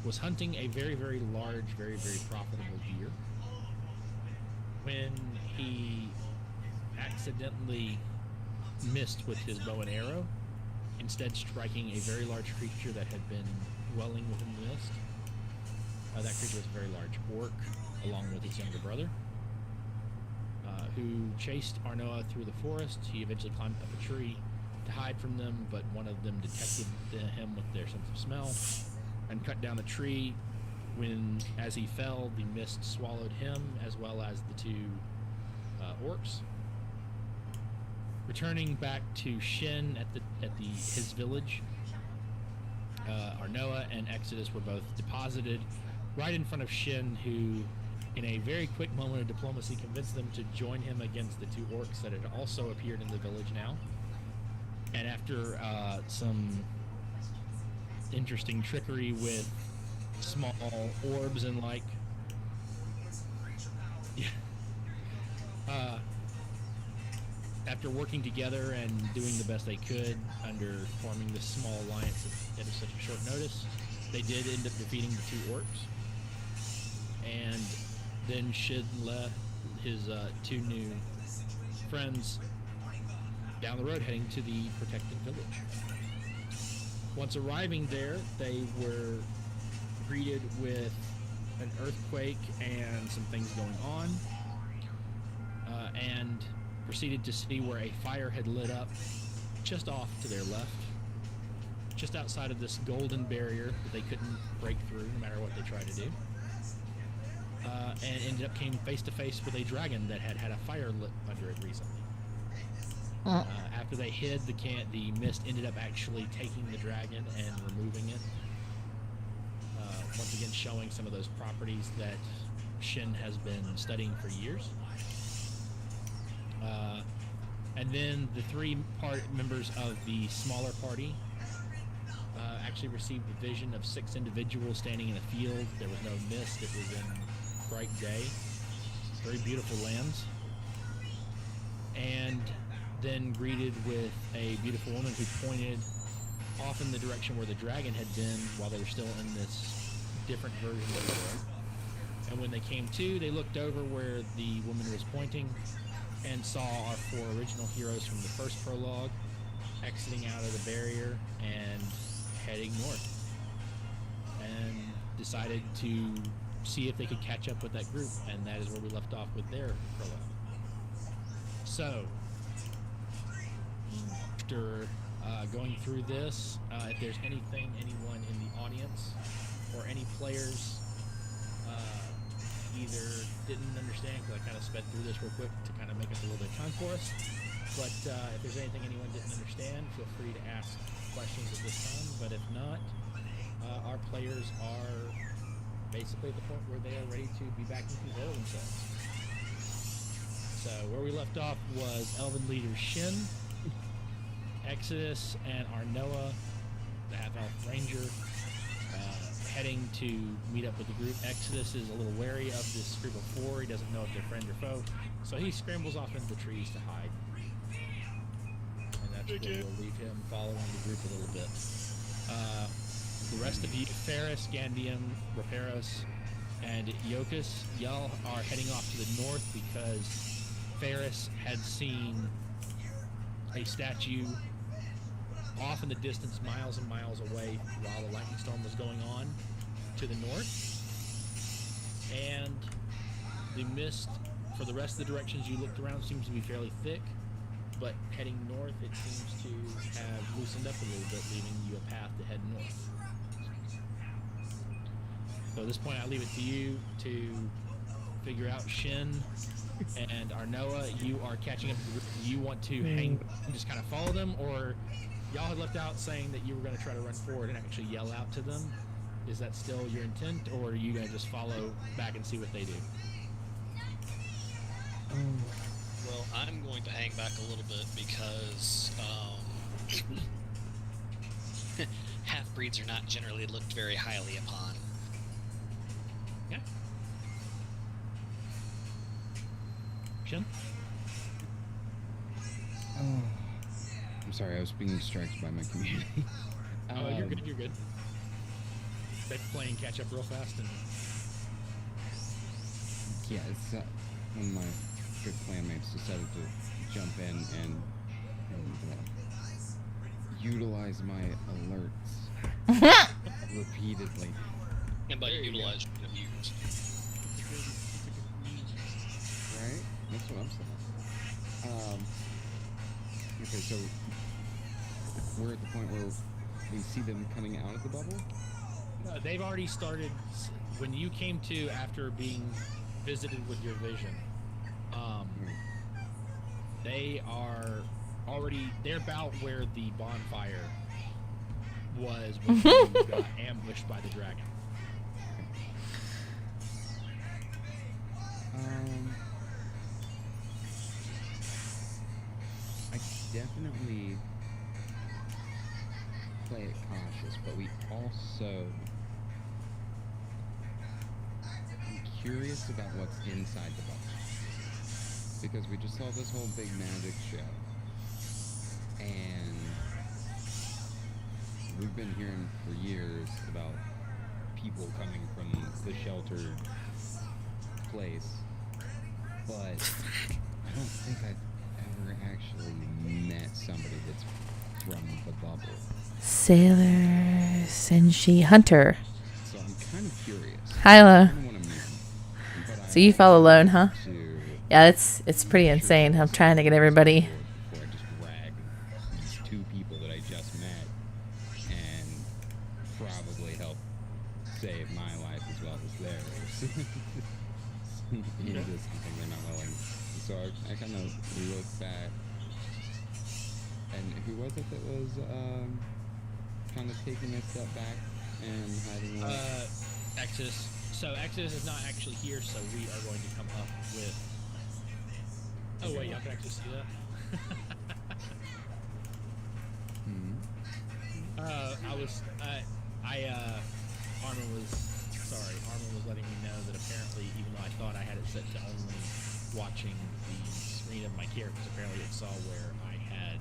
was hunting a very, very large, very, very profitable deer when he accidentally missed with his bow and arrow, instead striking a very large creature that had been dwelling within the mist. That creature was a very large orc, along with his younger brother, who chased Arnoa through the forest. He eventually climbed up a tree to hide from them, but one of them detected him with their sense of smell and cut down the tree. As he fell, the mist swallowed him as well as the two orcs. Returning back to Shin at his village, Arnoa and Exodus were both deposited right in front of Shin, who, in a very quick moment of diplomacy, convinced them to join him against the two orcs that had also appeared in the village now. And after some interesting trickery with small orbs and like, after working together and doing the best they could under forming this small alliance at such a short notice, they did end up defeating the two orcs. And then Shin led his two new friends down the road, heading to the protected village. Once arriving there, they were greeted with an earthquake and some things going on, and proceeded to see where a fire had lit up just off to their left, just outside of this golden barrier that they couldn't break through no matter what they tried to do, and ended up came face to face with a dragon that had a fire lit under it recently. After they hid, the mist ended up actually taking the dragon and removing it, once again showing some of those properties that Shin has been studying for years. And then the three members of the smaller party actually received a vision of 6 individuals standing in a field. There was no mist. It was in bright day. Very beautiful lands. And then greeted with a beautiful woman who pointed off in the direction where the dragon had been while they were still in this different version of the world. And when they came to, they looked over where the woman was pointing and saw our 4 original heroes from the first prologue exiting out of the barrier and heading north, and decided to see if they could catch up with that group, and that is where we left off with their prologue. So after going through this, if there's anything anyone in the audience or any players either didn't understand, because I kind of sped through this real quick to kind of make up a little bit of time for us, but if there's anything anyone didn't understand, feel free to ask questions at this time. But if not, our players are basically at the point where they are ready to be back in control of themselves. So where we left off was Elven leader Shin, Exodus, and Arnoa, the half-elf ranger, heading to meet up with the group. Exodus is a little wary of this group of 4. He doesn't know if they're friend or foe, so he scrambles off into the trees to hide. And that's where we'll leave him following the group a little bit. The rest of you, Ferris, Gandium, Raparos, and Iokas, y'all are heading off to the north because Ferris had seen a statue off in the distance, miles and miles away, while the lightning storm was going on to the north. And the mist for the rest of the directions you looked around seems to be fairly thick, but heading north it seems to have loosened up a little bit, leaving you a path to head north. So at this point I leave it to you to figure out. Shin and Arnoa, you are catching up to the group. You want to hang, just kind of follow them, or y'all had left out saying that you were going to try to run forward and actually yell out to them? Is that still your intent, or are you going to just follow back and see what they do? Well, I'm going to hang back a little bit because half-breeds are not generally looked very highly upon. Yeah. Shin? I'm sorry, I was being distracted by my community. Oh, you're good, you're good. They playing catch up real fast, and Yeah, it's one of my good clanmates decided to jump in and utilize my alerts repeatedly. And by utilize, abuse. Right? That's what I'm saying. Okay, so we're at the point where we see them coming out of the bubble? they've already started. When you came to after being visited with your vision, they are already, they're about where the bonfire was when you got ambushed by the dragon. I definitely play it cautious, but we also, I'm curious about what's inside the bubble, because we just saw this whole big magic show, and we've been hearing for years about people coming from the sheltered place, but I don't think I've ever actually met somebody that's from the bubble. Sailor Senshi Hunter. So I'm kind of curious. Hilo. I don't wanna meet him, but So you follow alone, huh? to Yeah, it's pretty insane. I'm trying to get everybody. before I just drag these two people that I just met and probably help save my life as well as theirs. You know, just think they're not willing. So I kind of look back, and who was it that was kind of taking a step back and hiding away? Exodus. So Exodus is not actually here, so we are going to come up with. Oh wait, y'all can actually see that. Hmm. I Armin was letting me know that apparently, even though I thought I had it set to only watching the screen of my characters, apparently it saw where I had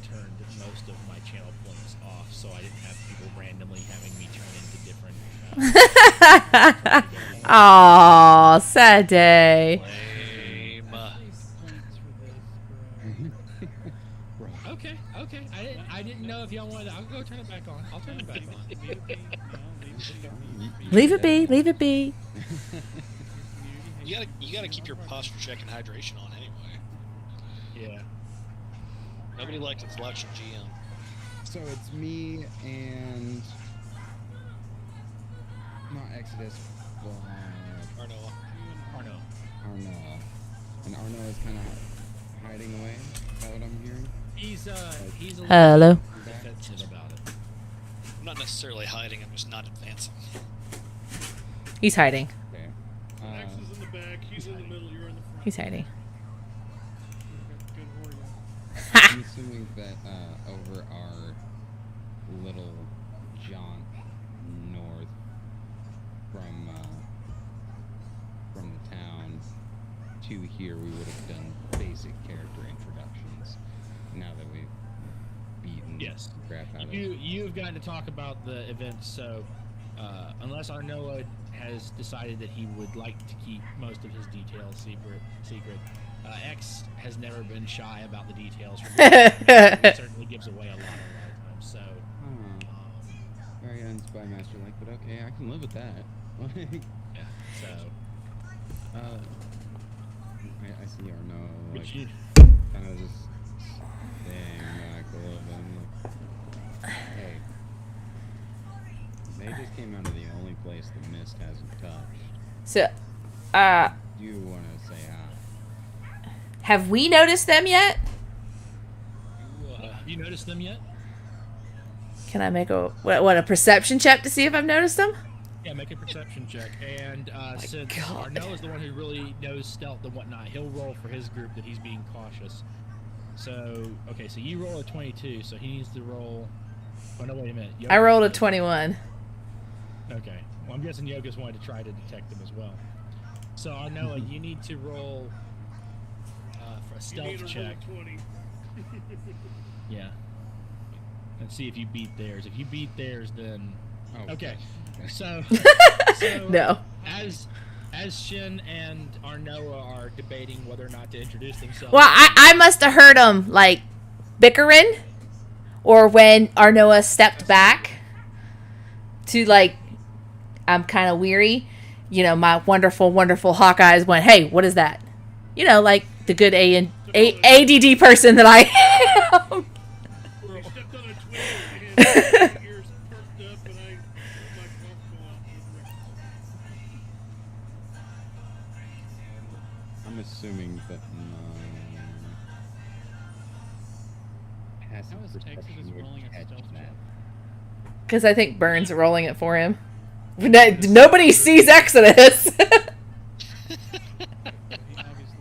turned most of my channel points off, so I didn't have people randomly having me turn into different. Aw, sad day. Lame. Okay. I didn't know if y'all wanted to. I'll go turn it back on. I'll turn it back on. Leave it be. Leave it be. You gotta keep your posture check and hydration on anyway. Yeah. Nobody likes a selection GM. So it's me and not Exodus, but Arnoa. Arno. And Arno is kind of hiding away. Is that what I'm hearing? He's a little Hello. defensive about it. I'm not necessarily hiding. I'm just not advancing. He's hiding. Okay. Max is in the back. He's in the middle. You're in the front. He's hiding. Good warrior. I'm assuming that over our little jaunt north from the town to here, we would have done basic character introductions. Now that we've beaten Yes. the crap out of You've gotten to talk about the events, so unless Arnoa has decided that he would like to keep most of his details secret, X has never been shy about the details. He certainly gives away a lot of times. So, very unspy master like, but okay, I can live with that. yeah. So, I see Arno like but you, kind of just staying back a little bit. I'm like, hey, they just came out of the only place the mist hasn't touched. So, You want to say hi? have we noticed them yet? have you noticed them yet? Can I make a a perception check to see if I've noticed them? Yeah, make a perception check. And since God. Arnoa is the one who really knows stealth and whatnot, he'll roll for his group that he's being cautious. So, okay, so you roll a 22, so he needs to roll... Oh, no, wait a minute. I rolled a Yokus- 21. Okay. Well, I'm guessing Yogas wanted to try to detect them as well. So, Arnoa, you need to roll for a You stealth need to roll check. 20. Yeah. Let's see if you beat theirs. If you beat theirs, then... Oh, Okay. okay. So No. as Shin and Arnoa are debating whether or not to introduce themselves... Well, I must have heard them, like, bickering. Or when Arnoa stepped back to, like, I'm kind of weary. You know, my wonderful, wonderful hawk eyes went, hey, what is that? You know, like the good ADD person that I am. He stepped on a twig and his ears perked up, and I let my crossbow out with the I'm assuming that has How is Texas rolling a stealth check? Because I think Burns rolling it for him. Nobody sees Exodus. He obviously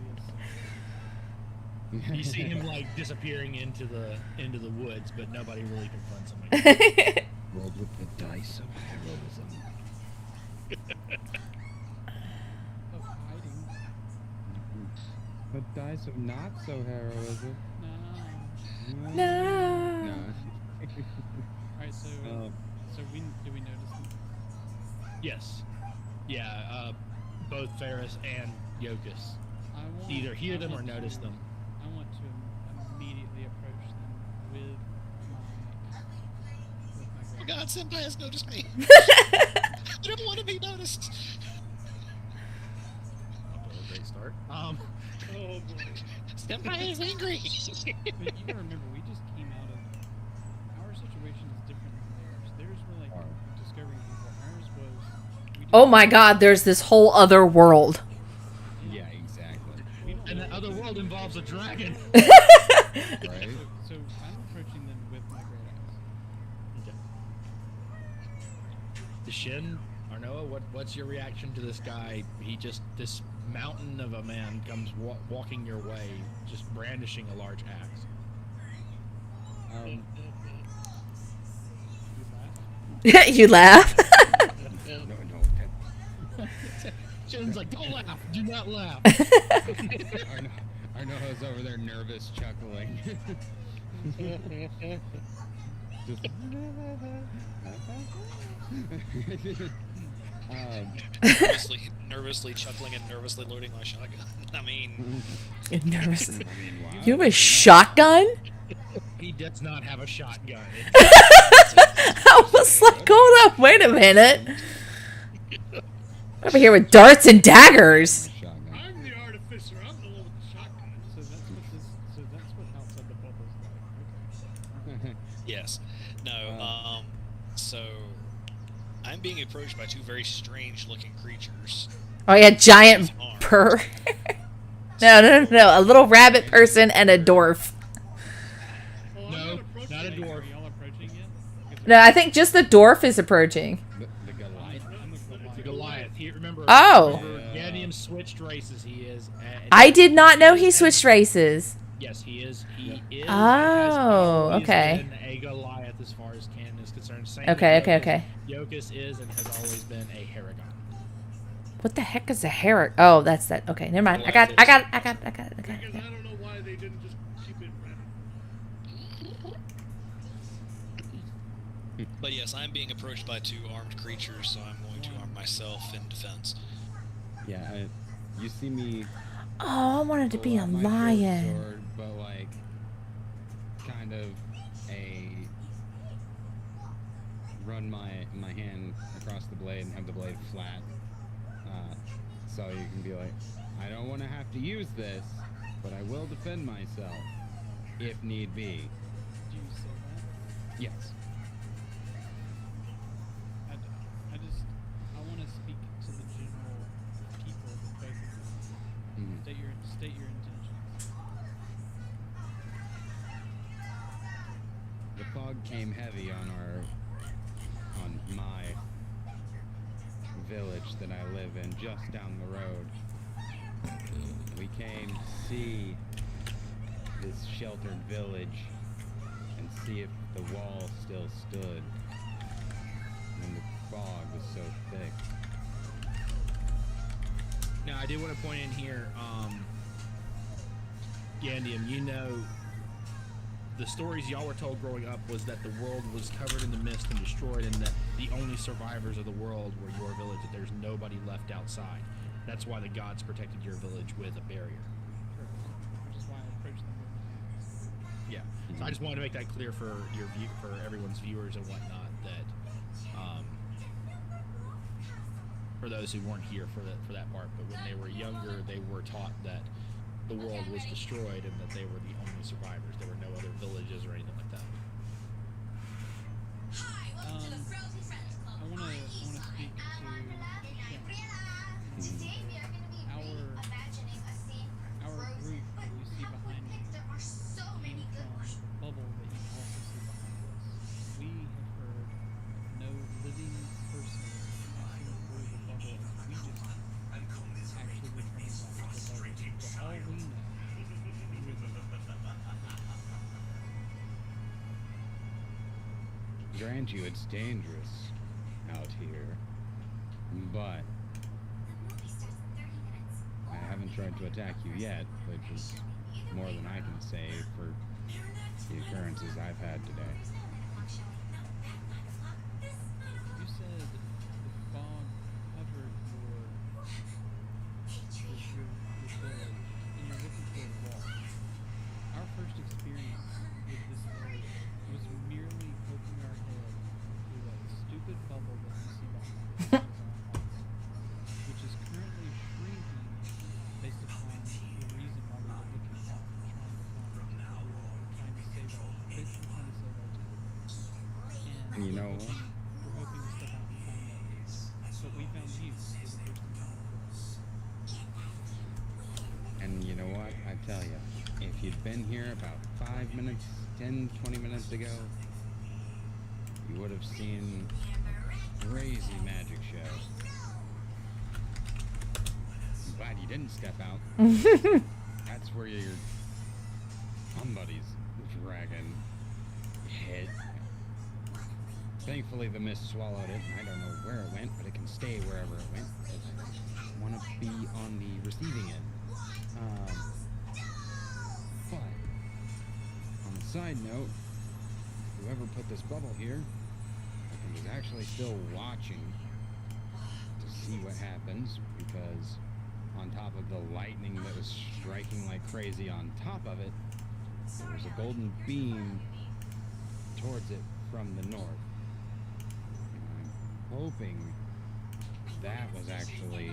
is. You see him, like, disappearing into the woods, but nobody really confronts him. rolled with the dice of heroism. Of hiding. But dice of not so heroism. No. No. Alright, so do we notice them? Yes. Yeah, both Ferris and Yokus. I want, Either hear I them or want notice to- them. I want to immediately approach them with my Oh God, Senpai has noticed me. I don't want to be noticed. A great start. Oh boy. Senpai is angry. But you gotta remember, we just came out of our situation is different than theirs. Theirs were like discovering people. Ours was we just, Oh my god, there's this whole other world. Yeah, exactly. we don't And know. that other world involves a dragon. Right? So I'm approaching them with my great eyes. The Shin, Arnoa, what's your reaction to this guy? This mountain of a man comes walking your way, just brandishing a large axe. You laugh. No, no. Jen's like, don't laugh. Do not laugh. Arno's over there nervous, chuckling. Just, nervously chuckling and nervously loading my shotgun. I mean, Nervous. wow. You have a shotgun? He does not have a shotgun. I was like, hold up, wait a minute. Over here with darts and daggers. Shotgun. I'm the artificer. I'm the one with the shotgun. So that's what outside the bubble's like. Okay. yes. No, so I'm being approached by two very strange looking creatures. Oh yeah, giant purr. No. A little rabbit person and a dwarf. Oh, I'm No, not approaching not a you. dwarf. Are y'all approaching yet? Because No, I think just the dwarf is approaching. The Goliath. I'm a The Goliath. He, remember, Oh. remember Ganium switched races. He is. I did not know he switched races. Yes, he is. He is. Oh, and has always okay. been a Goliath as far as canon is concerned. Same Okay, with okay. Yokus is and has always been a Haragon. What the heck is a herrick? Oh, that's that. Okay, never mind. I got it. Because I don't know why they didn't just keep it rabbit. But yes, I'm being approached by two armed creatures, so I'm going to arm myself in defense. Yeah, you see me. Oh, I wanted to be a pull out my short lion. sword, but like, kind of run my hand across the blade and have the blade flat, so you can be like, I don't want to have to use this, but I will defend myself if need be. did you say that? Yes. I want to speak to the general people of both of you. Mhm. State your intentions. The fog came heavy on my village that I live in just down the road. We came to see this sheltered village and see if the wall still stood when the fog was so thick. Now, I did want to point in here, Gandium, you know, the stories y'all were told growing up was that the world was covered in the mist and destroyed, and that the only survivors of the world were your village, that there's nobody left outside. That's why the gods protected your village with a barrier. Which is why I approached them with Yeah. So I just wanted to make that clear for your for everyone's viewers and whatnot, that for those who weren't here for that part, but when they were younger, they were taught that the world was destroyed and that they were the only survivors. There were no other villages or anything like that. I want to speak to our group that you see behind me came from bubble that you also see behind us. We have heard no living person passing through the bubble as we just actually returning back to the bubble. For all we know, Grant you, it's dangerous out here, but I haven't tried to attack you yet, which is more than I can say for the occurrences I've had today. you said the fog covered your village and you're looking for a wall. Our first experience with this village was merely poking our head through that stupid bubble that you see behind us, which is currently shrinking based upon the reason why we were looking out and trying to save our basically trying to save our town. And you know what? We're hoping to step out and find that. But we found you for the first encounter. And you know what? I tell you, if you'd been here about 5 minutes, 10, 20 minutes ago, you would have seen a crazy magic show. I'm glad you didn't step out. That's where your somebody's dragon head. Thankfully, the mist swallowed it. I don't know where it went, but it can stay wherever it went. I want to be on the receiving end. But on the side note, whoever put this bubble here, I think is actually still watching to see what happens, because on top of the lightning that was striking like crazy on top of it, there was a golden beam towards it from the north. And I'm hoping that was actually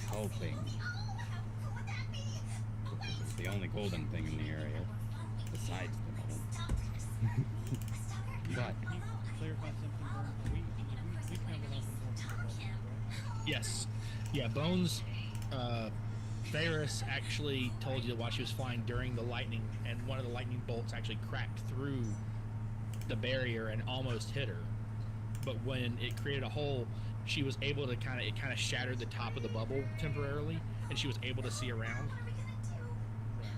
helping. Because it's the only golden thing in the area, besides the moon. But Can you clarify something, Vern? We traveled off the north of the right? Yes. Yeah, Bones, Ferris actually told you while she was flying during the lightning, and one of the lightning bolts actually cracked through the barrier and almost hit her. But when it created a hole, she was able to it kind of shattered the top of the bubble temporarily, and she was able to see around.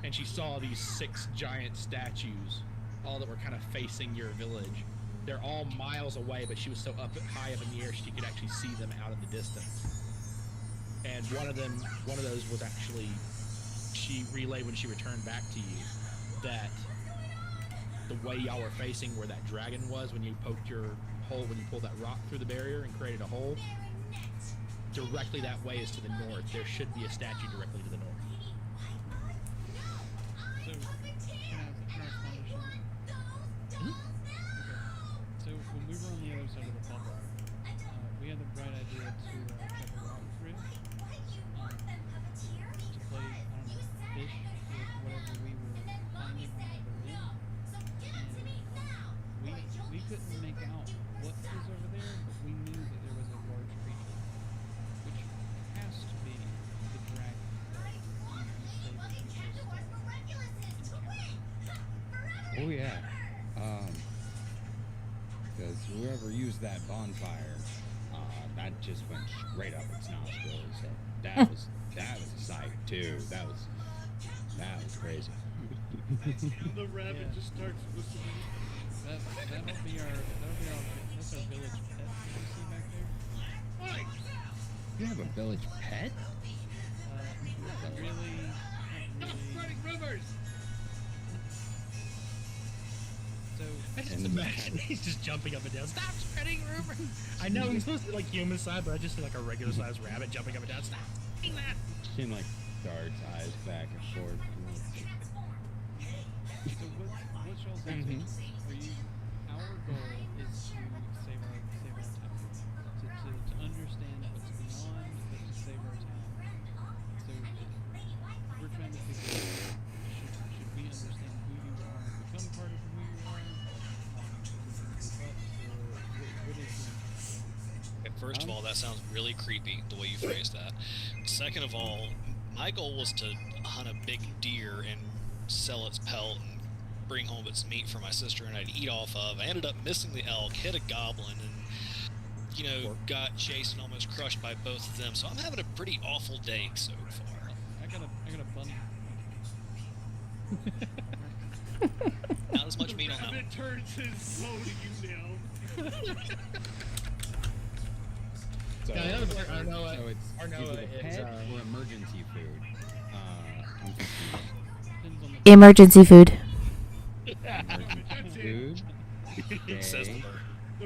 And she saw these 6 giant statues, all that were kind of facing your village. They're all miles away, but she was so high up in the air she could actually see them out in the distance. And one of those was actually, she relayed when she returned back to you that the way y'all were facing where that dragon was when you poked your hole, when you pulled that rock through the barrier and created a hole, directly that way is to the north. There should be a statue directly to the north. So, can I respond to Sean? Okay. So, when we were on the other side of the bubble, we had the bright idea to check a rock bridge, to play, I don't know, fish with whatever we were finding on the other end. And we couldn't make out what was over there, but we knew that there was a large creature, which has to be the dragon that you say that you just encountered. oh yeah, because whoever used that bonfire, that just went straight up its nostrils. So that was a sight too. That was crazy. The rabbit Yeah. just starts whistling. That'll be our that's our village pet that you see back there. You have a village pet? Not really. Spreading rumors. So I just And- imagine he's just jumping up and down. Stop spreading rumors. I know he's supposed to be like human size, but I just see like a regular sized rabbit jumping up and down. Stop doing that. She like darts eyes back and forth. So what's y'all's Mhm. for you? Our goal is to save our town, to understand what's beyond, but to save our town. So we're trying to figure out, should we understand who you are and become part of who you are? What is your First of all, that sounds really creepy, the way you phrased that. Second of all, my goal was to hunt a big deer and sell its pelt and bring home its meat for my sister and I'd eat off of. I ended up missing the elk, hit a goblin, and, got chased and almost crushed by both of them. So I'm having a pretty awful day so far. I got a bunny. Not as much meat on that one. Rabbit turns his bow to you now. So, Yeah, the other part, Arnoa- so it's Arnoa either the is, pet uh, or emergency food. I'm confused. Depends on the Emergency food. Emergency food. Says the Okay. bird.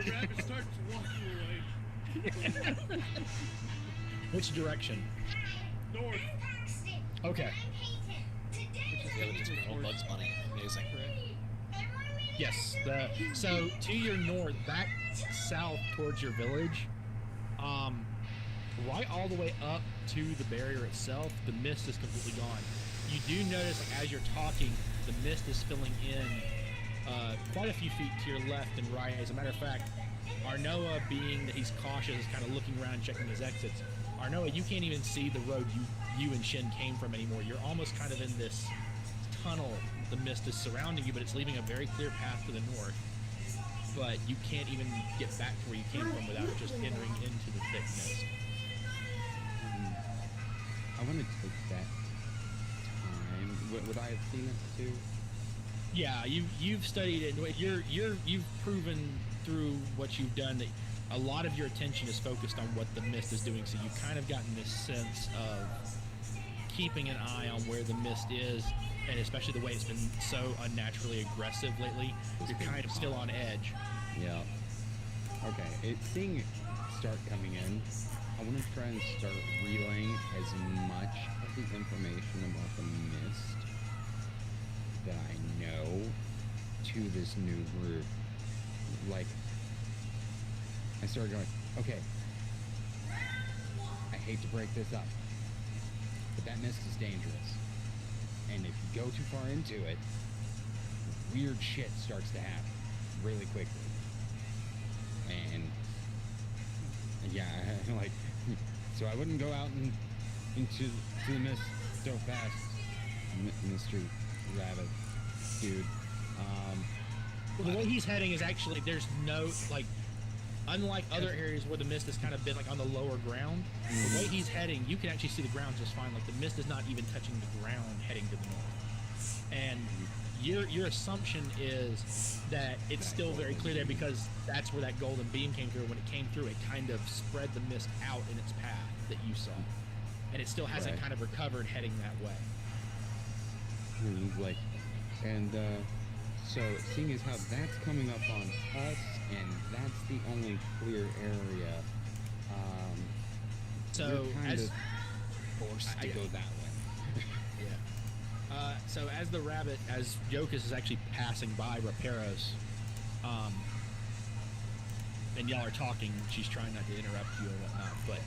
The rabbit starts walking away. Which direction? North. Okay. Yeah, but it's been Bugs Bunny. Amazing. Yes. So to your north, back south towards your village, right all the way up to the barrier itself, the mist is completely gone. You do notice, like, as you're talking, the mist is filling in quite a few feet to your left and right. As a matter of fact, Arnoa, being that he's cautious, is kind of looking around, checking his exits. Arnoa, you can't even see the road you and Shin came from anymore. You're almost kind of in this tunnel. The mist is surrounding you, but it's leaving a very clear path to the north. But you can't even get back to where you came from without just entering into the thick mist. I want to take that time. Would I have seen it too? Yeah, you've studied it. You've proven through what you've done, that a lot of your attention is focused on what the mist is doing. So you've kind of gotten this sense of keeping an eye on where the mist is, and especially the way it's been so unnaturally aggressive lately. You're kind of still on edge. Yeah. Okay. Seeing it start coming in, I want to try and start relaying as much of the information about the mist that I know to this new group. Like, I started going, okay, I hate to break this up, but that mist is dangerous. And if you go too far into it, weird shit starts to happen really quickly. And yeah, like, so I wouldn't go out into the mist so fast, Mr. Rabbit, dude. Well, the way he's heading is actually, there's no, like, unlike other areas where the mist has kind of been like on the lower ground, the way he's heading, you can actually see the ground just fine. Like, the mist is not even touching the ground heading to the north. And your assumption is that it's still very clear there because that's where that golden beam came through. When it came through, it kind of spread the mist out in its path that you saw. And it still hasn't kind of recovered heading that way. Like, and so seeing as how that's coming up on us, and that's the only clear area, so as I go that way. Yeah. So as the rabbit, as Jokus is actually passing by Raperos, and y'all are talking, she's trying not to interrupt you and whatnot, but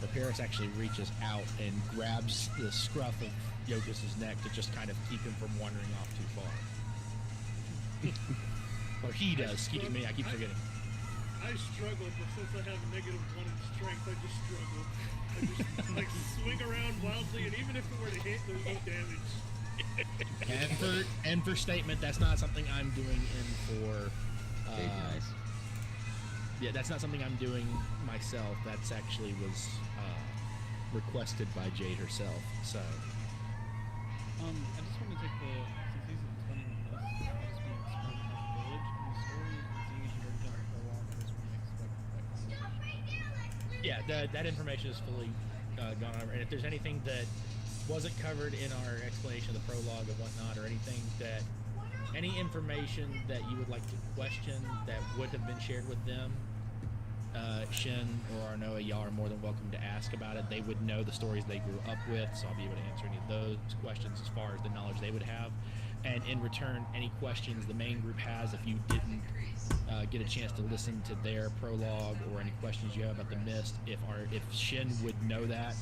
Raperos actually reaches out and grabs the scruff of Jokus's neck to just kind of keep him from wandering off too far. Or he does, excuse me, I keep forgetting. I struggle, but since I have a negative 1 in strength, I just struggle. I just like swing around wildly, and even if it were to hit, there's no damage. And for statement, that's not something I'm doing for. Nice. Yeah, that's not something I'm doing myself. That's actually was requested by Jade herself. So. I just want to take since he's explaining this, I just want to explain the village and the story, and seeing as you've already done it for a while, I just want to expect that conversation. Yeah, that information is fully gone over. And if there's anything that wasn't covered in our explanation of the prologue and whatnot, or anything that, any information that you would like to question that would have been shared with them, Shin or Arnoa, y'all are more than welcome to ask about it. They would know the stories they grew up with, so I'll be able to answer any of those questions as far as the knowledge they would have. And in return, any questions the main group has, if you didn't get a chance to listen to their prologue, or any questions you have about the mist, if Shin would know that,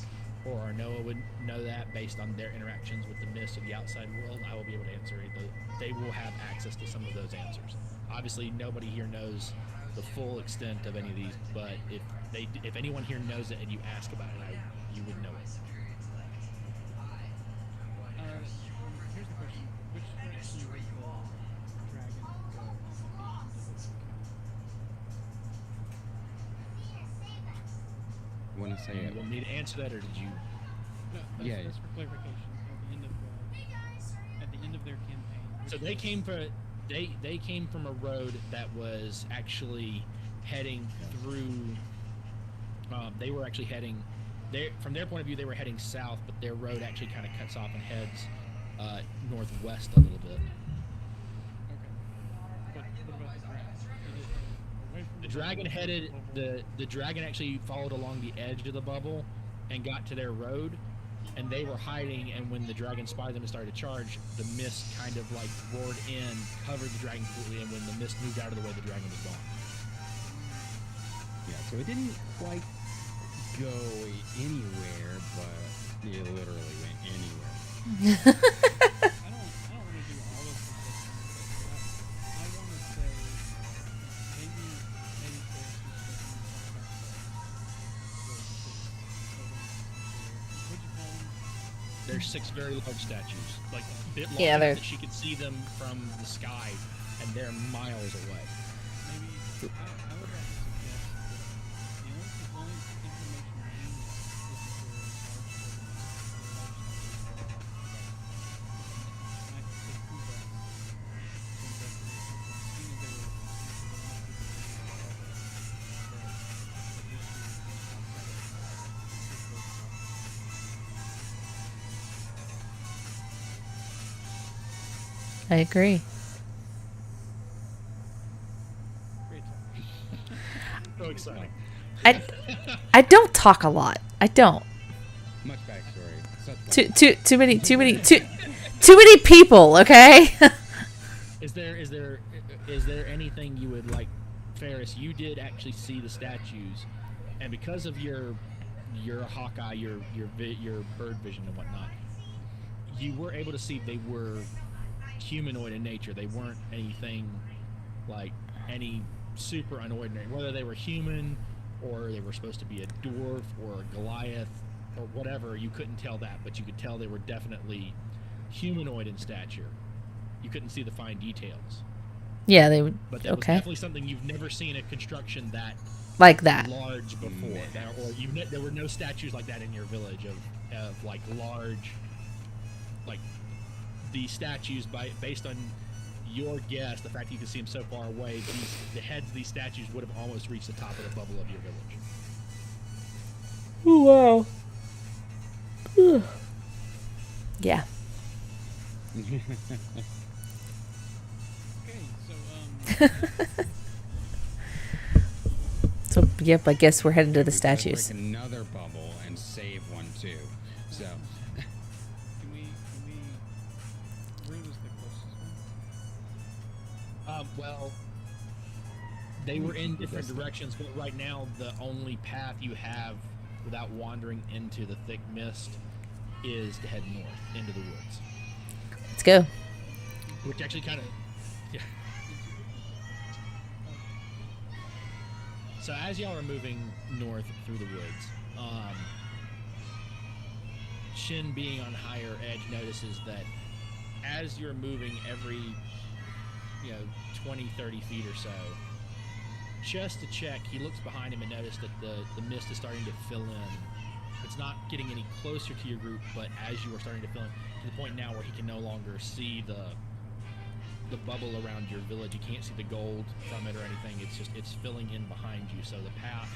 or Arnoa would know that based on their interactions with the mist of the outside world, I will be able to answer it. They will have access to some of those answers. Obviously, nobody here knows the full extent of any of these, but if anyone here knows it and you ask about it, you would know it. Here's the question: which direction would the dragon go at the end of this encounter? Want to say You want me to answer that, or did you? No, Yeah. Just for clarification, at the end of their campaign. So they came from a road that was actually heading through. They were actually heading. From their point of view, they were heading south, but their road actually kind of cuts off and heads northwest a little bit. Okay. But what about the dragon? Away from The dragon headed. bubble? The dragon actually followed along the edge of the bubble and got to their road, and they were hiding. And when the dragon spotted them and started to charge, the mist kind of like roared in, covered the dragon completely, and when the mist moved out of the way, the dragon was gone. Yeah, so it didn't quite go anywhere, but it literally went anywhere. I don't want to do all of the questions, but I want to say maybe what'd you call them? There's 6 very large statues, like a bit large Yeah, they're- that she could see them from the sky, and they're miles away. Maybe I would like to suggest that the only information we need is that there are large statues. And I could take 2 bucks to investigate. Seeing as they were I agree. Great talk. So exciting. I don't talk a lot. I don't. Much backstory. Such Too many people. Okay. Is there anything you would like, Ferris? You did actually see the statues, and because of your Hawkeye, your bird vision and whatnot, you were able to see they were humanoid in nature. They weren't anything like any super unordinary. Whether they were human or they were supposed to be a dwarf or a Goliath or whatever, you couldn't tell that, but you could tell they were definitely humanoid in stature. You couldn't see the fine details. Yeah, they would. But that was Okay. definitely something you've never seen a construction that Like that. large before. There were no statues like that in your village of like large, like the statues based on your guess, the fact that you can see them so far away, the heads of these statues would have almost reached the top of the bubble of your village. Oh, wow. Yeah. Okay, so So, yep, I guess we're heading to the We've gotta statues. break another bubble and save one too. So can we where was the closest one? Well, they were in different directions, but right now the only path you have without wandering into the thick mist is to head north into the woods. Let's go. Which actually kind of, yeah. So as y'all are moving north through the woods, Shin, being on higher edge, notices that as you're moving every, 20, 30 feet or so, just to check, he looks behind him and notices that the mist is starting to fill in. It's not getting any closer to your group, but as you are starting to fill in, to the point now where he can no longer see the bubble around your village. You can't see the gold from it or anything. It's filling in behind you. So the path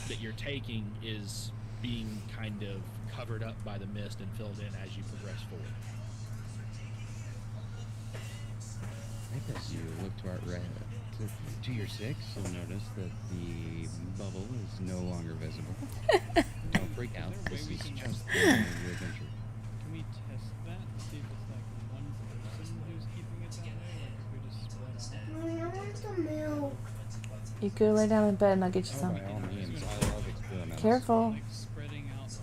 that you're taking is being kind of covered up by the mist and filled in as you progress forward. as you look to our right, to your 6, you'll notice that the bubble is no longer visible. Don't freak out. This is just the beginning of your adventure. Can we test that and see if it's like one person who's keeping it that way, or if we just spread out? Mommy, I want some milk. You go lay down in bed and I'll get you Oh, some. by all means, I love experiments. Careful. Like spreading out that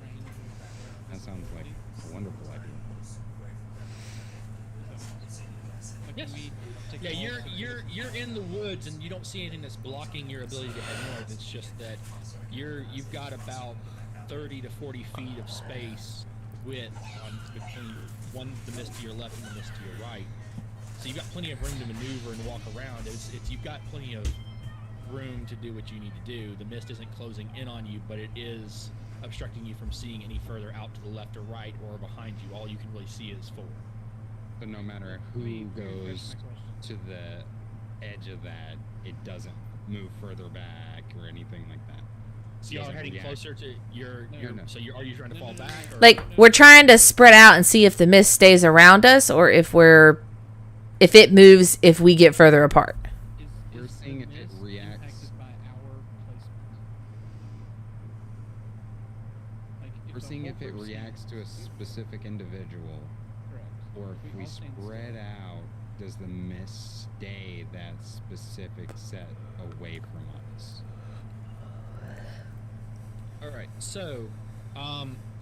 range of That sounds like a wonderful idea. like, Yes. can we take Yeah, all of you're in the woods and you don't see anything that's blocking your ability to head north. It's just that you've got about 30 to 40 feet of space width between the mist to your left and the mist to your right. So you've got plenty of room to maneuver and walk around. It's you've got plenty of room to do what you need to do. The mist isn't closing in on you, but it is obstructing you from seeing any further out to the left or right or behind you. All you can really see is forward. But no matter who goes to the edge of that, it doesn't move further back or anything like that. So y'all are Doesn't heading react. closer to your No. so are you trying to fall back? Or? Like, we're trying to spread out and see if the mist stays around us or if it moves if we get further apart. Is We're seeing the if it mist reacts. impacted by our placement? Like, We're the seeing whole if it group sees reacts to a it, specific individual, correct. or if we all stay in the spread same- out, does the mist stay that specific set away from us? All right. So,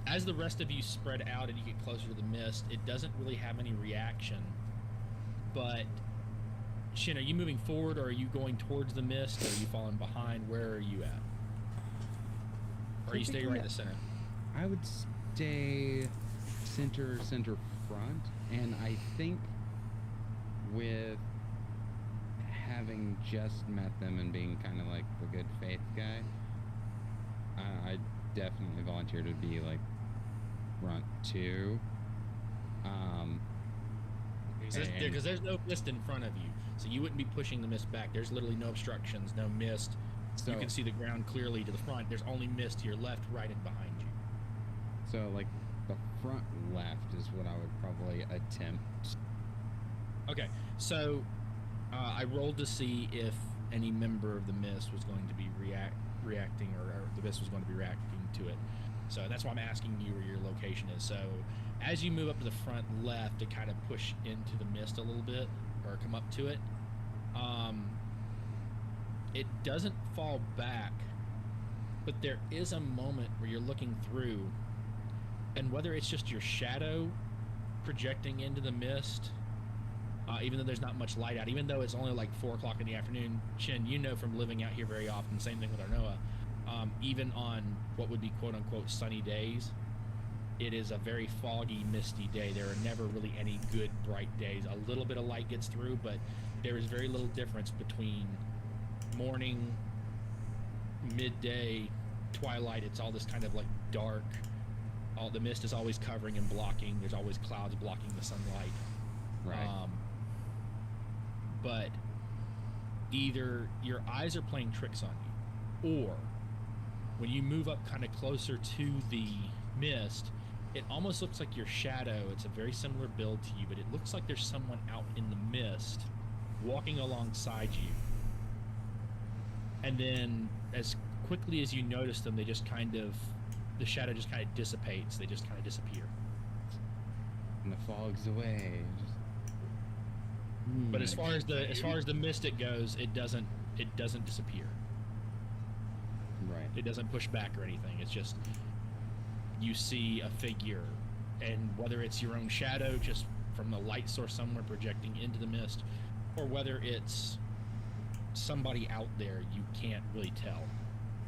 as the rest of you spread out and you get closer to the mist, it doesn't really have any reaction. But Shin, are you moving forward, or are you going towards the mist, or are you falling behind? Where are you at? Or are you staying right in the center? I would stay center front, and I think with having just met them and being kind of like the good faith guy, I definitely volunteer to be like front too. Because there's no mist in front of you, so you wouldn't be pushing the mist back. There's literally no obstructions, no mist. So, You can see the ground clearly to the front. There's only mist to your left, right, and behind you. So like The front left is what I would probably attempt. Okay, so I rolled to see if any member of the mist was going to be reacting, or the mist was going to be reacting to it. So that's why I'm asking you where your location is. So as you move up to the front left to kind of push into the mist a little bit, or come up to it, it doesn't fall back, but there is a moment where you're looking through, and whether it's just your shadow projecting into the mist, even though there's not much light out, even though it's only like 4 o'clock in the afternoon, Chin, you know from living out here very often, same thing with Arnoa, even on what would be quote-unquote sunny days, it is a very foggy, misty day. There are never really any good, bright days. A little bit of light gets through, but there is very little difference between morning, midday, twilight. It's all this kind of like dark. All the mist is always covering and blocking. There's always clouds blocking the sunlight. Right. But either your eyes are playing tricks on you, or when you move up kind of closer to the mist, it almost looks like your shadow. It's a very similar build to you, but it looks like there's someone out in the mist walking alongside you. And then as quickly as you notice them, they just kind of, the shadow just kind of dissipates. They just kind of disappear. And the fog's away. But as far as the mystic goes, it doesn't disappear. Right. It doesn't push back or anything. It's just you see a figure, and whether it's your own shadow just from the light source somewhere projecting into the mist, or whether it's somebody out there, you can't really tell.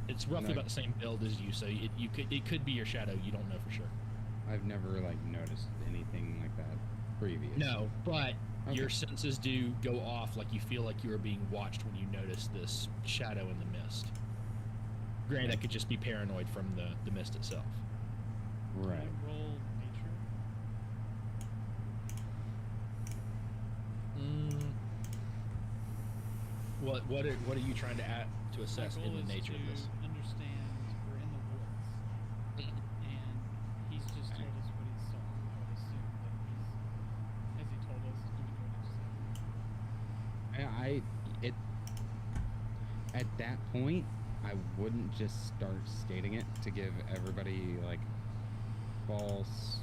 It's roughly about the same build as you, so it could be your shadow. You don't know for sure. I've never like noticed anything like that previous. No, but your senses do go off, like you feel like you are being watched when you notice this shadow in the mist. Granted, that could just be paranoid from the mist itself. Right. Can I roll nature? What are you trying to assess My in goal the is nature to of this? understand we're in the woods, and he's just told us what he saw. I would assume that he's, as he told us, doing what he said. At that point, I wouldn't just start stating it to give everybody like false.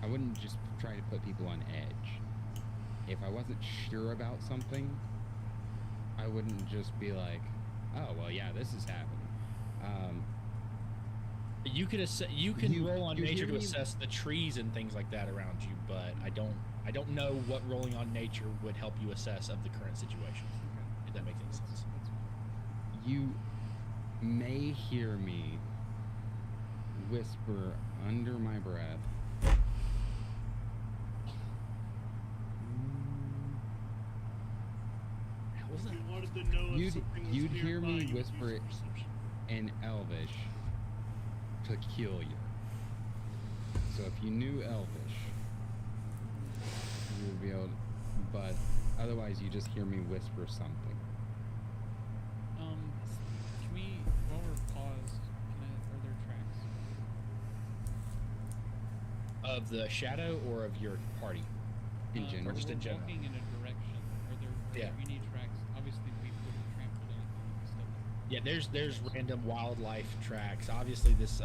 I wouldn't just try to put people on edge. If I wasn't sure about something, I wouldn't just be like, "Oh, well, yeah, this is happening." You can roll on nature to assess the trees and things like that around you, but I don't know what rolling on nature would help you assess of the current situation. If that makes any sense. You may hear me whisper under my breath. You wanted to know if something was You'd hear nearby, me you would whisper use it perception. in Elvish, peculiar. So if you knew Elvish, you would be able to, but otherwise you just hear me whisper something. Can we, while we're paused, are there tracks? Of the shadow or of your party? In general. Or just in we're general? walking in a direction. Are there any tracks? Obviously, we wouldn't trample anything if we stepped on. Yeah, there's random wildlife tracks. Obviously, this,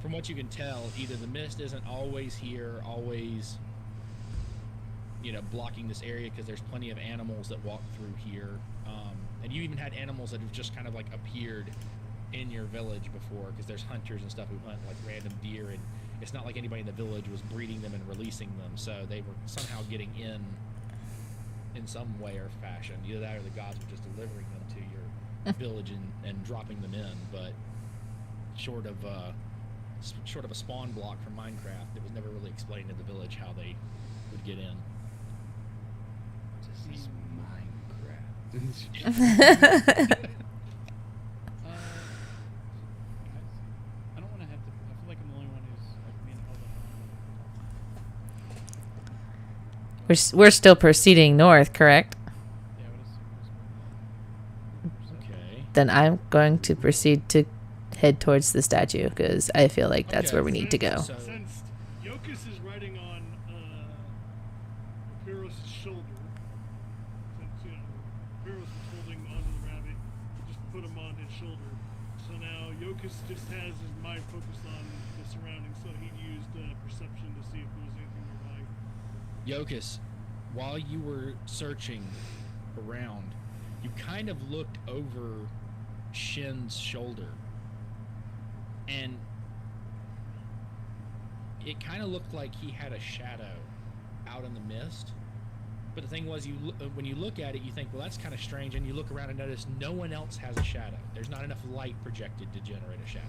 from what you can tell, either the mist isn't always here, always, blocking this area, because there's plenty of animals that walk through here. And you even had animals that have just kind of like appeared in your village before, because there's hunters and stuff who hunt like random deer, and it's not like anybody in the village was breeding them and releasing them, so they were somehow getting in some way or fashion. Either that or the gods were just delivering them to your village and dropping them in. But short of a spawn block from Minecraft, it was never really explained in the village how they would get in. This is Minecraft. I don't want to have to. I feel like I'm the only one who's like me and Elda. We're still proceeding north, correct? Yeah, I would assume Okay. Then I'm going to proceed to head towards the statue because I feel like that's Okay, where we need to go. so- Since Yokus is riding on Pyros' shoulder, since Pyros was holding onto the rabbit, just put him on his shoulder. So now Yokus just has his mind focused on the surroundings, so he used perception to see if there was anything nearby. Yokus, while you were searching around, you kind of looked over Shin's shoulder, and it kind of looked like he had a shadow out in the mist. But the thing was, when you look at it, you think, well, that's kind of strange, and you look around and notice no one else has a shadow. There's not enough light projected to generate a shadow.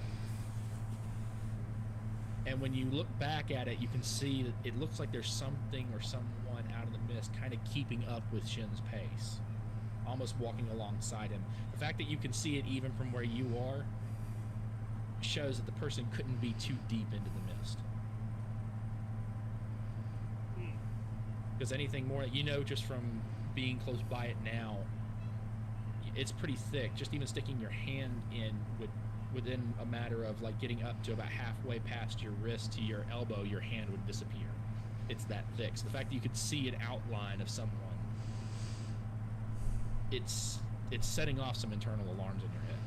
And when you look back at it, you can see that it looks like there's something or someone out in the mist kind of keeping up with Shin's pace, almost walking alongside him. The fact that you can see it even from where you are shows that the person couldn't be too deep into the mist. Because anything more that you know just from being close by it now, it's pretty thick. Just even sticking your hand in within a matter of like getting up to about halfway past your wrist to your elbow, your hand would disappear. It's that thick. So the fact that you could see an outline of someone, it's setting off some internal alarms in your head.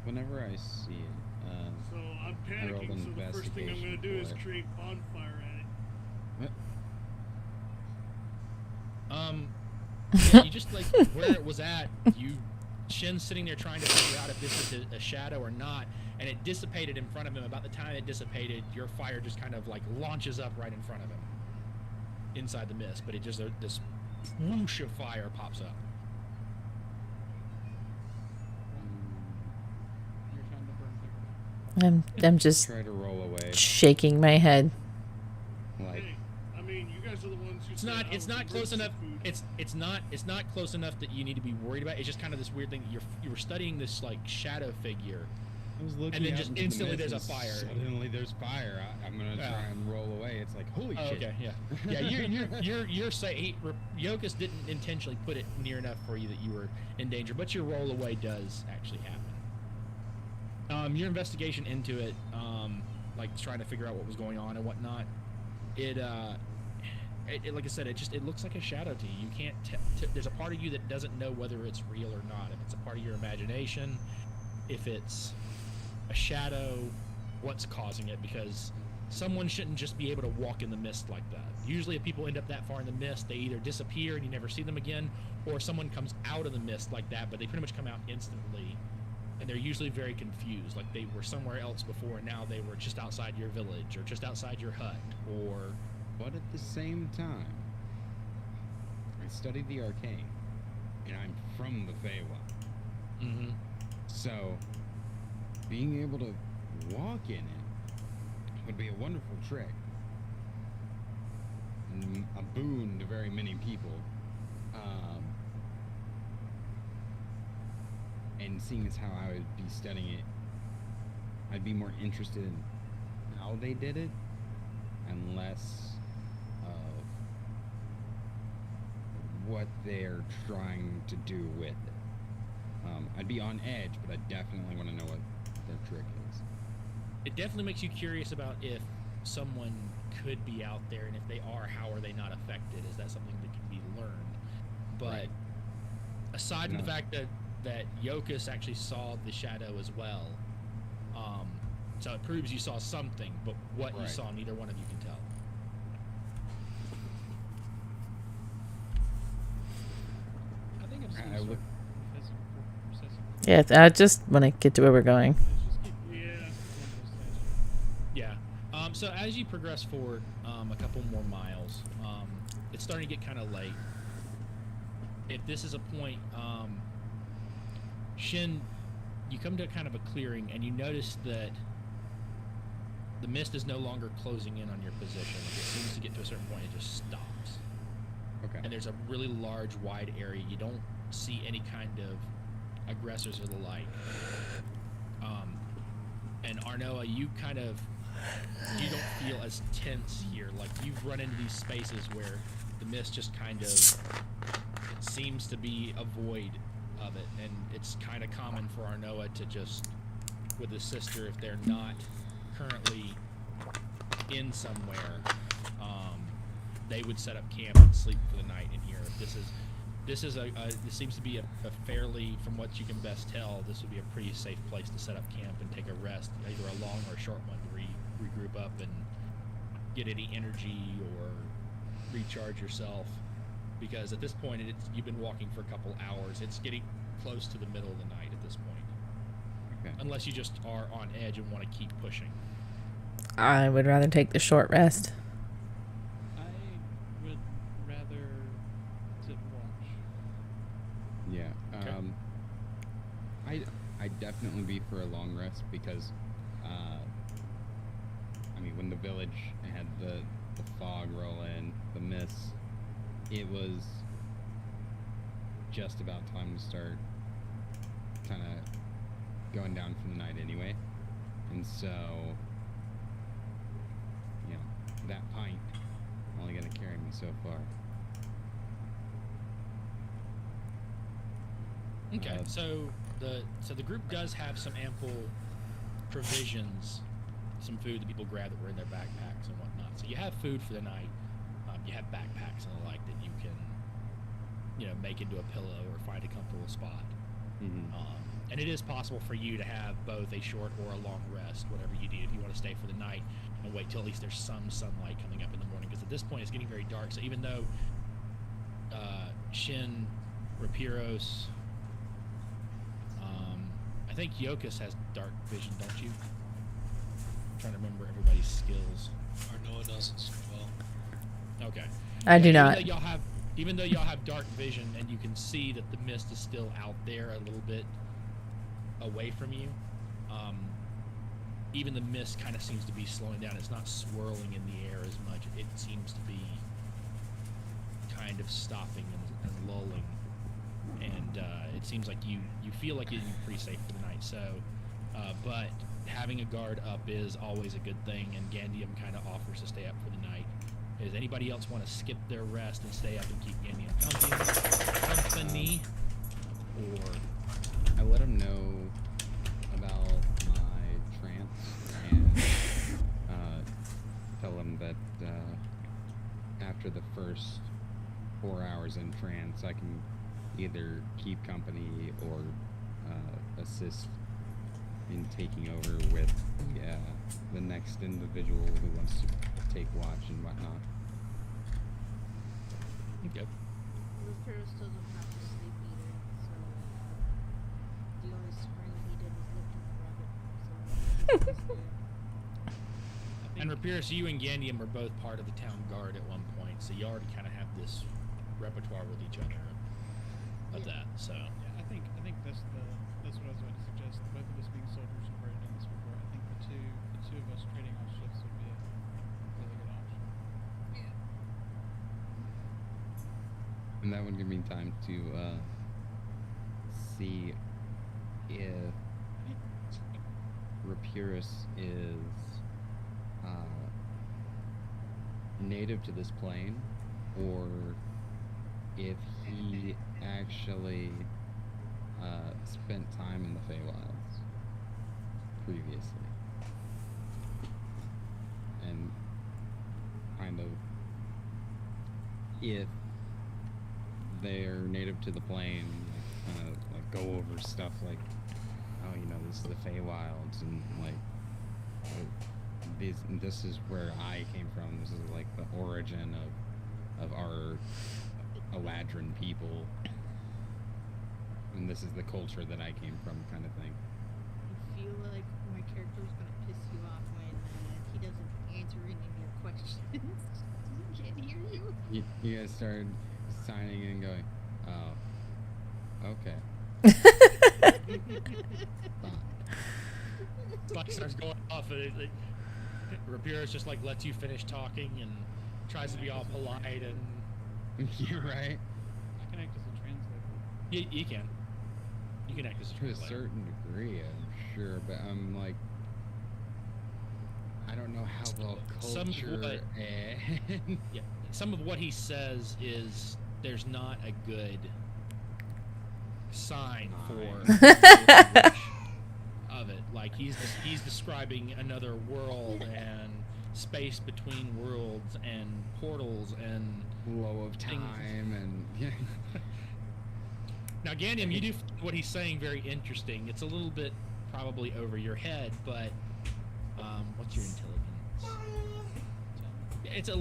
Whenever I see it, So I'm I rolled panicking, an so the first thing I'm going to do is investigation create bonfire at it. Yeah, you just like where it was at. Shin's sitting there trying to figure out if this is a shadow or not, and it dissipated in front of him. About the time it dissipated, your fire just kind of like launches up right in front of him, inside the mist. But it just this whoosh of fire pops up. You're trying to burn things. I'm just try to roll away. shaking my head. Like, Hey, I mean, you guys are the ones who It's said not. I It's was not close emergency enough. food. It's not close enough that you need to be worried about. It's just kind of this weird thing that you were studying this like shadow figure. I was looking And then out just into the instantly mist there's a and fire. Suddenly there's fire. I'm gonna Yeah. try and roll away. It's like, holy Oh, shit. okay, yeah, yeah. You're saying Yokus didn't intentionally put it near enough for you that you were in danger, but your roll away does actually happen. Your investigation into it, like trying to figure out what was going on and whatnot, it like I said, it looks like a shadow to you. You can't. There's a part of you that doesn't know whether it's real or not. If it's a part of your imagination, if it's a shadow, what's causing it? Because someone shouldn't just be able to walk in the mist like that. Usually, if people end up that far in the mist, they either disappear and you never see them again, or someone comes out of the mist like that, but they pretty much come out instantly, and they're usually very confused, like they were somewhere else before, and now they were just outside your village or just outside your hut, or. But at the same time, I studied the arcane, and I'm from the Feywild. Mm-hmm. So, being able to walk in it would be a wonderful trick. And a boon to very many people. And seeing as how I would be studying it, I'd be more interested in how they did it and less of what they're trying to do with it. I'd be on edge, but I definitely want to know what their trick is. It definitely makes you curious about if someone could be out there, and if they are, how are they not affected? Is that something that can be learned? But Right. aside from the No. fact that Yokus actually saw the shadow as well, so it proves you saw something, but what you Right. saw, neither one of you can tell. I think I'm I look. Yeah, I just want to get to where we're going. Yeah. Yeah. So as you progress forward a couple more miles, it's starting to get kind of late. If this is a point, Shin, you come to kind of a clearing, and you notice that the mist is no longer closing in on your position. It seems to get to a certain point, it just stops. Okay. And there's a really large, wide area. You don't see any kind of aggressors or the like. And Arnoa, you don't feel as tense here. Like, you've run into these spaces where the mist just kind of seems to be a void of it, and it's kind of common for Arnoa to just with his sister if they're not currently in somewhere. They would set up camp and sleep for the night in here. This seems to be a fairly, from what you can best tell, this would be a pretty safe place to set up camp and take a rest, either a long or a short one, to regroup up and get any energy or recharge yourself. Because at this point, you've been walking for a couple hours. It's getting close to the middle of the night at this point. Okay. Unless you just are on edge and want to keep pushing. I would rather take the short rest. I would rather sit and watch. Yeah. Okay. I'd definitely be for a long rest because, I mean, when the village had the fog roll in, the mist, it was just about time to start kind of going down for the night anyway. And so, you know, that pint only going to carry me so far. Okay, so the group does have some ample provisions, some food that people grab that were in their backpacks and whatnot. So you have food for the night. You have backpacks and the like that you can, make into a pillow or find a comfortable spot. Mm-hmm. And it is possible for you to have both a short or a long rest, whatever you need. If you want to stay for the night and wait till at least there's some sunlight coming up in the morning, because at this point it's getting very dark. So even though Shin, Rapiros, I think Yokus has dark vision, don't you? I'm trying to remember everybody's skills. Or Noah does as well. Okay. I do not. Even though y'all have dark vision and you can see that the mist is still out there a little bit away from you, even the mist kind of seems to be slowing down. It's not swirling in the air as much. It seems to be kind of stopping and lulling. And it seems like you feel like you're pretty safe for the night. So, but having a guard up is always a good thing, and Gandium kind of offers to stay up for the night. Does anybody else want to skip their rest and stay up and keep Gandium company? Or I let him know about my trance and tell him that after the first 4 hours in trance, I can either keep company or assist in taking over with the next individual who wants to take watch and whatnot. okay. Lucas doesn't have to sleep either, so the only spring he did was lifting the rabbit. And Rapiris, you and Gandium were both part of the town guard at one point, so you already kind of have this repertoire with each other of that. So Yeah, I think that's what I was going to suggest. Both of us being soldiers have already done this before. I think the two of us trading on shifts would be a really good option. And that would give me time to see if Rapiris is native to this plane, or if he actually spent time in the Feywilds previously. And kind of if they're native to the plane, kind of like go over stuff like, oh, this is the Feywilds, and like this is where I came from. This is like the origin of our Eladrin people, and this is the culture that I came from, kind of thing. I feel like my character is gonna piss you off when he doesn't answer any of your questions. He can't hear you. You guys started signing and going, oh, okay. Spike starts going off, and Rapiris just like lets you finish talking and tries to be all polite and. You're right. I can act as a translator. You can. You can act as a To a translator. certain degree, I'm sure, but I'm like, I don't know how well Some of culture what- and Yeah. Some of what he says is there's not a good sign for of it. Like he's describing another world and space between worlds and portals and Flow of things. time and yeah. Now, Gandium, you do find what he's saying very interesting. It's a little bit probably over your head, but what's your intelligence? It's a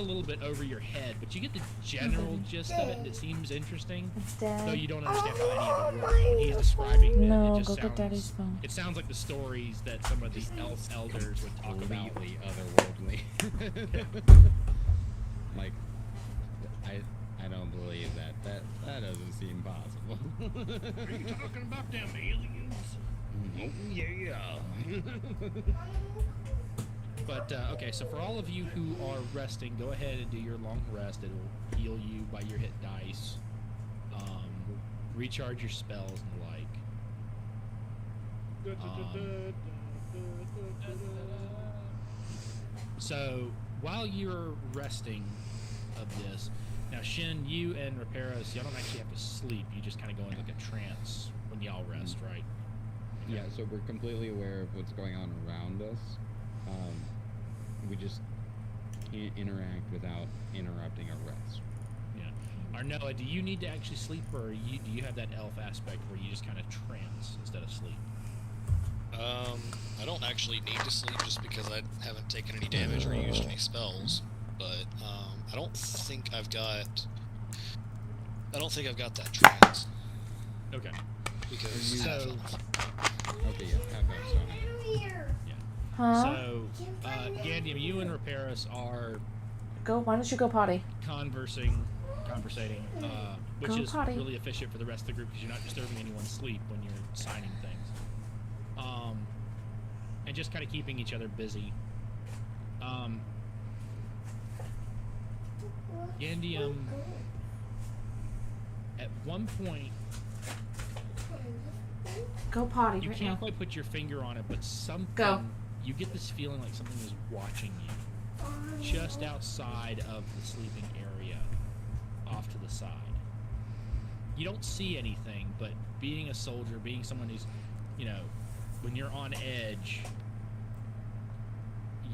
little bit over your head, but you get the general gist of it. And it seems interesting, though you don't understand how any of it works. When he's describing it, No, it just go get Daddy's sounds. phone. It sounds like the stories that some of the elf elders would talk about. Completely otherworldly. Like, I don't believe that doesn't seem possible. Are you talking about them aliens? Oh yeah. But okay, so for all of you who are resting, go ahead and do your long rest. It'll heal you by your hit dice, recharge your spells and the like. So while you're resting of this, now Shin, you and Reparos, y'all don't actually have to sleep. You just kind of go into like a trance when y'all rest, right? Yeah, so we're completely aware of what's going on around us. We just can't interact without interrupting our rest. Yeah. Arnoa, do you need to actually sleep, or do you have that elf aspect where you just kind of trance instead of sleep? I don't actually need to sleep just because I haven't taken any damage or used any spells, but I don't think I've got that trance. Okay. Because So, Okay, yeah, half so. Huh? so Gandium, you and Reparos are Why don't you go potty? conversating, which Go is potty. really efficient for the rest of the group because you're not disturbing anyone's sleep when you're signing things. And just kind of keeping each other busy. Gandium, at one point, Go potty you right can't now. quite put your finger on it, but something, Go. you get this feeling like something is watching you just outside of the sleeping area off to the side. You don't see anything, but being a soldier, being someone who's, when you're on edge,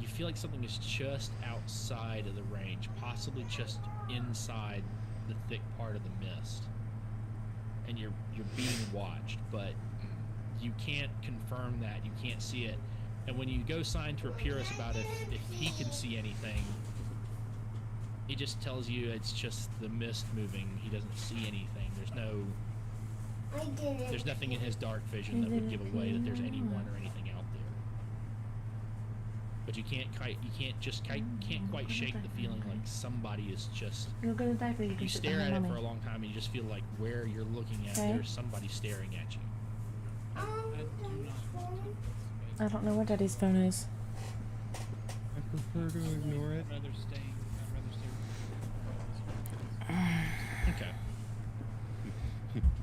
you feel like something is just outside of the range, possibly just inside the thick part of the mist. And you're being watched, but you can't confirm that, you can't see it. And when you go sign to Reparos about if he can see anything, he just tells you it's just the mist moving. He doesn't see anything. There's nothing in his dark vision that would give away that there's anyone or anything out there. But you can't quite shake the feeling like somebody is just. You're gonna die for you. You stare at it for a long time and you just feel like where you're looking at, Okay. there's somebody staring at you. I do not want to. I don't know where Daddy's phone is. I prefer to ignore it. I'd rather stay with Okay.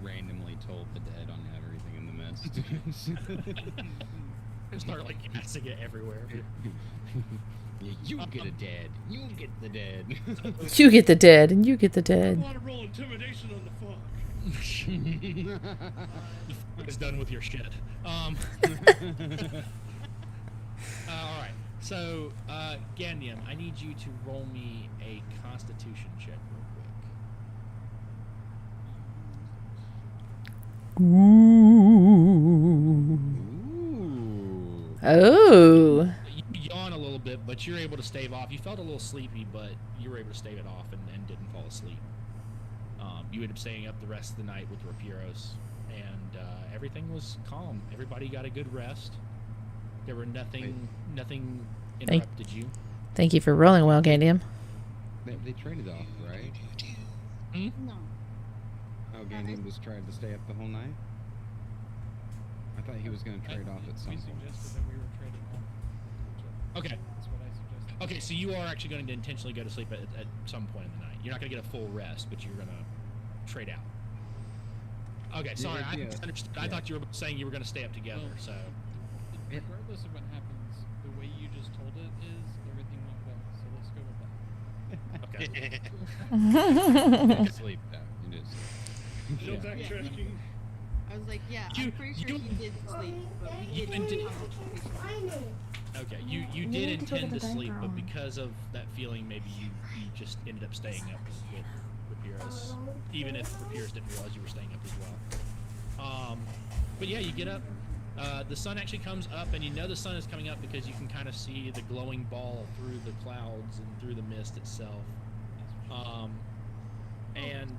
Randomly told the dead on everything in the mist. Start like gassing it everywhere. Yeah, you get a dead. You get the dead. You get the dead, and you get the I dead. want to roll intimidation on the fuck. It's done with your shit. All right. So, Gandium, I need you to roll me a Constitution check real quick. Ooh. Ooh. Oh. You yawn a little bit, but you're able to stave off. You felt a little sleepy, but you were able to stave it off and didn't fall asleep. You ended up staying up the rest of the night with Reparos, and everything was calm. Everybody got a good rest. There were nothing interrupted you. Thank you for rolling well, Gandium. They traded off, right? No. Oh, Gandium just tried to stay up the whole night? I thought he was going to trade off at some We point. suggested that we were trading off. Okay. That's what I suggested. Okay, so you are actually going to intentionally go to sleep at some point in the night. You're not going to get a full rest, but you're going to trade out. Okay, sorry, I yeah. misunderstood. I thought you were saying you were going to stay up together, Well, so... Regardless of what happens, the way you just told it is everything went well. So let's go with that. Okay. Sleep, though. You just... No Yeah. backtracking. I was like, yeah, You- I'm pretty sure you- he did sleep, but we you didn't did- conversation. Okay, you You did need to go to intend the to sleep, but bathroom. because of that feeling, maybe you just ended up staying up with Rapiras, even if Rapiras didn't realize you were staying up as well. But yeah, you get up. The sun actually comes up, and you know the sun is coming up because you can kind of see the glowing ball through the clouds and through the mist itself. And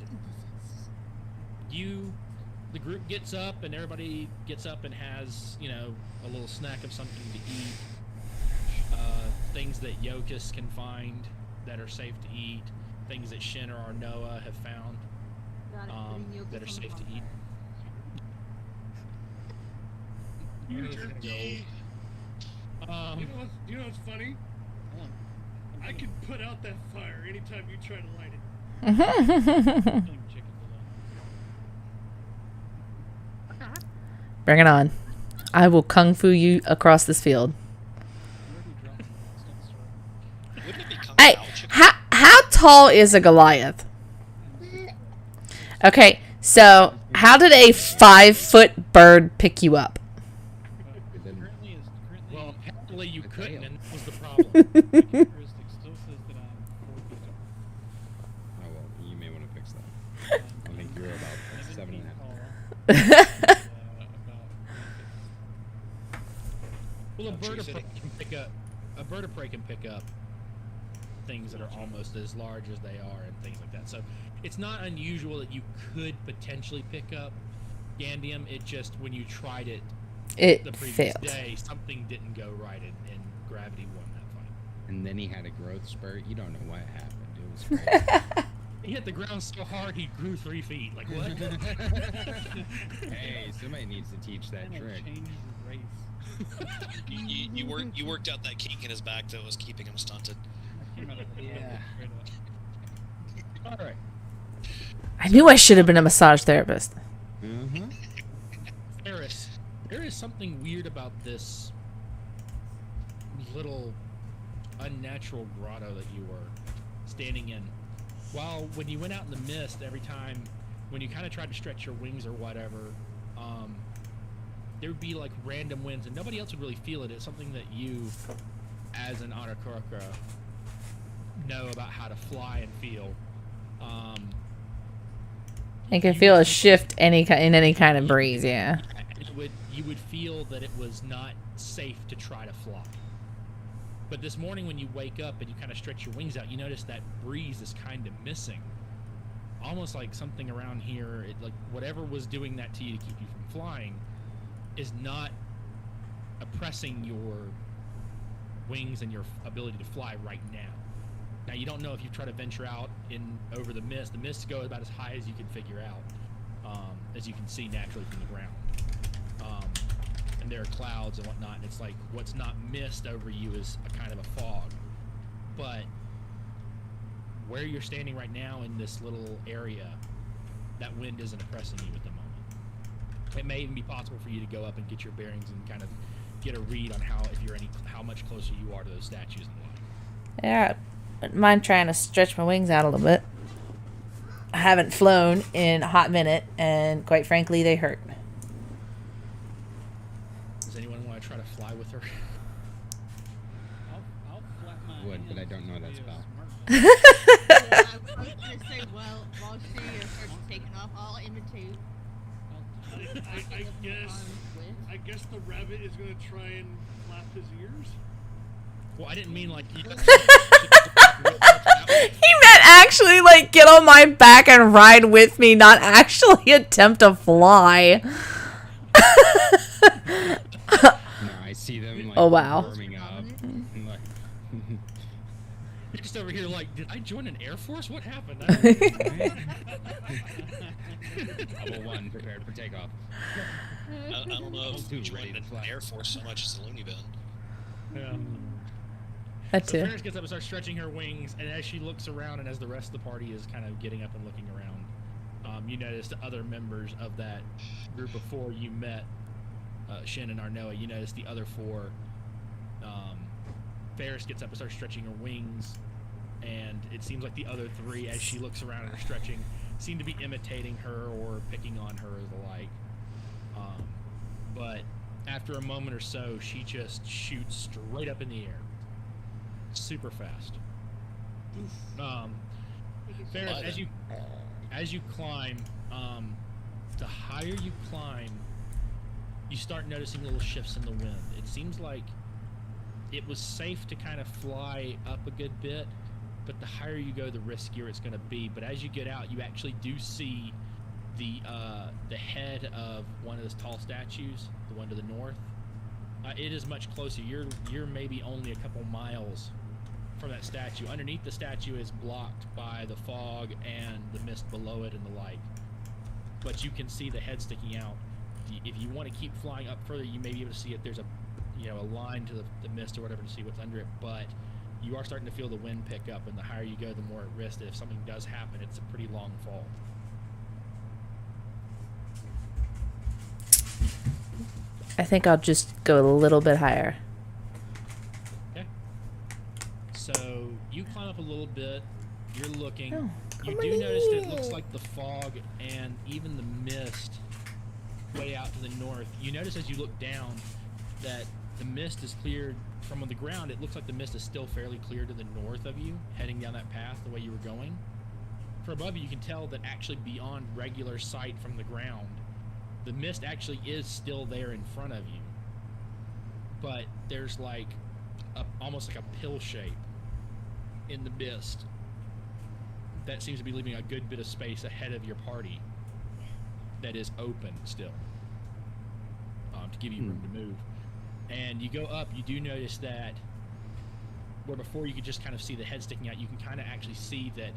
the group gets up, and everybody gets up and has, you know, a little snack of something to eat. Things that Yokus can find that are safe to eat. Things that Shin or Arnoa have found Got it, putting that are Yokus on safe the to eat. You Arnoa's gonna turkey. go. You know what's funny? Hold on. I can put out that fire anytime you try to light it. Killing chickens alone. Bring it on. I will kung fu you across this field. You already dropped it. Let's start. Wouldn't it be Kung Hey, Pao chicken? how tall is a Goliath? Okay, so how did a 5-foot bird pick you up? Currently, Well, apparently you The couldn't, tail. and that was the problem. characteristic still says that I'm 4 feet tall. Oh well, you may want to fix that. I think you're about 7 feet 7.5. tall. Well, a I'm sure bird of you prey said can pick up. A bird of prey can pick up things that are almost as large as they are, and things like that. So, it's not unusual that you could potentially pick up Gandium. It just when you tried it the It previous failed. day, something didn't go right, and gravity won that fight. And then he had a growth spurt. You don't know what happened. It was crazy. He hit the ground so hard he grew 3 feet. Like what? Hey, somebody needs to teach that And trick. change your race. You worked out that kink in his back that was keeping him stunted. I came out of the Yeah. straight up. All right. I knew I should have been a massage therapist. Uh-huh. Eris, there is something weird about this little unnatural grotto that you were standing in. While when you went out in the mist, every time when you kind of tried to stretch your wings or whatever, there would be like random winds, and nobody else would really feel it. It's something that you, as an Arakokra, know about how to fly and feel. You can feel a shift in any kind of breeze, yeah. You would feel that it was not safe to try to fly. But this morning when you wake up and you kind of stretch your wings out, you notice that breeze is kind of missing. Almost like something around here, like whatever was doing that to you to keep you from flying is not oppressing your wings and your ability to fly right now. Now you don't know if you try to venture out over the mist. The mists go about as high as you can figure out, as you can see naturally from the ground. And there are clouds and whatnot, and it's like what's not mist over you is a kind of a fog. But where you're standing right now in this little area, that wind isn't oppressing you at the moment. It may even be possible for you to go up and get your bearings and kind of get a read on how much closer you are to those statues and whatnot. Yeah, wouldn't mind trying to stretch my wings out a little bit. I haven't flown in a hot minute, and quite frankly, they hurt. Does anyone want to try to fly with her? I'll flap my Would, but I hands don't know to that be a spell. smart Yeah, I was gonna say, well, while she starts taking off, I'll imitate. I guess the rabbit is gonna try and flap his ears. Well, I didn't mean like you. He meant actually like get on my back and ride with me, not actually attempt to fly. No, I see them like Oh, wow. warming up. and, like, You're just over here like, did I join an Air Force? What happened? Level 1, prepared for takeoff. I don't know if Two, you joined ready the to fly. Air Force so much as the loony bin. Yeah. That So too. Ferris gets up and starts stretching her wings, and as she looks around, and as the rest of the party is kind of getting up and looking around, you notice the other members of that group before you met Shin and Arnoa. You notice the other four. Ferris gets up and starts stretching her wings, and it seems like the other three, as she looks around and are stretching, seem to be imitating her or picking on her or the like. But after a moment or so, she just shoots straight up in the air, super fast. Ferris, as you climb, the higher you climb, you start noticing little shifts in the wind. It seems like it was safe to kind of fly up a good bit, but the higher you go, the riskier it's going to be. But as you get out, you actually do see the head of one of those tall statues, the one to the north. It is much closer. You're maybe only a couple miles from that statue. Underneath the statue is blocked by the fog and the mist below it and the light. But you can see the head sticking out. If you want to keep flying up further, you may be able to see if there's a line to the mist or whatever to see what's under it. But you are starting to feel the wind pick up, and the higher you go, the more at risk that if something does happen, it's a pretty long fall. I think I'll just go a little bit higher. Okay. So you climb up a little bit. You're looking. Oh, you do notice that it looks like the fog and even the mist way out to the north. You notice as you look down that the mist is cleared from on the ground. It looks like the mist is still fairly clear to the north of you, heading down that path the way you were going. From above you, you can tell that actually beyond regular sight from the ground, the mist actually is still there in front of you. But there's like almost like a pill shape in the mist that seems to be leaving a good bit of space ahead of your party that is open still, to give you room to move. And you go up, you do notice that where before you could just kind of see the head sticking out, you can kind of actually see that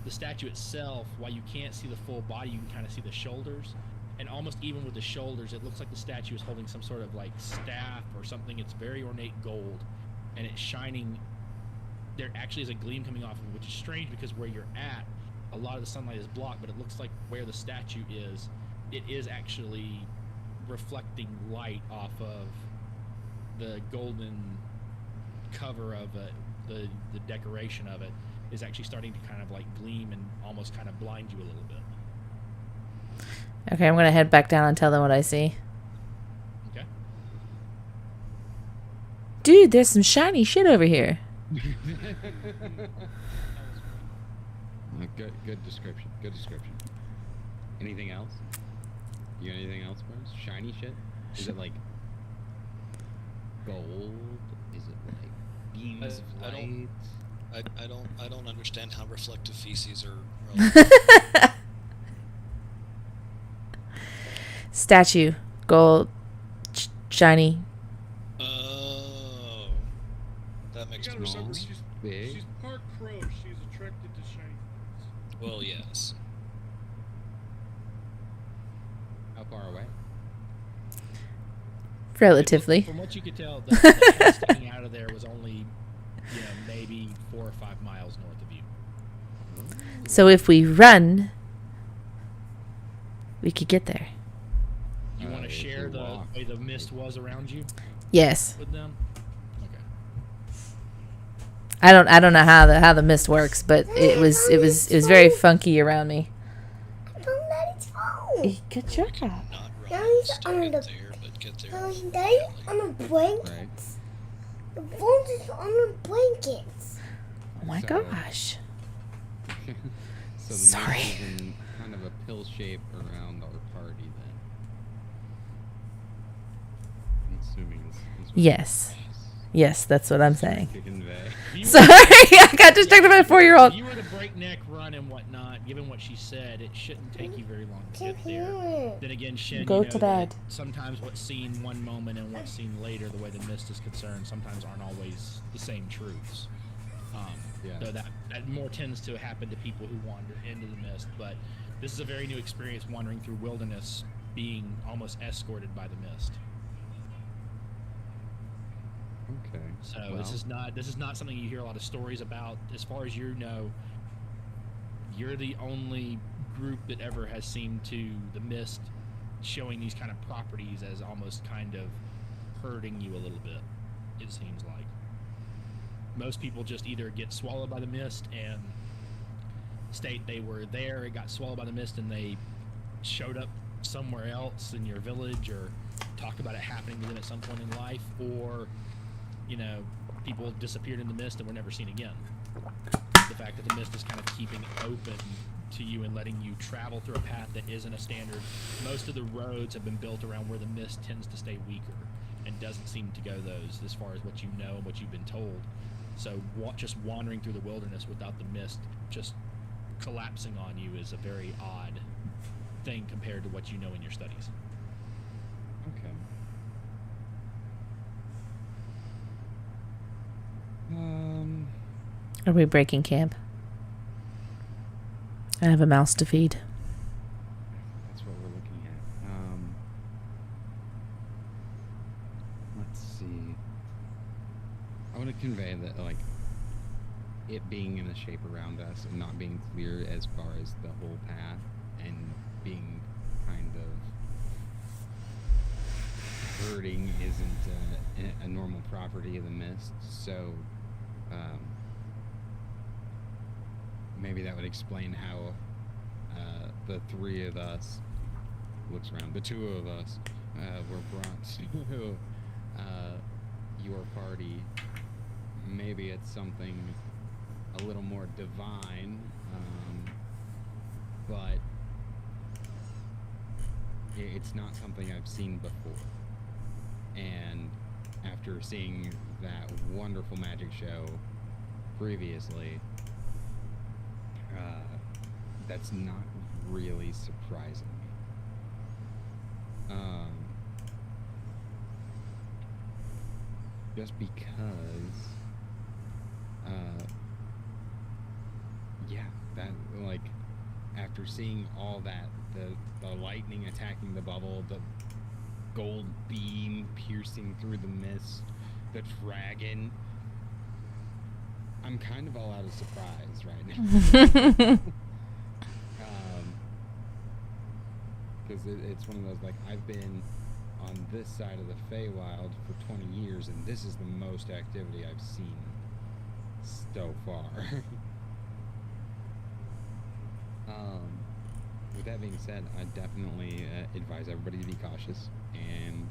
the statue itself, while you can't see the full body, you can kind of see the shoulders. And almost even with the shoulders, it looks like the statue is holding some sort of like staff or something. It's very ornate gold, and it's shining. There actually is a gleam coming off of it, which is strange because where you're at, a lot of the sunlight is blocked, but it looks like where the statue is, it is actually reflecting light off of the golden cover of it. The decoration of it is actually starting to kind of like gleam and almost kind of blind you a little bit. Okay, I'm gonna head back down and tell them what I see. Okay. Dude, there's some shiny shit over here. Good description. Good description. Anything else? You got anything else for us? Shiny shit? Is it like gold? Is it like beams of light? I don't understand how reflective feces are relevant. Statue, gold, shiny. Oh, that makes You gotta more remember, sense. she's part crow. She's attracted to shiny things. Well, yes. How far away? Relatively. From what you could tell, the head sticking out of there was only, maybe 4 or 5 miles north of you. So if we run, we could get there. You want to if share we the walk. way the mist was around you Yes. with them? Okay. I don't know how the mist works, but it was very funky around me. Good job. Not Now run he's to on get the- there, but get there. Daddy on a blanket. Right. The phone is on the blankets. Oh my So- gosh. So the Sorry. mist is in kind of a pill shape around our party then. I'm assuming is what Yes. Yes, that's what I'm saying. to convey. You Sorry, I got distracted by a 4-year-old. If you were to breakneck run and whatnot, given what she said, it shouldn't take you very long to get there. Then again, Shin, Go you know to that bed. sometimes what's seen one moment and what's seen later, the way the mist is concerned, sometimes aren't always the same truths. Yeah. Though that more tends to happen to people who wander into the mist. But this is a very new experience, wandering through wilderness, being almost escorted by the mist. Okay. So well, this is not something you hear a lot of stories about. As far as you know, you're the only group that ever has seemed to the mist showing these kind of properties as almost kind of hurting you a little bit, it seems like. Most people just either get swallowed by the mist and state they were there, it got swallowed by the mist, and they showed up somewhere else in your village, or talk about it happening to them at some point in life, or, you know, people disappeared in the mist and were never seen again. The fact that the mist is kind of keeping it open to you and letting you travel through a path that isn't a standard. Most of the roads have been built around where the mist tends to stay weaker and doesn't seem to go those as far as what you know and what you've been told. So just wandering through the wilderness without the mist just collapsing on you is a very odd thing compared to what you know in your studies. Okay. Are we breaking camp? I have a mouse to feed. That's what we're looking at. Let's see. I want to convey that, like, it being in the shape around us and not being clear as far as the whole path, and being kind of hurting isn't a normal property of the mist. So, maybe that would explain how the three of us, looks around, the two of us were brought to your party. Maybe it's something a little more divine, but it's not something I've seen before. And after seeing that wonderful magic show previously, that's not really surprising me. Just because, yeah, that, like, after seeing all that, the lightning attacking the bubble, the gold beam piercing through the mist, the dragon, I'm kind of all out of surprise right now. Because it's one of those, like, I've been on this side of the Feywild for 20 years, and this is the most activity I've seen so far. With that being said, I definitely advise everybody to be cautious, and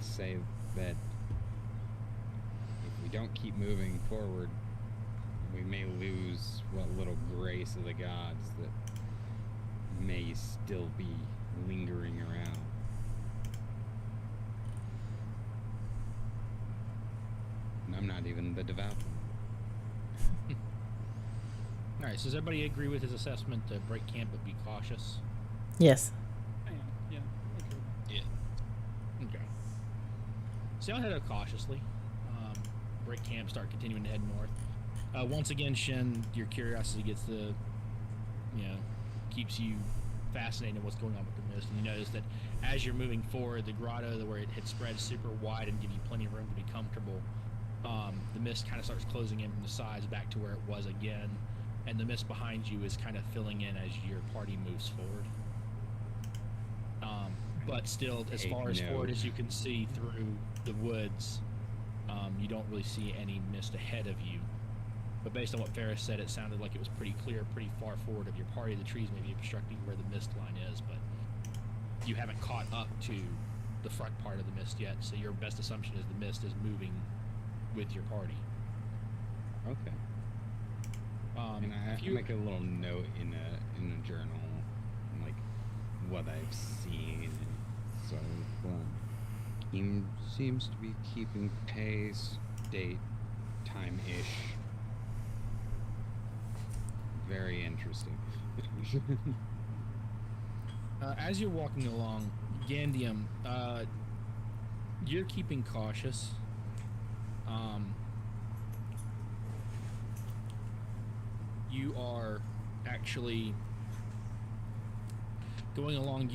say that if we don't keep moving forward, we may lose what little grace of the gods that may still be lingering around. And I'm not even the devout one. Alright, so does everybody agree with his assessment to break camp but be cautious? Yes. I am. Yeah. Okay. Yeah. Okay. So y'all head out cautiously. Break camp, start continuing to head north. Once again, Shin, your curiosity gets the, keeps you fascinated in what's going on with the mist. And you notice that as you're moving forward, the grotto where it had spread super wide and give you plenty of room to be comfortable, the mist kind of starts closing in from the sides back to where it was again. And the mist behind you is kind of filling in as your party moves forward. But still, as far as forward as you can see through the woods, you don't really see any mist ahead of you. But based on what Ferris said, it sounded like it was pretty clear, pretty far forward of your party. The trees may be obstructing where the mist line is, but you haven't caught up to the front part of the mist yet. So your best assumption is the mist is moving with your party. Okay. And I have to make a little note in a journal, like what I've seen. So he seems to be keeping pace, date, time-ish. Very interesting. As you're walking along, Gandium, you're keeping cautious. You are actually going along.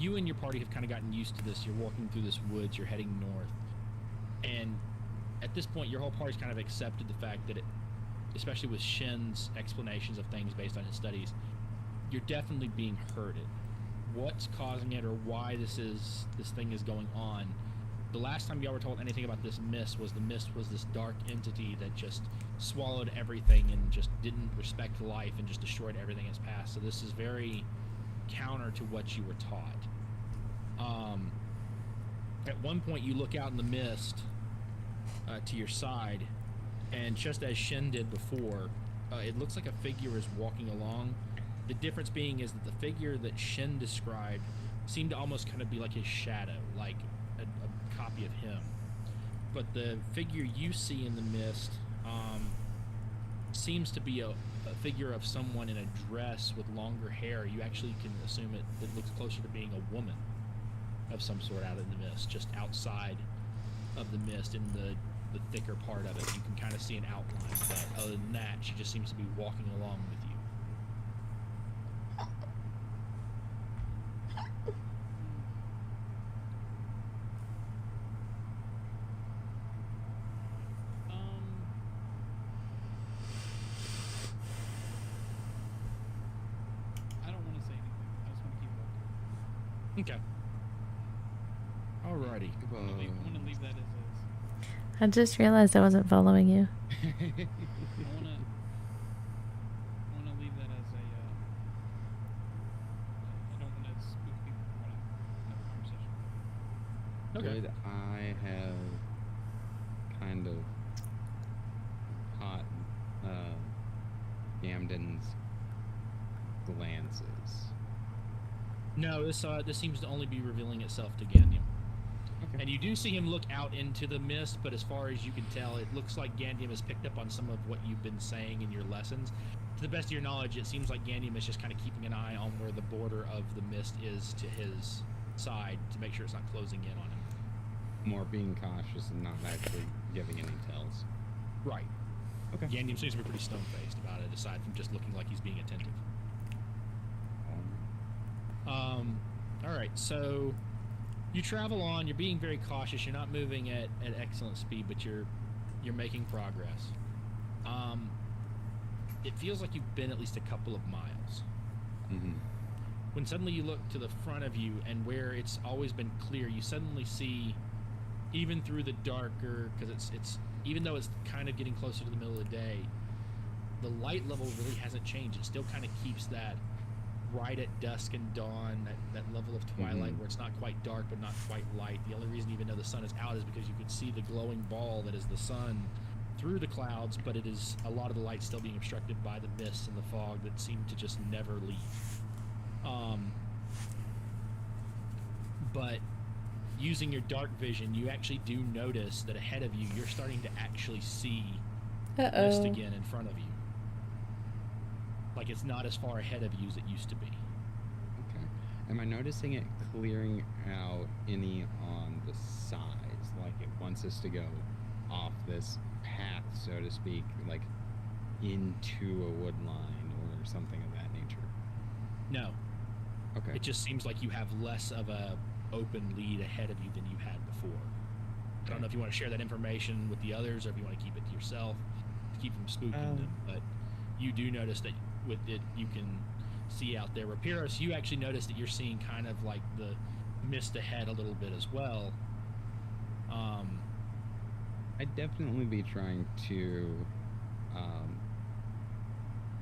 You and your party have kind of gotten used to this. You're walking through this woods. You're heading north, and at this point, your whole party's kind of accepted the fact that especially with Shin's explanations of things based on his studies, you're definitely being herded. What's causing it, or why this thing is going on? The last time y'all were told anything about this mist was this dark entity that just swallowed everything and just didn't respect life and just destroyed everything in its past. So this is very counter to what you were taught. At one point, you look out in the mist to your side, and just as Shen did before, it looks like a figure is walking along. The difference being is that the figure that Shen described seemed to almost kind of be like his shadow, like a copy of him. But the figure you see in the mist seems to be a figure of someone in a dress with longer hair. You actually can assume it looks closer to being a woman of some sort out in the mist, just outside of the mist in the thicker part of it. You can kind of see an outline, but other than that, she just seems to be walking along with you. I don't want to say anything. I just want to keep walking. Okay. Alrighty. I'm gonna leave that as is. I just realized I wasn't following you. I wanna leave that as a. I don't want to spook people when I have a conversation. Okay. Good. I have kind of caught Gamden's glances. No, this seems to only be revealing itself to Gandium. Okay. And you do see him look out into the mist, but as far as you can tell, it looks like Gandium has picked up on some of what you've been saying in your lessons. To the best of your knowledge, it seems like Gandium is just kind of keeping an eye on where the border of the mist is to his side to make sure it's not closing in on him. More being cautious and not actually giving any tells. Right. Okay. Gandium seems to be pretty stone-faced about it, aside from just looking like he's being attentive. Alright, so you travel on, you're being very cautious, you're not moving at excellent speed, but you're making progress. It feels like you've been at least a couple of miles. Mm-hmm. When suddenly you look to the front of you, and where it's always been clear, you suddenly see, even through the darker, because it's even though it's kind of getting closer to the middle of the day, the light level really hasn't changed. It still kind of keeps that right at dusk and dawn, that level of twilight where it's not quite dark but not quite light. The only reason you even know the sun is out is because you can see the glowing ball that is the sun through the clouds, but it is a lot of the light still being obstructed by the mists and the fog that seem to just never leave. But using your dark vision, you actually do notice that ahead of you, you're starting to actually see mist again in front of you. Like it's not as far ahead of you as it used to be. Okay. Am I noticing it clearing out any on the sides? Like it wants us to go off this path, so to speak, like into a wood line or something of that nature? No. Okay. It just seems like you have less of a open lead ahead of you than you had before. I don't know if you want to share that information with the others or if you want to keep it to yourself to keep from spooking them, but you do notice that with it you can see out there. Rapiros, you actually notice that you're seeing kind of like the mist ahead a little bit as well. I'd definitely be trying to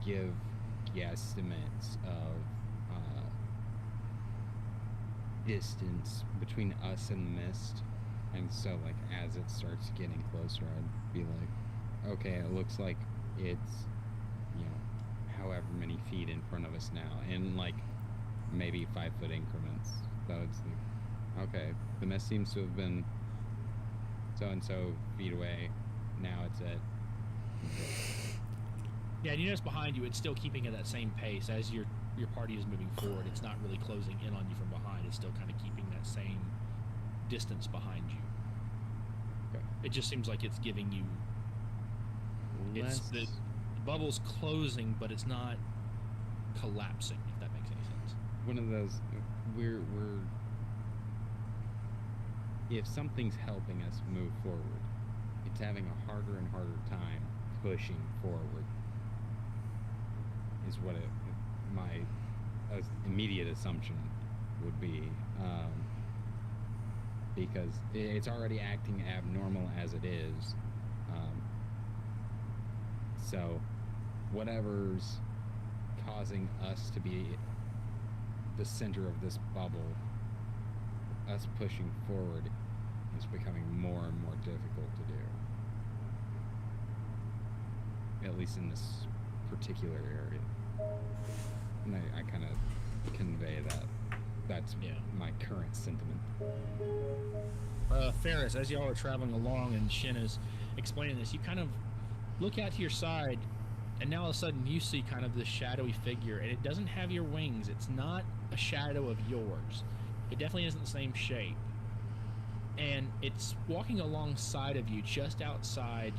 give guesstimates of distance between us and the mist, and so like as it starts getting closer, I'd be like, okay, it looks like it's, you know, however many feet in front of us now, in like maybe 5-foot increments. So it's like, okay, the mist seems to have been so and so feet away. Now it's at. Yeah, and you notice behind you, it's still keeping at that same pace as your party is moving forward. It's not really closing in on you from behind. It's still kind of keeping that same distance behind you. Okay. It just seems like it's giving you. It's Less- the bubble's closing, but it's not collapsing. If that makes any sense. One of those, we're if something's helping us move forward, it's having a harder and harder time pushing forward, is what my immediate assumption would be, because it's already acting abnormal as it is. So whatever's causing us to be the center of this bubble, us pushing forward is becoming more and more difficult to do. At least in this particular area. And I kind of convey that. That's my current sentiment. Ferris, as y'all are traveling along and Shin is explaining this, you kind of look out to your side, and now all of a sudden you see kind of this shadowy figure, and it doesn't have your wings. It's not a shadow of yours. It definitely isn't the same shape. And it's walking alongside of you, just outside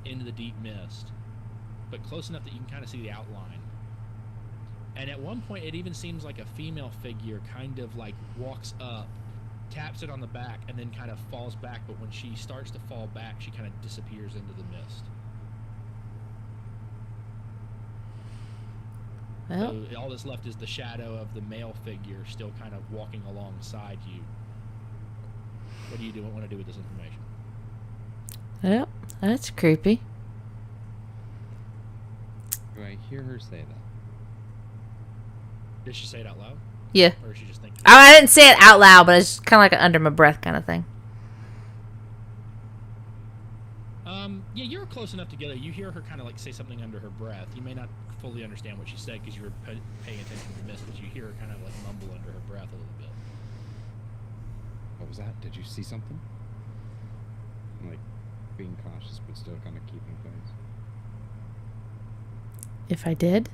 into the deep mist, but close enough that you can kind of see the outline. And at one point, it even seems like a female figure kind of like walks up, taps it on the back, and then kind of falls back. But when she starts to fall back, she kind of disappears into the mist. Well, So all that's left is the shadow of the male figure still kind of walking alongside you. What do you want to do with this information? well, that's creepy. Do I hear her say that? Did she say it out loud? Yeah. Or is she just thinking? I didn't say it out loud, but it's kind of like an under my breath kind of thing. Yeah, you're close enough together. You hear her kind of like say something under her breath. You may not fully understand what she said because you were paying attention to the mist, but you hear her kind of like mumble under her breath a little bit. What was that? Did you see something? I'm like being cautious, but still kind of keeping things. If I did,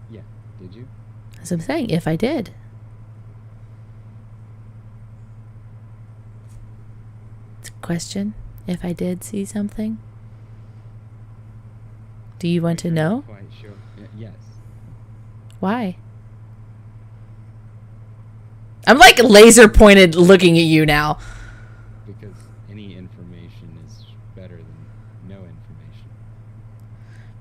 Yeah. Did you? as I'm saying, if I did. It's a question. If I did see something, do you want to know? Quite sure. Yes. Why? I'm like laser pointed looking at you now. Because any information is better than no information.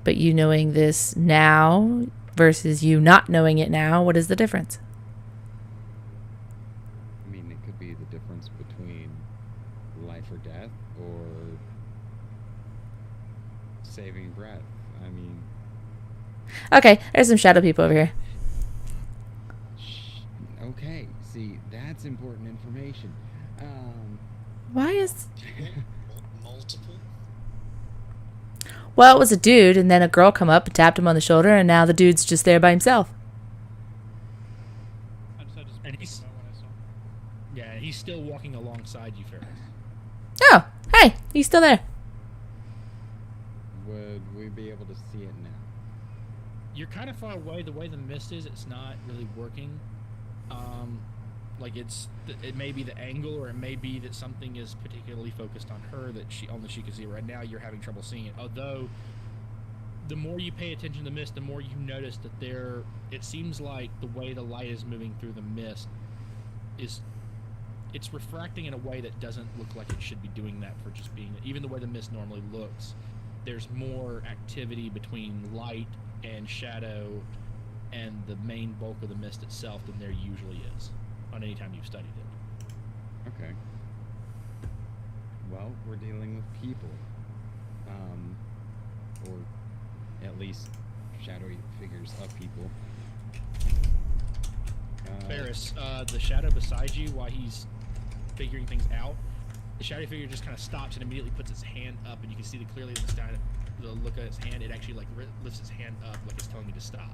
But you knowing this now versus you not knowing it now, what is the difference? I mean, it could be the difference between life or death, or saving breath. I mean, Okay, there's some shadow people over here. okay, see, that's important information. Why is... Multiple? Well, it was a dude, and then a girl come up and tapped him on the shoulder, and now the dude's just there by himself. I just had to speak And he's- about what I saw. Yeah, he's still walking alongside you, Ferris. Oh, hey, he's still there. Would we be able to see it now? You're kind of far away. The way the mist is, it's not really working. Like it may be the angle, or it may be that something is particularly focused on her that only she can see. Right now, you're having trouble seeing it. Although, the more you pay attention to the mist, the more you notice that it seems like the way the light is moving through the mist it's refracting in a way that doesn't look like it should be doing that for just being, even the way the mist normally looks. There's more activity between light and shadow and the main bulk of the mist itself than there usually is on any time you've studied it. Okay. Well, we're dealing with people. Or at least shadowy figures of people. Ferris, the shadow beside you, while he's figuring things out, the shadow figure just kind of stops and immediately puts its hand up, and you can see that clearly in the look at its hand, it actually like lifts its hand up like it's telling you to stop.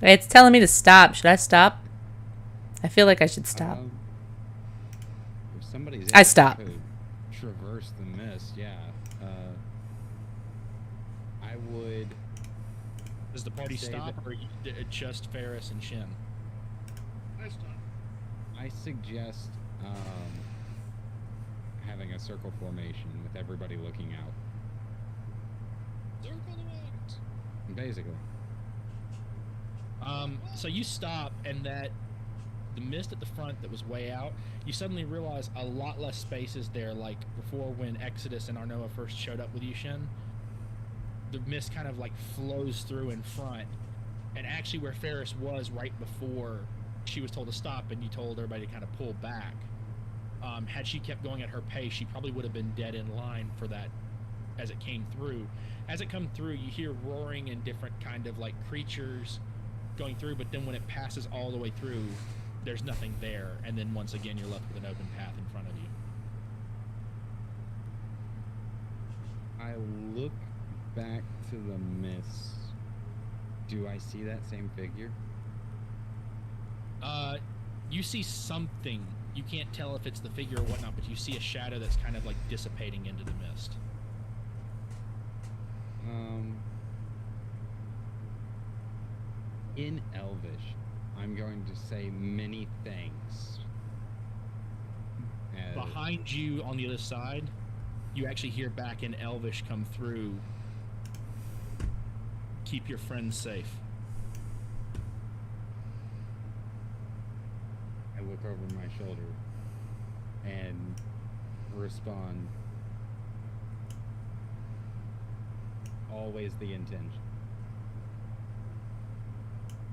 It's telling me to stop. Should I stop? I feel like I should stop. If somebody's I able stop. to traverse the mist, yeah. I would. Does the party say stop, that- or just Ferris and Shin? I stop. I suggest having a circle formation with everybody looking out. Circle the wagons. Basically. So you stop, and that the mist at the front that was way out, you suddenly realize a lot less space is there. Like before, when Exodus and Arnoa first showed up with you, Shin, the mist kind of like flows through in front, and actually where Ferris was right before she was told to stop, and you told everybody to kind of pull back. Had she kept going at her pace, she probably would have been dead in line for that as it came through. As it comes through, you hear roaring and different kind of like creatures going through, but then when it passes all the way through, there's nothing there, and then once again you're left with an open path in front of you. I look back to the mist. Do I see that same figure? You see something. You can't tell if it's the figure or whatnot, but you see a shadow that's kind of like dissipating into the mist. In Elvish, I'm going to say many thanks. Behind you on the other side, you actually hear back in Elvish come through. Keep your friends safe. I look over my shoulder and respond, always the intention.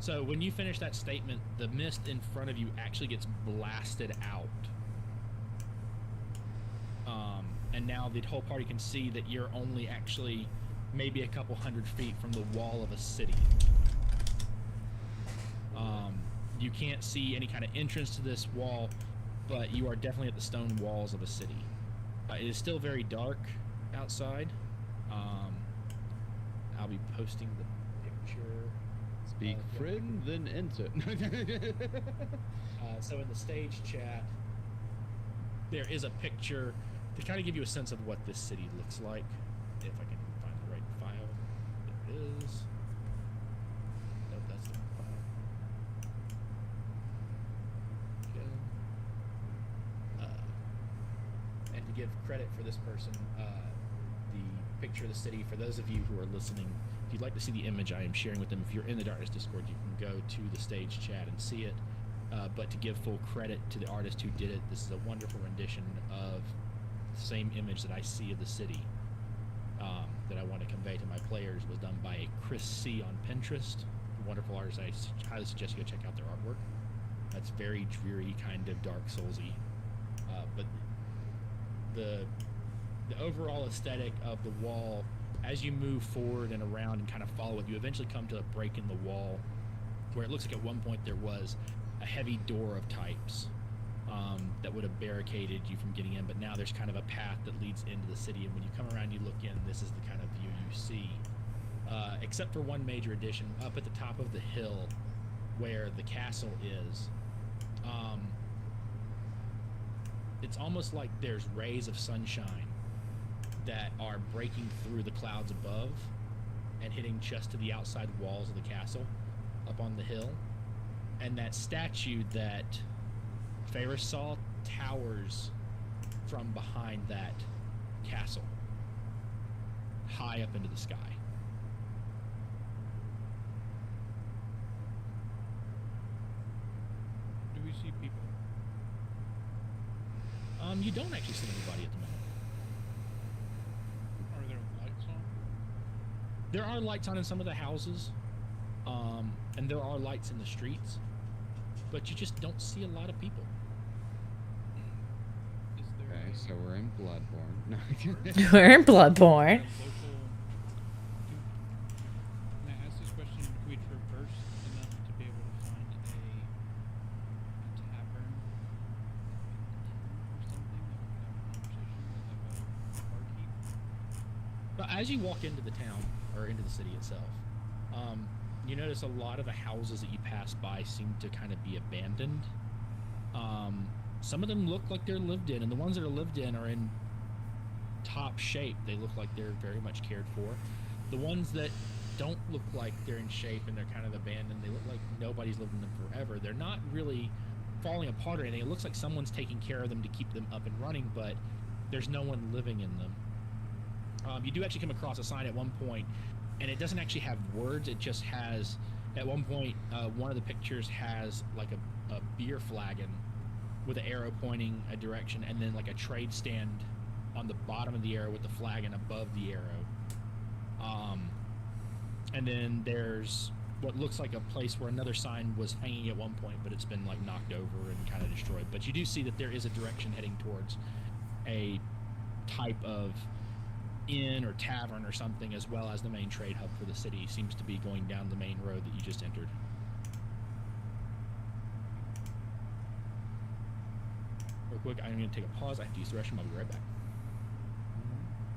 So when you finish that statement, the mist in front of you actually gets blasted out. And now the whole party can see that you're only actually maybe a couple 100 feet from the wall of a city. You can't see any kind of entrance to this wall, but you are definitely at the stone walls of a city. It is still very dark outside. I'll be posting the picture. Speak friend, then enter. So in the stage chat, there is a picture to kind of give you a sense of what this city looks like. If I can find the right file. There it is. Nope, that's the wrong file. Okay. And to give credit for this person, the picture of the city, for those of you who are listening, if you'd like to see the image I am sharing with them, if you're in the Darkness Discord, you can go to the stage chat and see it. But to give full credit to the artist who did it, this is a wonderful rendition of the same image that I see of the city that I want to convey to my players. Was done by Chris C. on Pinterest. A wonderful artist. I highly suggest you go check out their artwork. That's very dreary, kind of Dark Soulsy. But the overall aesthetic of the wall, as you move forward and around and kind of follow it, you eventually come to a break in the wall where it looks like at one point there was a heavy door of types that would have barricaded you from getting in, but now there's kind of a path that leads into the city, and when you come around, you look in, this is the kind of view you see. Except for one major addition, up at the top of the hill where the castle is, it's almost like there's rays of sunshine that are breaking through the clouds above and hitting just to the outside walls of the castle up on the hill. And that statue that Ferris saw towers from behind that castle, high up into the sky. Do we see people? You don't actually see anybody at the moment. Are there lights on? There are lights on in some of the houses, and there are lights in the streets, but you just don't see a lot of people. Is there Okay, so we're in Bloodborne. No. We're in Bloodborne. Can I ask this question? Can we traverse enough to be able to find a tavern or something that we can have a conversation with, like a barkeep? But as you walk into the town, or into the city itself, you notice a lot of the houses that you pass by seem to kind of be abandoned. Some of them look like they're lived in, and the ones that are lived in are in top shape. They look like they're very much cared for. The ones that don't look like they're in shape and they're kind of abandoned, they look like nobody's lived in them forever. They're not really falling apart or anything. It looks like someone's taking care of them to keep them up and running, but there's no one living in them. You do actually come across a sign at one point, and it doesn't actually have words. It just has, at one point, one of the pictures has like a beer flagon with an arrow pointing a direction, and then like a trade stand on the bottom of the arrow with the flagon above the arrow. And then there's what looks like a place where another sign was hanging at one point, but it's been like knocked over and kind of destroyed. But you do see that there is a direction heading towards a type of inn or tavern or something, as well as the main trade hub for the city. Seems to be going down the main road that you just entered. Real quick, I'm going to take a pause. I have to use the restroom. I'll be right back.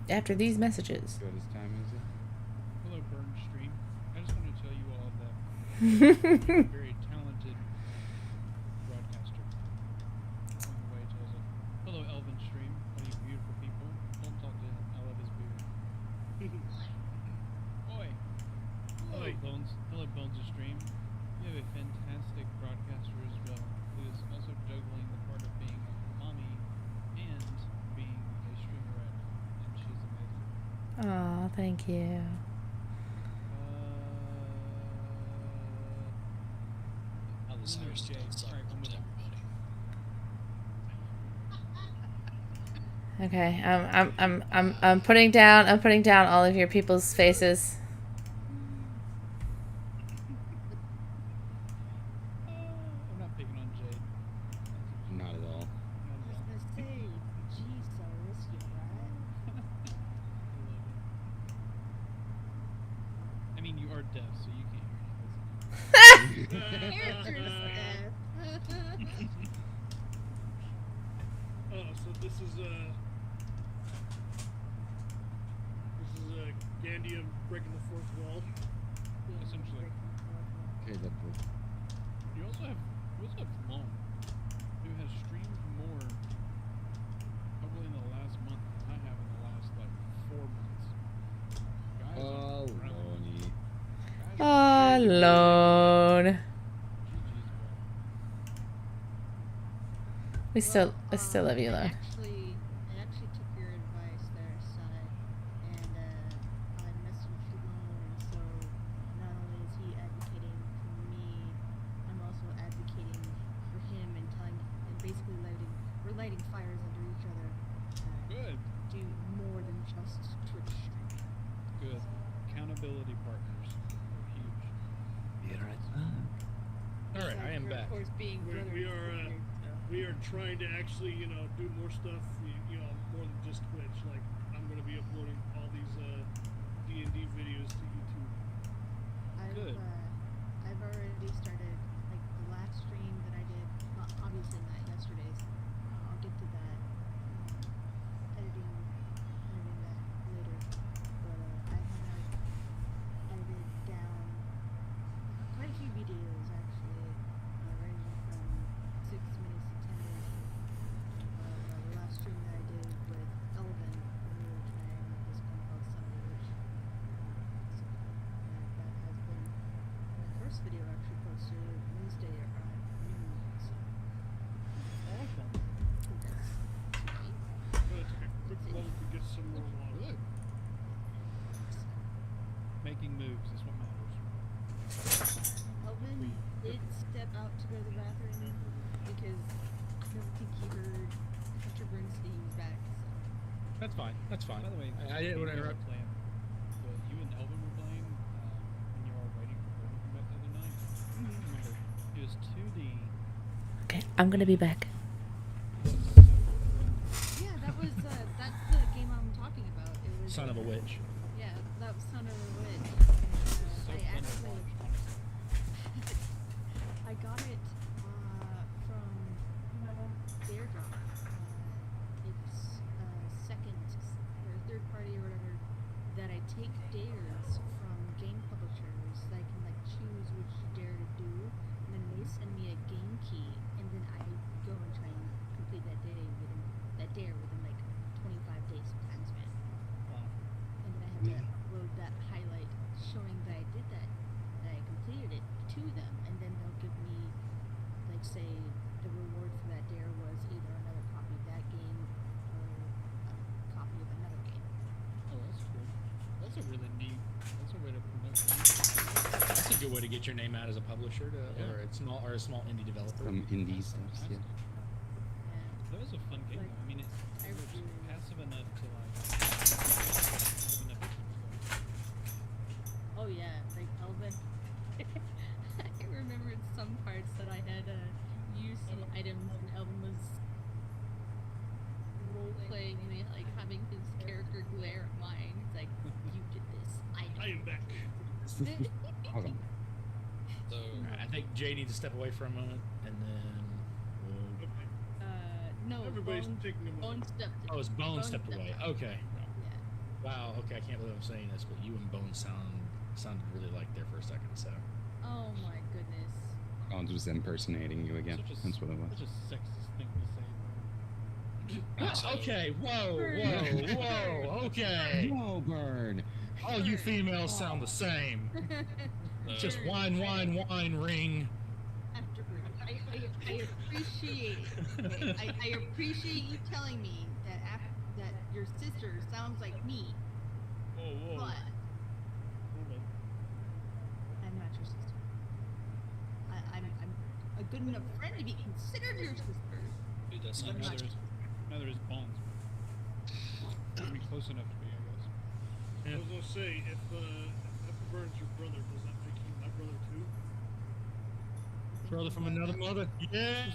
After these messages. What time is it? Hello, Burn Stream. I just want to tell you all that very talented broadcaster. Along the way tells it. Hello, Elvin Stream. All you beautiful people. Don't talk to him. I love his beard. Oi. Hello, Oi. Bones. Hello, Bones Stream. You have a fantastic broadcaster as well, who is also juggling the part of being a mommy and being a streamerette, and she's amazing. Aw, thank you. Cyrus Jay. does suck Alright, we'll move to on. everybody. Okay, I'm putting down all of your people's faces. I'm not picking on Jade. Not at all. Not at all. I mean, you are deaf, so you can't hear Oh, so this is Gandia breaking the fourth wall. Essentially. Okay, that was You also have Long, who has streamed more probably in the last month than I have in the last like 4 months. Guys oh, are growing. Lonnie. Guys are Alone. GG's, bro. I still love you, Lone. I actually took your advice there, Sai, and I messaged Lone, and so not only is he advocating for me, I'm also advocating for him and basically we're lighting fires under each other. Good. Do more than just Twitch streaming. Good. Accountability partners are huge. All right, I am Of back. course, being We brothers are is weird, so. we are trying to actually do more stuff. More than just Twitch. Like I'm going to be uploading all these D&D videos to YouTube. Good. I've already started, like, the last stream that I did, well, obviously not yesterday's. I'll get to that, editing that later. But I have edited down quite a few videos, actually, ranging from 6 minutes to 10 minutes. The last stream that I did with Elvin, when we were trying this game called Sunday Witch. That has been the first video actually posted Wednesday around noon. So Awesome. that's sweet. But it's okay. Quick lull to get some more water. Good. Making moves is what matters. Elvin did step out to go to the bathroom because I don't think he heard Hunter Bernstein's back. So. That's fine. That's fine. By the way, I didn't want to interrupt. Plan, but you and Elvin were playing when you were waiting for Gordon to come back the other night. Remember, it was 2D. Okay, I'm gonna be back. Yeah, that was that's the game I'm talking about. It was Son of a witch. Yeah, that was Son of a Witch. So I fun to actually watch, honestly. I got it from Airdrop. It's second or third party or whatever that I take dares from game publishers that I can like choose which dare to do, and then they send me a game key, and then I go and try and complete that dare within like 25 days time span. Wow. And then I have to upload that highlight showing that I did that I completed it to them, and then they'll give me, like, say, the reward for that dare was either another copy of that game or a copy of another game. Oh, that's cool. That's a really neat. That's a way to promote games. That's a good way to get your name out as a publisher or a small indie developer. Some indie stuff, yeah. That was a fun game. Like, though. I mean, it I was really- passive enough to like. passive enough to Oh yeah, like Elvin. I remembered some parts that I had used some items, and Elvin was role playing and like having his character glare at mine. I am back. Awesome. So, Alright, I think Jay needs to step away for a moment, and then we'll... No, Everybody's Bone, taking a Bone moment. stepped. Oh, it's Bone Bone stepped away. out. Okay. Yeah. Wow, okay, I can't believe I'm saying this, but you and Bone sounded really like there for a second, so... Oh my goodness. Bones was impersonating you again. Such a, That's what it was. Such a sexist thing to say. Ah, okay, whoa, okay. Whoa, Burn! All you females sound the same. Just whine, ring. After, I appreciate it. I appreciate you telling me that that your sister sounds like me, Whoa. but Hold on. I'm not your sister. I'm a good enough friend to be considered your sister. dude, that's But not not just... Neither is Bones. Gotta be close enough to be, I guess. I was gonna say, if Burns your brother, does that make you my brother too? Brother from another mother? Yeah.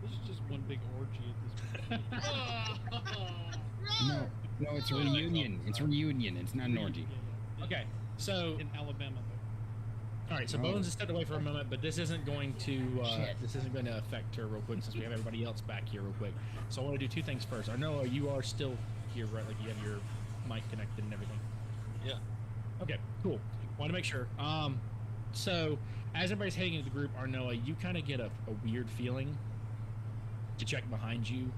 This is just one big orgy at this point. No, it's a reunion. It's a reunion. It's not an orgy. Yeah. Okay, so... In Alabama, though. Alright, so Oh. Bones has stepped away for a moment, but this isn't going to Shit. this isn't going to affect her real quick since we have everybody else back here real quick. So I want to do two things first. I know you are still here, right? Like you have your mic connected and everything. Yeah. Okay, cool. Want to make sure. So as everybody's heading into the group, Arnoa, you kind of get a weird feeling to check behind you.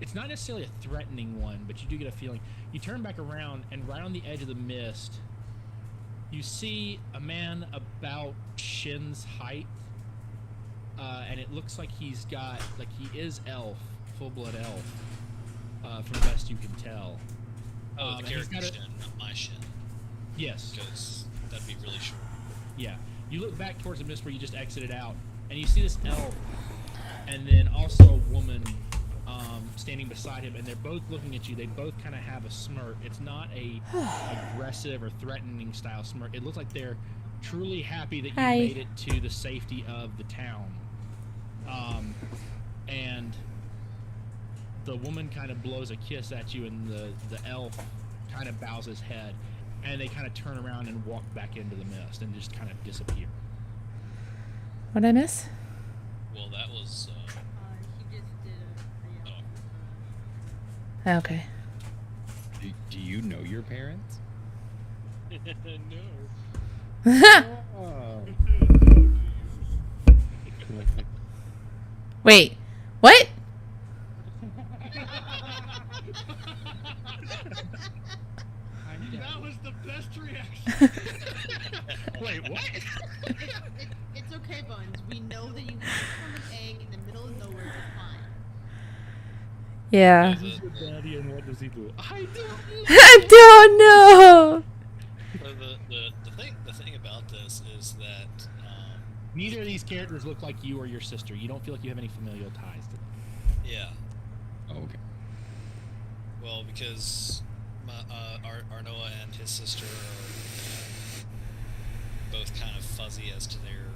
It's not necessarily a threatening one, but you do get a feeling. You turn back around, and right on the edge of the mist, you see a man about Shin's height, and it looks like he's got, like he is elf, full-blood elf, from the best you can tell. Oh, the and he's character got a- shin, not my shin. Yes. Because that'd be really short. Yeah. You look back towards the mist where you just exited out, and you see this elf, and then also a woman standing beside him, and they're both looking at you. They both kind of have a smirk. It's not a aggressive or threatening style smirk. It looks like they're truly happy that you Hi. made it to the safety of the town. And the woman kind of blows a kiss at you, and the elf kind of bows his head, and they kind of turn around and walk back into the mist and just kind of disappear. What'd I miss? Well, that was... He just did a Okay. Do you know your parents? No. Oh. Wait. What? That was the best reaction. Wait, what? It's okay, Buns. We know that you hatched from an egg in the middle of nowhere. It's fine. Yeah. This is your daddy, and what does he do? I don't. I don't know. So the thing about this is that Neither of these characters look like you or your sister. You don't feel like you have any familial ties to them. yeah, Oh, okay. well, because Arnoa and his sister are both kind of fuzzy as to their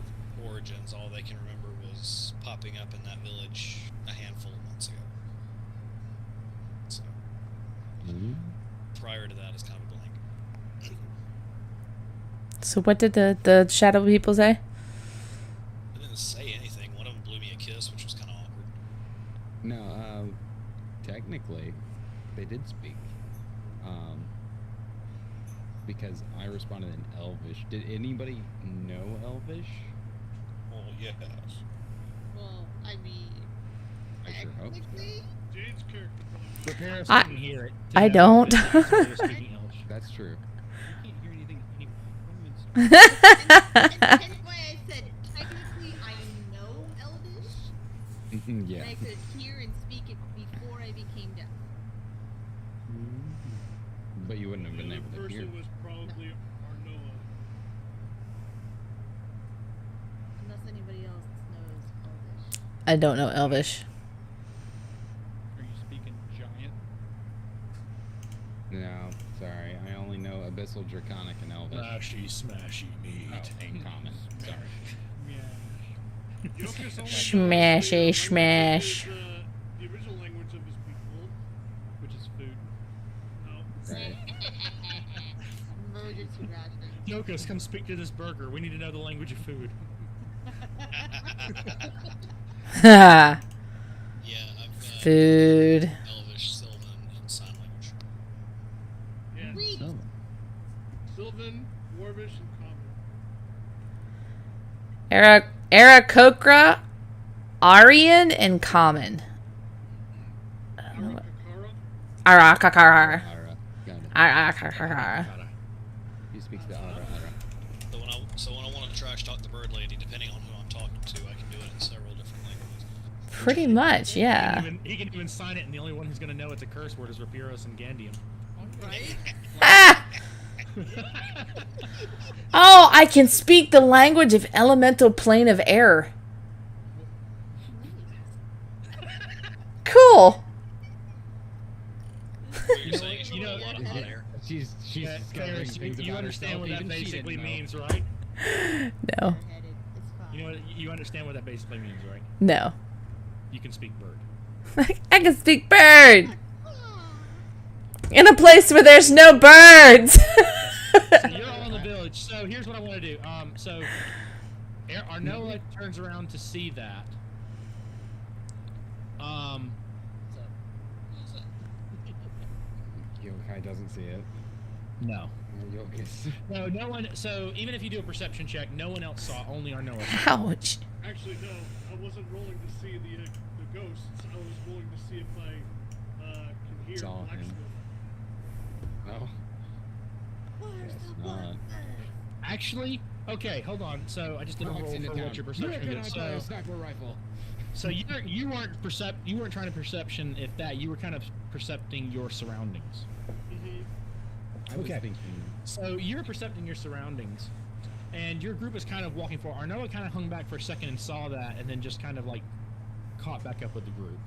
origins. All they can remember was popping up in that village a handful of months ago. So prior to that, it's kind of a blank. So what did the shadow people say? I didn't say anything. One of them blew me a kiss, which was kind of awkward. No, technically, they did speak. Because I responded in Elvish. Did anybody know Elvish? Well, yes. Well, I mean, I sure hope so. technically, Jade's character. Your parents I- didn't hear it. I know don't. that they're speaking Elvish. That's true. I can't hear anything anymore. hence why I said technically I know Elvish, Yeah. and I could hear and speak it before I became deaf. But you wouldn't have The been other able to hear. person was probably Arnoa. Unless anybody else knows Elvish. I don't know Elvish. Are you speaking giant? No, sorry. I only know Abyssal, Draconic, and Elvish. Smashy meat. Oh, ain't common. Sorry. Yeah. Yokus only Smashy knows smash. the original language of his people. Which is food. No. Right. emergency ration. Yokos, come speak to this burger. We need to know the language of food. Yeah, I've got Food. Elvish, Sylvan, and sign language. Yeah. Read. Sylvan, Dwarvish, and Common. Aarakocra, Aryan, and Common. Arakakara. Arakakara. Ara. Got it. Arakakara. He speaks the Ara. So when I want to trash talk the bird lady, depending on who I'm talking to, I can do it in several different languages. Pretty much, yeah. He can even sign it, and the only one who's going to know it's a curse word is Rapiros and Gandium. Right? Ah! Oh, I can speak the language of elemental plane of air. Cool. You're saying you know a lot of hot air. She's Yeah, discovering Ferris, things you about understand herself what that even she basically didn't know. means, right? No. Headed. It's fine. You know what, you understand what that basically means, right? No. You can speak bird. I can speak bird. In a place where there's no birds. So you're all in the village. So here's what I want to do. So Arnoa turns around to see that. Yokai doesn't see it. No. Yokas. No one. So even if you do a perception check, no one else saw. Only Arnoa. Ouch. Actually, no. I wasn't rolling to see the ghosts. I was rolling to see if I can hear Saw him. blacksmith. No. Where's It's the not. black Actually, okay, hold on. So I just did a roll for what your perception is. So, sniper rifle. so you weren't trying to perception if that you were kind of percepting your surroundings. I was Okay. thinking. So you're percepting your surroundings, and your group is kind of walking forward. Arnoa kind of hung back for a second and saw that, and then just kind of like caught back up with the group.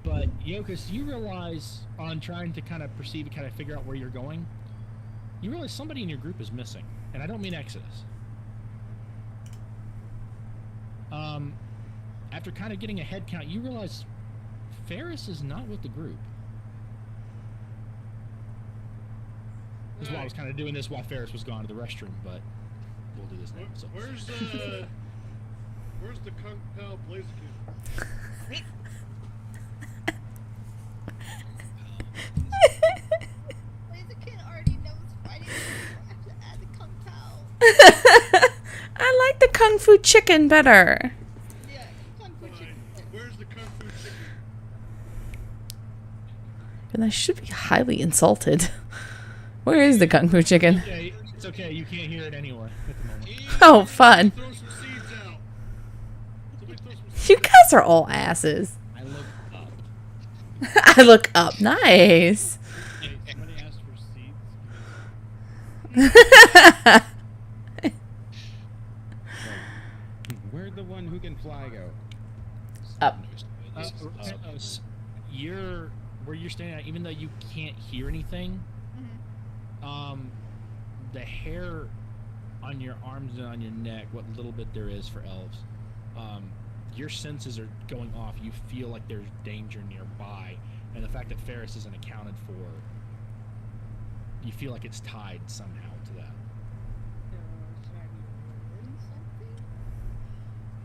But Yokas, you realize on trying to kind of perceive and kind of figure out where you're going, you realize somebody in your group is missing, and I don't mean Exodus. After kind of getting a head count, you realize Ferris is not with the group. This is why I was kind of doing this while Ferris was gone to the restroom, but we'll do this now. So. Where's the Kung Pao Blaziken? Blaziken already knows fighting. I have to add the Kung Pao. I like the Kung Fu chicken better. Yeah, Kung Fu chicken. Where's the Kung Fu chicken? And I should be highly insulted. Where is the Kung Fu chicken? Okay, it's okay. You can't hear it anyway at the moment. Oh, fun. Throw some seeds out. Somebody throw some seeds. You guys are all asses. I look up. I look up. Nice. Hey, somebody asked for seeds. Where'd the one who can fly go? Up. You're where you're standing at, even though you can't hear anything. The hair on your arms and on your neck, what little bit there is for elves, your senses are going off. You feel like there's danger nearby, and the fact that Ferris isn't accounted for, you feel like it's tied somehow to that. Should I be rolling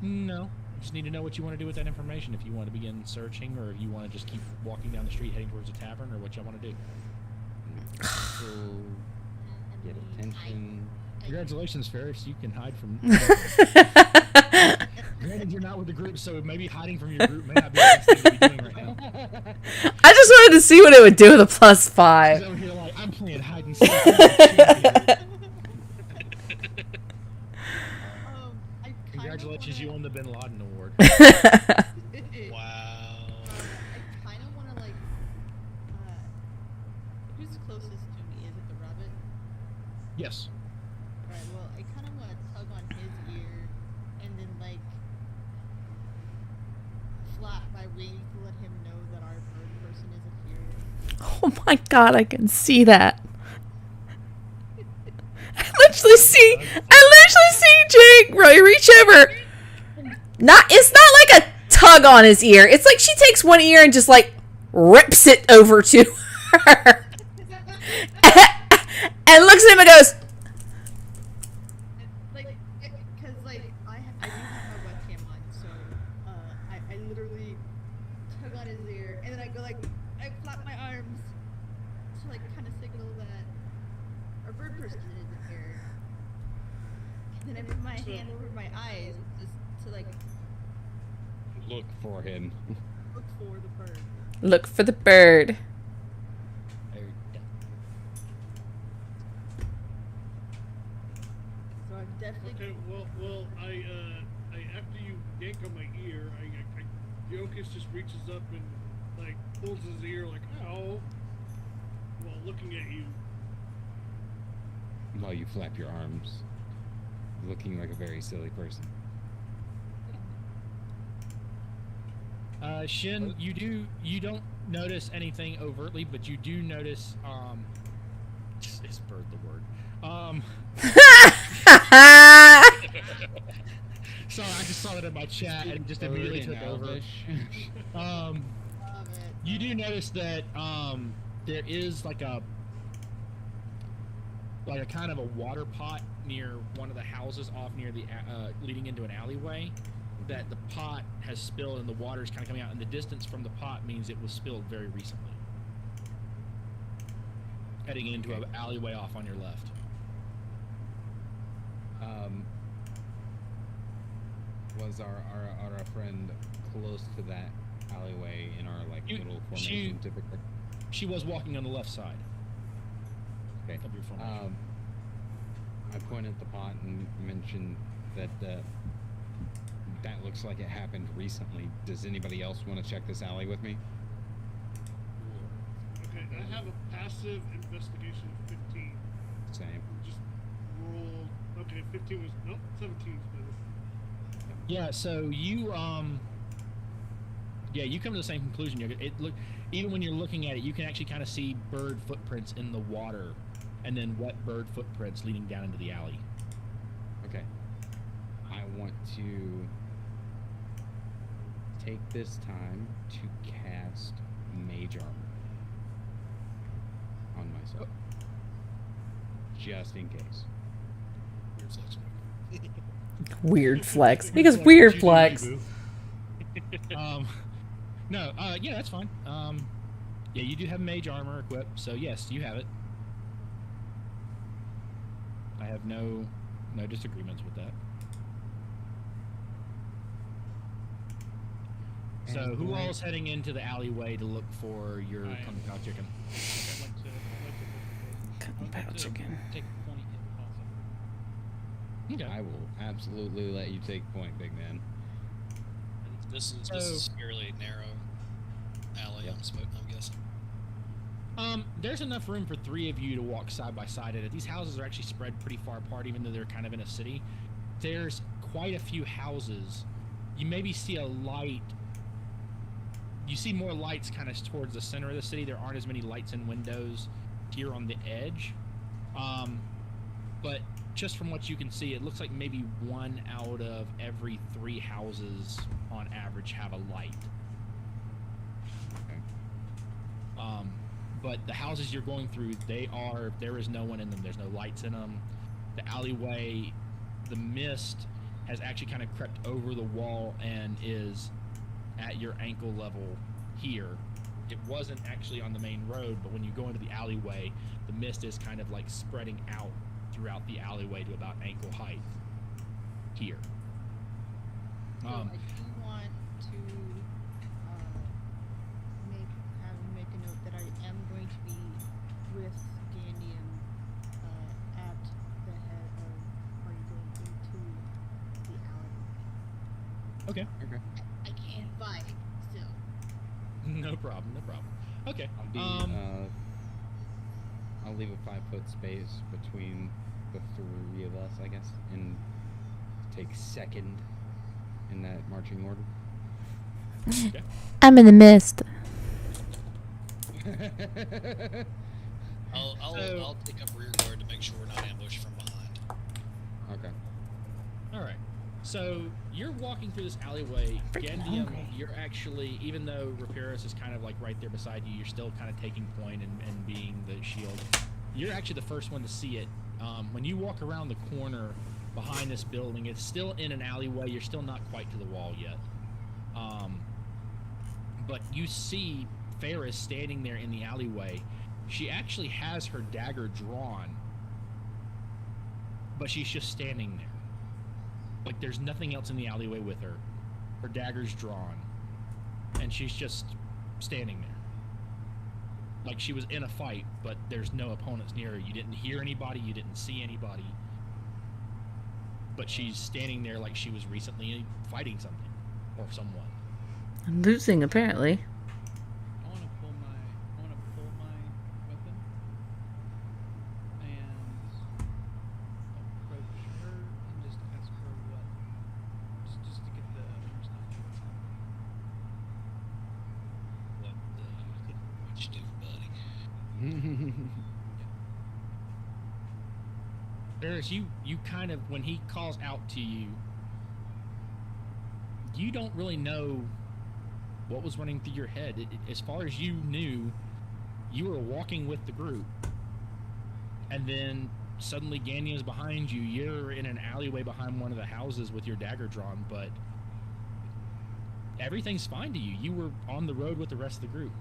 something? No, you just need to know what you want to do with that information. If you want to begin searching, or if you want to just keep walking down the street heading towards the tavern, or what you want to do. Get attention. Congratulations, Ferris. You can hide from. Granted, you're not with the group, so maybe hiding from your group may not be the best thing to be doing right now. I just wanted to see what it would do with a +5. He's over here like, I'm playing hide and seek. I Congratulations, you won the Bin Laden Award. Wow. I kind of want to like. Who's closest to me? Is it the rabbit? Yes. Alright, well, I kind of want to tug on his ear and then, like, flap my wing to let him know that our bird person isn't here. Oh my god, I can see that. I literally see Jake reach over. It's not like a tug on his ear. It's like she takes one ear and just like rips it over to her. and looks at him and goes, Like, because like I do have my webcam on, so I literally tug on his ear, and then I go like I flap my arms to like kind of signal that our bird person isn't here. And then I put my hand over my eyes just to like Look for him. look for the bird. look for the bird. So I'm definitely Okay, well, I after you yank on my ear, Jokic just reaches up and like pulls his ear like, ow, while looking at you. While you flap your arms, looking like a very silly person. Shin, you don't notice anything overtly, but you do notice is bird the word? Sorry, I just saw that in my chat and it just immediately took over. You do notice that there is like a kind of a water pot near one of the houses off near the leading into an alleyway. That the pot has spilled and the water is kind of coming out, and the distance from the pot means it was spilled very recently. Heading into an alleyway off on your left. Was our friend close to that alleyway in our like little formation typically? She was walking on the left side. Okay. Of your formation. I pointed at the pot and mentioned that that looks like it happened recently. Does anybody else want to check this alley with me? Okay, I have a passive investigation of 15. Same. Just roll. Okay, 15 was nope, 17 is better. Yeah, so you you come to the same conclusion. Even when you're looking at it, you can actually kind of see bird footprints in the water, and then wet bird footprints leading down into the alley. Okay. I want to take this time to cast Mage Armor on myself. Just in case. Weird flex. Because weird flex. No, yeah, that's fine. Yeah, you do have mage armor equipped, so yes, you have it. I have no disagreements with that. So, who all is heading into the alleyway to look for your Kung Pao chicken? I'd like to Kung Pao chicken. take a point if possible. Okay. I will absolutely let you take point, big man. This is fairly narrow alley. I'm guessing. There's enough room for 3 of you to walk side by side in it. These houses are actually spread pretty far apart, even though they're kind of in a city. There's quite a few houses. You maybe see a light. You see more lights kind of towards the center of the city. There aren't as many lights and windows here on the edge. But just from what you can see, it looks like maybe 1 out of every 3 houses on average have a light. Okay. But the houses you're going through, there is no one in them. There's no lights in them. The alleyway, the mist has actually kind of crept over the wall and is at your ankle level here. It wasn't actually on the main road, but when you go into the alleyway, the mist is kind of like spreading out throughout the alleyway to about ankle height here. So I do want to make a note that I am going to be with Gandium at the head of where you're going into the alley. Okay. Okay. I can't fight still. No problem. Okay. I'll leave a 5-foot space between the 3 of us, I guess, and take second in that marching order. Okay. I'm in the mist. I'll take up rear guard to make sure we're not ambushed from behind. Okay. All right. So you're walking through this alleyway. Freaking Gandium, hungry. you're actually, even though Rapiris is kind of like right there beside you, you're still kind of taking point and being the shield. You're actually the first one to see it. When you walk around the corner behind this building, it's still in an alleyway. You're still not quite to the wall yet. But you see Ferris standing there in the alleyway. She actually has her dagger drawn, but she's just standing there. Like, there's nothing else in the alleyway with her. Her dagger's drawn, and she's just standing there. Like she was in a fight, but there's no opponents near her. You didn't hear anybody, you didn't see anybody. But she's standing there like she was recently fighting something or someone. I'm losing, apparently. I want to pull my weapon and approach her and just ask her what, just to get the understanding. What you do, buddy? Ferris, you kind of, when he calls out to you, you don't really know what was running through your head. As far as you knew, you were walking with the group, and then suddenly Gandium's behind you. You're in an alleyway behind one of the houses with your dagger drawn, but everything's fine to you. You were on the road with the rest of the group.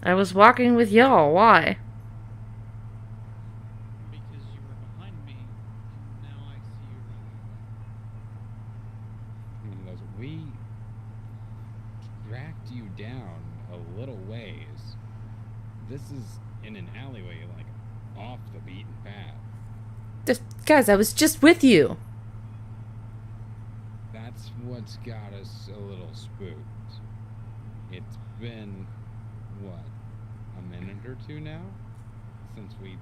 I was walking with y'all. Why? Because you were behind me, and now I see you running away. Those we tracked you down a little ways. This is in an alleyway, like off the beaten path. Guys, I was just with you. That's what's got us a little spooked. It's been, what, a minute or two now? Since we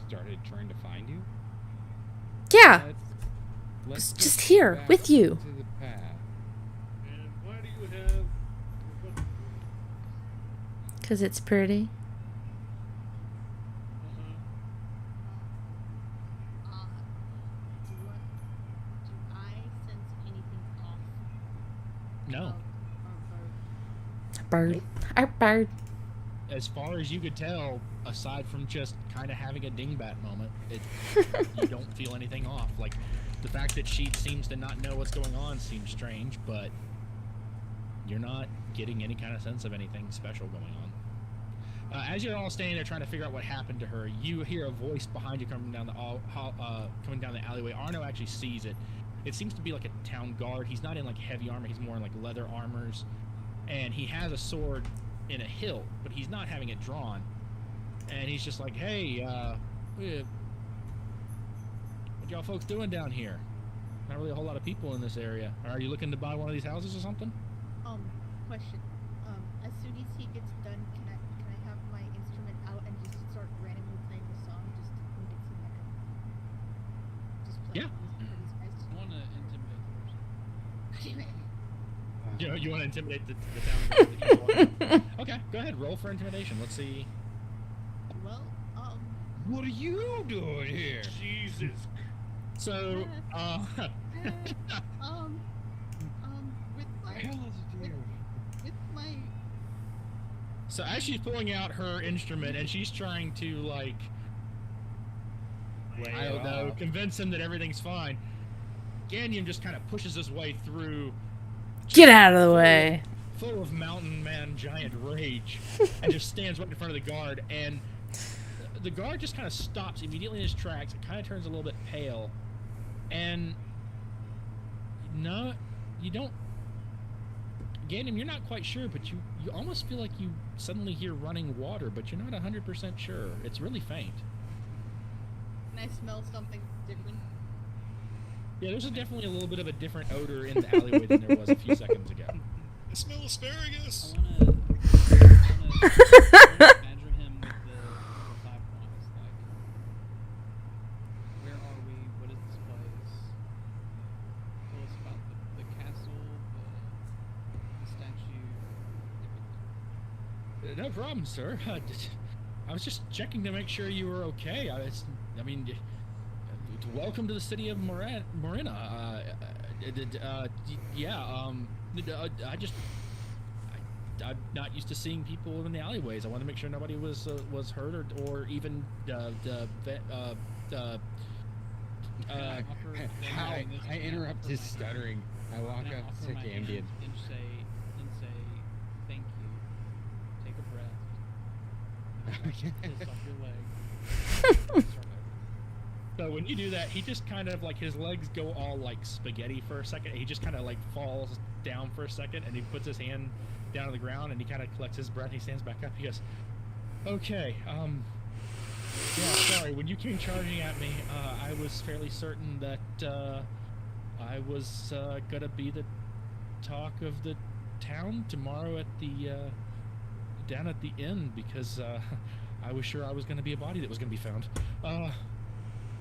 started trying to find you? Yeah, Let's just get here, back with you. To the path. And why do you have your foot? Because it's pretty. Do I sense anything off? No. Of our Bird. Our bird. As far as you could tell, aside from just kind of having a dingbat moment, you don't feel anything off. Like, the fact that she seems to not know what's going on seems strange, but you're not getting any kind of sense of anything special going on. As you're all standing there trying to figure out what happened to her, you hear a voice behind you coming down the alleyway. Arno actually sees it. It seems to be like a town guard. He's not in like heavy armor. He's more in like leather armors, and he has a sword in a hilt, but he's not having it drawn. And he's just like, "Hey, what y'all folks doing down here? Not really a whole lot of people in this area. Are you looking to buy one of these houses or something?" Question. As soon as he gets done, can I have my instrument out and just start randomly playing a song just to make it seem like I'm just playing Yeah. music for these guys? I want to intimidate the person. You want to intimidate the town guard that you're walking? Okay, go ahead. Roll for intimidation. Let's see. Well, What are you doing here? Jesus. So, with my, with my, so as she's pulling out her instrument and she's trying to like, I don't know, convince him that everything's fine, Gandium just kind of pushes his way through. Get out of the way. Full of mountain man giant rage, and just stands right in front of the guard, and the guard just kind of stops immediately in his tracks. It kind of turns a little bit pale, and no, you don't. Gandium, you're not quite sure, but you almost feel like you suddenly hear running water, but you're not 100% sure. It's really faint. can I smell something different? Yeah, there's definitely a little bit of a different odor in the alleyway than there was a few seconds ago. I smell asparagus. I want to badger him with the 5 points. Like, where are we? What is this place? Tell us about the castle, the statue, everything. No problem, sir. I was just checking to make sure you were okay. I mean, welcome to the city of Marina. I'm not used to seeing people in the alleyways. I want to make sure nobody was hurt or even I interrupt his stuttering. I walk up to Cambion. And say, thank you. Take a breath. Piss off your leg. So when you do that, he just kind of like his legs go all like spaghetti for a second. He just kind of like falls down for a second, and he puts his hand down on the ground, and he kind of collects his breath. He stands back up. He goes, "Okay, yeah, sorry. When you came charging at me, I was fairly certain that I was gonna be the talk of the town tomorrow at the down at the inn because I was sure I was gonna be a body that was gonna be found.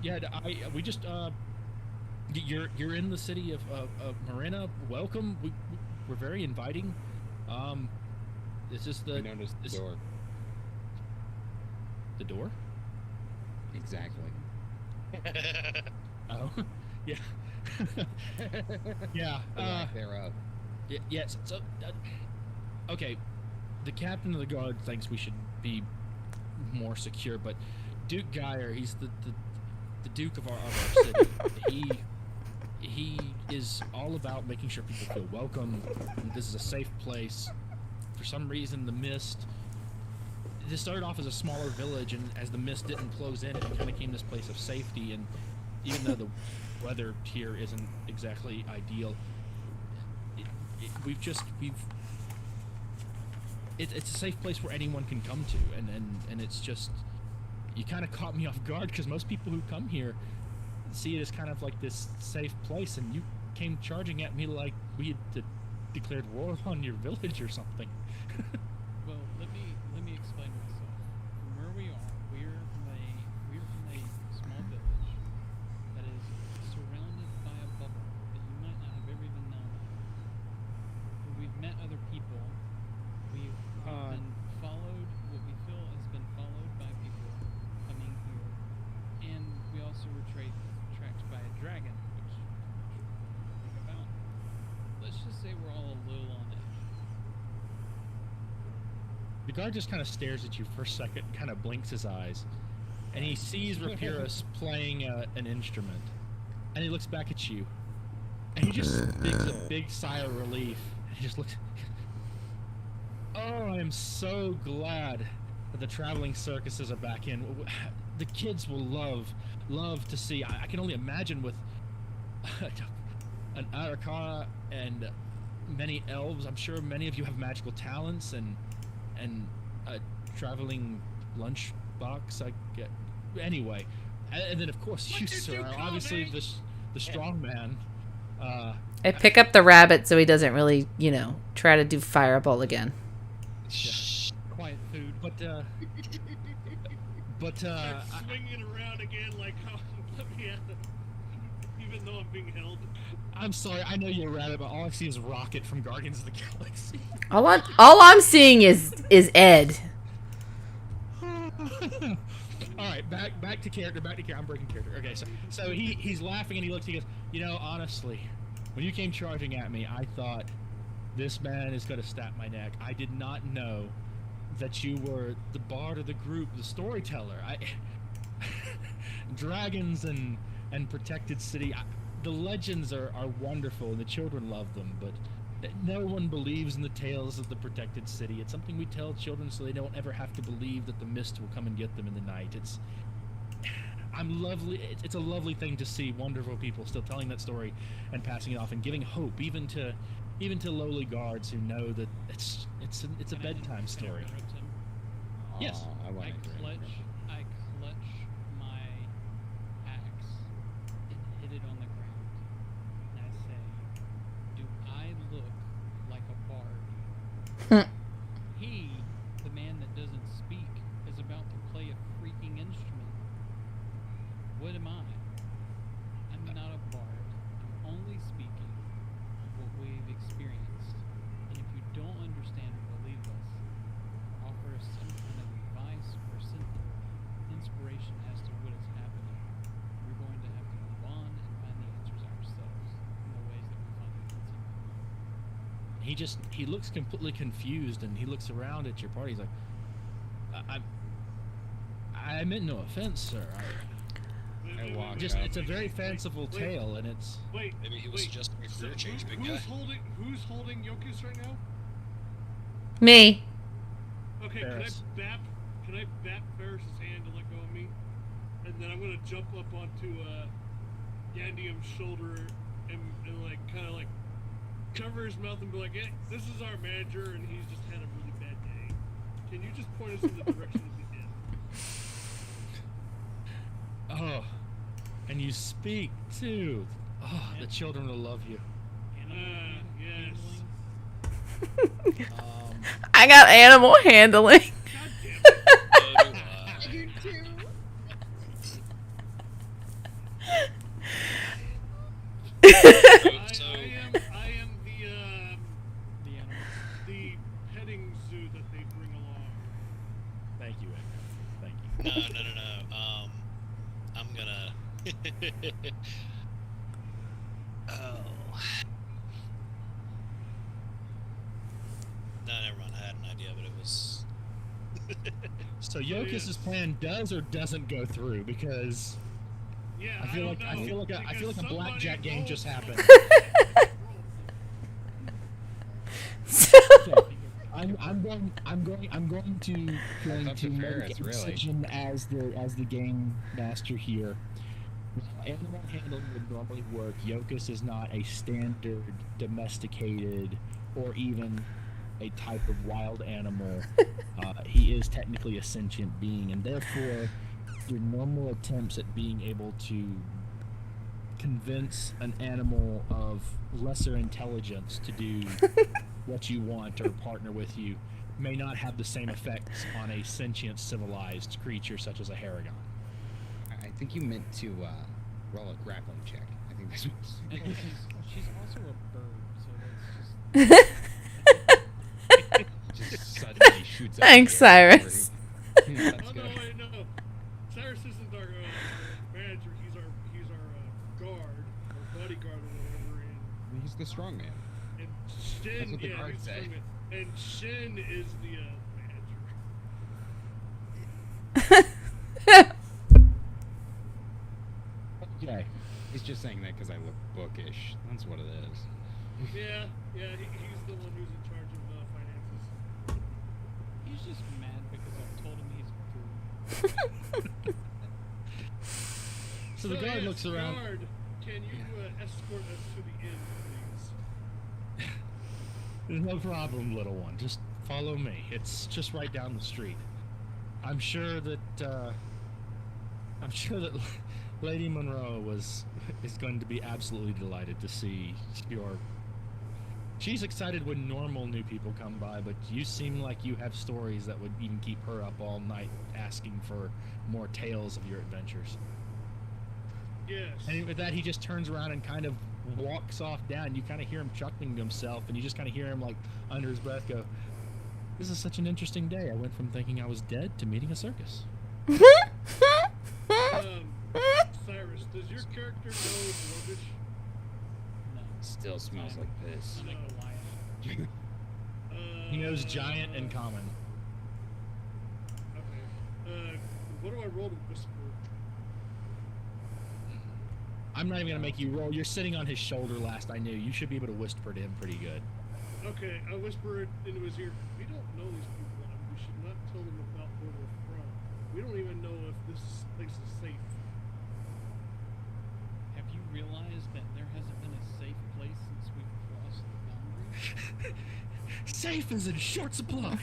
Yeah, we just you're in the city of Marina. Welcome. We're very inviting. This is the We noticed the door. The door? Exactly. Oh, yeah. Yeah. The lack thereof. Yes. So, okay. The captain of the guard thinks we should be more secure, but Duke Geyer, he's the Duke of our city. He is all about making sure people feel welcome. This is a safe place. For some reason, the mist. This started off as a smaller village, and as the mist didn't close in, it kind of became this place of safety. And even though the weather here isn't exactly ideal, it's a safe place where anyone can come to, and it's just, you kind of caught me off guard because most people who come here see it as kind of like this safe place, and you came charging at me like we had declared war on your village or something. Well, let me explain myself. From where we are, we're from a small village that is surrounded by a bubble that you might not have ever even known of. But we've met other people. We've been followed. What we feel has been followed by people coming here, and we also were tracked by a dragon, which think about. Let's just say we're all a little on edge. The guard just kind of stares at you for a second, kind of blinks his eyes, and he sees Rapirus playing an instrument, and he looks back at you, and he just takes a big sigh of relief, and he just looks. Oh, I am so glad that the traveling circuses are back in. The kids will love to see. I can only imagine with an Arakara and many elves. I'm sure many of you have magical talents and a traveling lunch box. I get anyway, and then of course you, sir, are obviously the strong man. I pick up the rabbit so he doesn't really, try to do fireball again. Yeah. Quiet food. But swinging around again like, let me at them, even though I'm being held. I'm sorry, I know you're a rabbit, but all I see is Rocket from Guardians of the Galaxy. All I'm seeing is Ed. All right, back to character. I'm breaking character. Okay, so he's laughing and he goes, honestly, when you came charging at me, I thought this man is gonna snap my neck. I did not know that you were the bard of the group, the storyteller. Dragons and protected city. The legends are wonderful and the children love them, but no one believes in the tales of the protected city. It's something we tell children so they don't ever have to believe that the mist will come and get them in the night. It's a lovely thing to see wonderful people still telling that story and passing it off and giving hope even to lowly guards who know that it's a bedtime story. Yes. I I clutch my axe and hit it on the ground. And I say, do I look like a bard? He, the man that doesn't speak, is about to play a freaking instrument. What am I? I'm not a bard. I'm only speaking of what we've experienced. And if you don't understand or believe us, offer us some kind of advice or simple inspiration as to what is happening, you're going to have to he looks completely confused, and he looks around at your party. He's like, I meant no offense, sir. I walk Just up. it's a very fanciful tale, and it's Wait, Maybe he was suggesting a career change, big guy. Who's holding Yokus right now? Me. Okay, Ferris. can I bap Ferris's hand to let go of me? And then I'm gonna jump up onto Yandium's shoulder and like kind of like cover his mouth and be like, hey, this is our manager and he's just had a really bad day. Can you just point us in the direction of the inn? oh, and you speak too. Oh, the children will love you. Yes. I got animal handling. God damn it. So do I. You too. So, I am The animal. the petting zoo that they bring along. Thank you, Edgar. Thank you. no. I'm gonna. Oh. No, never mind. I had an idea, but it was. So Yokus's plan does or doesn't go through because Yeah, I feel don't like know, I feel like a because blackjack somebody game just rolled happened. So, Okay. I'm going to up to make Ferris, a really. decision as the game master here. Animal handling would normally work. Yokus is not a standard domesticated or even a type of wild animal. He is technically a sentient being, and therefore your normal attempts at being able to convince an animal of lesser intelligence to do what you want or partner with you may not have the same effects on a sentient civilized creature such as a Haragon. I think you meant to roll a grappling check. I think that's what. And she's also a bird, so that's just. Just suddenly shoots up. Thanks, in the air. Cyrus. Yeah, let's Oh go. no, wait, no. Cyrus isn't our manager. He's our guard or bodyguard or whatever. He's the strong man. And Shin, That's what the yeah, cards he's the say. strongman. And Shin is the manager. Okay. He's just saying that because I look bookish. That's what it is. Yeah, he's the one who's in charge of finances. He's just mad because I've told him he's a fool. So the guard yes, looks around. Guard, can you escort us to the inn, please? No problem, little one. Just follow me. It's just right down the street. I'm sure that Lady Monroe is going to be absolutely delighted to see your. She's excited when normal new people come by, but you seem like you have stories that would even keep her up all night asking for more tales of your adventures. Yes. And with that, he just turns around and kind of walks off down. You kind of hear him chuckling to himself, and you just kind of hear him, like, under his breath go, "This is such an interesting day. I went from thinking I was dead to meeting a circus." Cyrus, does your character know Dwarvish? No. Still smells like piss. I'm a Goliath. He knows giant and common. Okay. What do I roll to whisper? I'm not even going to make you roll. You're sitting on his shoulder last I knew. You should be able to whisper to him pretty good. Okay, I whisper it into his ear. We don't know these people, and we should not tell them about where we're from. We don't even know if this place is safe. Have you realized that there hasn't been a safe place since we've crossed the boundary? Safe is in short supply.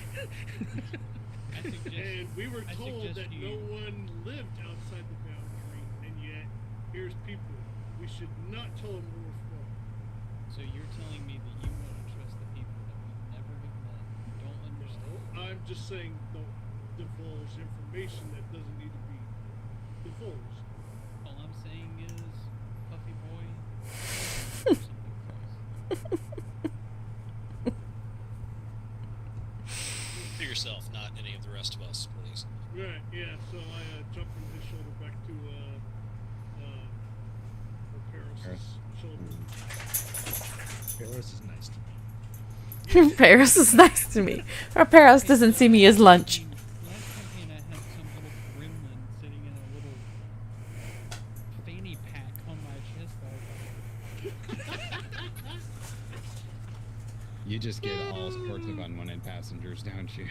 I suggest, And we were I told suggest that you, no one lived outside the boundary, and yet here's people. We should not tell them where we're from. So you're telling me that you want to trust the people that we never have met, don't understand? I'm just saying don't divulge information that doesn't need to be divulged. All I'm saying is, Puffy Boy, something close. To yourself, not any of the rest of us, please. Right, yeah, so I jumped from his shoulder back to Paris' shoulder. Ferris is nice to me. Paris is nice to me. Or Paris doesn't see me as lunch. Last campaign I had some little gremlin sitting in a little fanny pack on my chest all the time. You just get all sorts of unwanted passengers, don't you?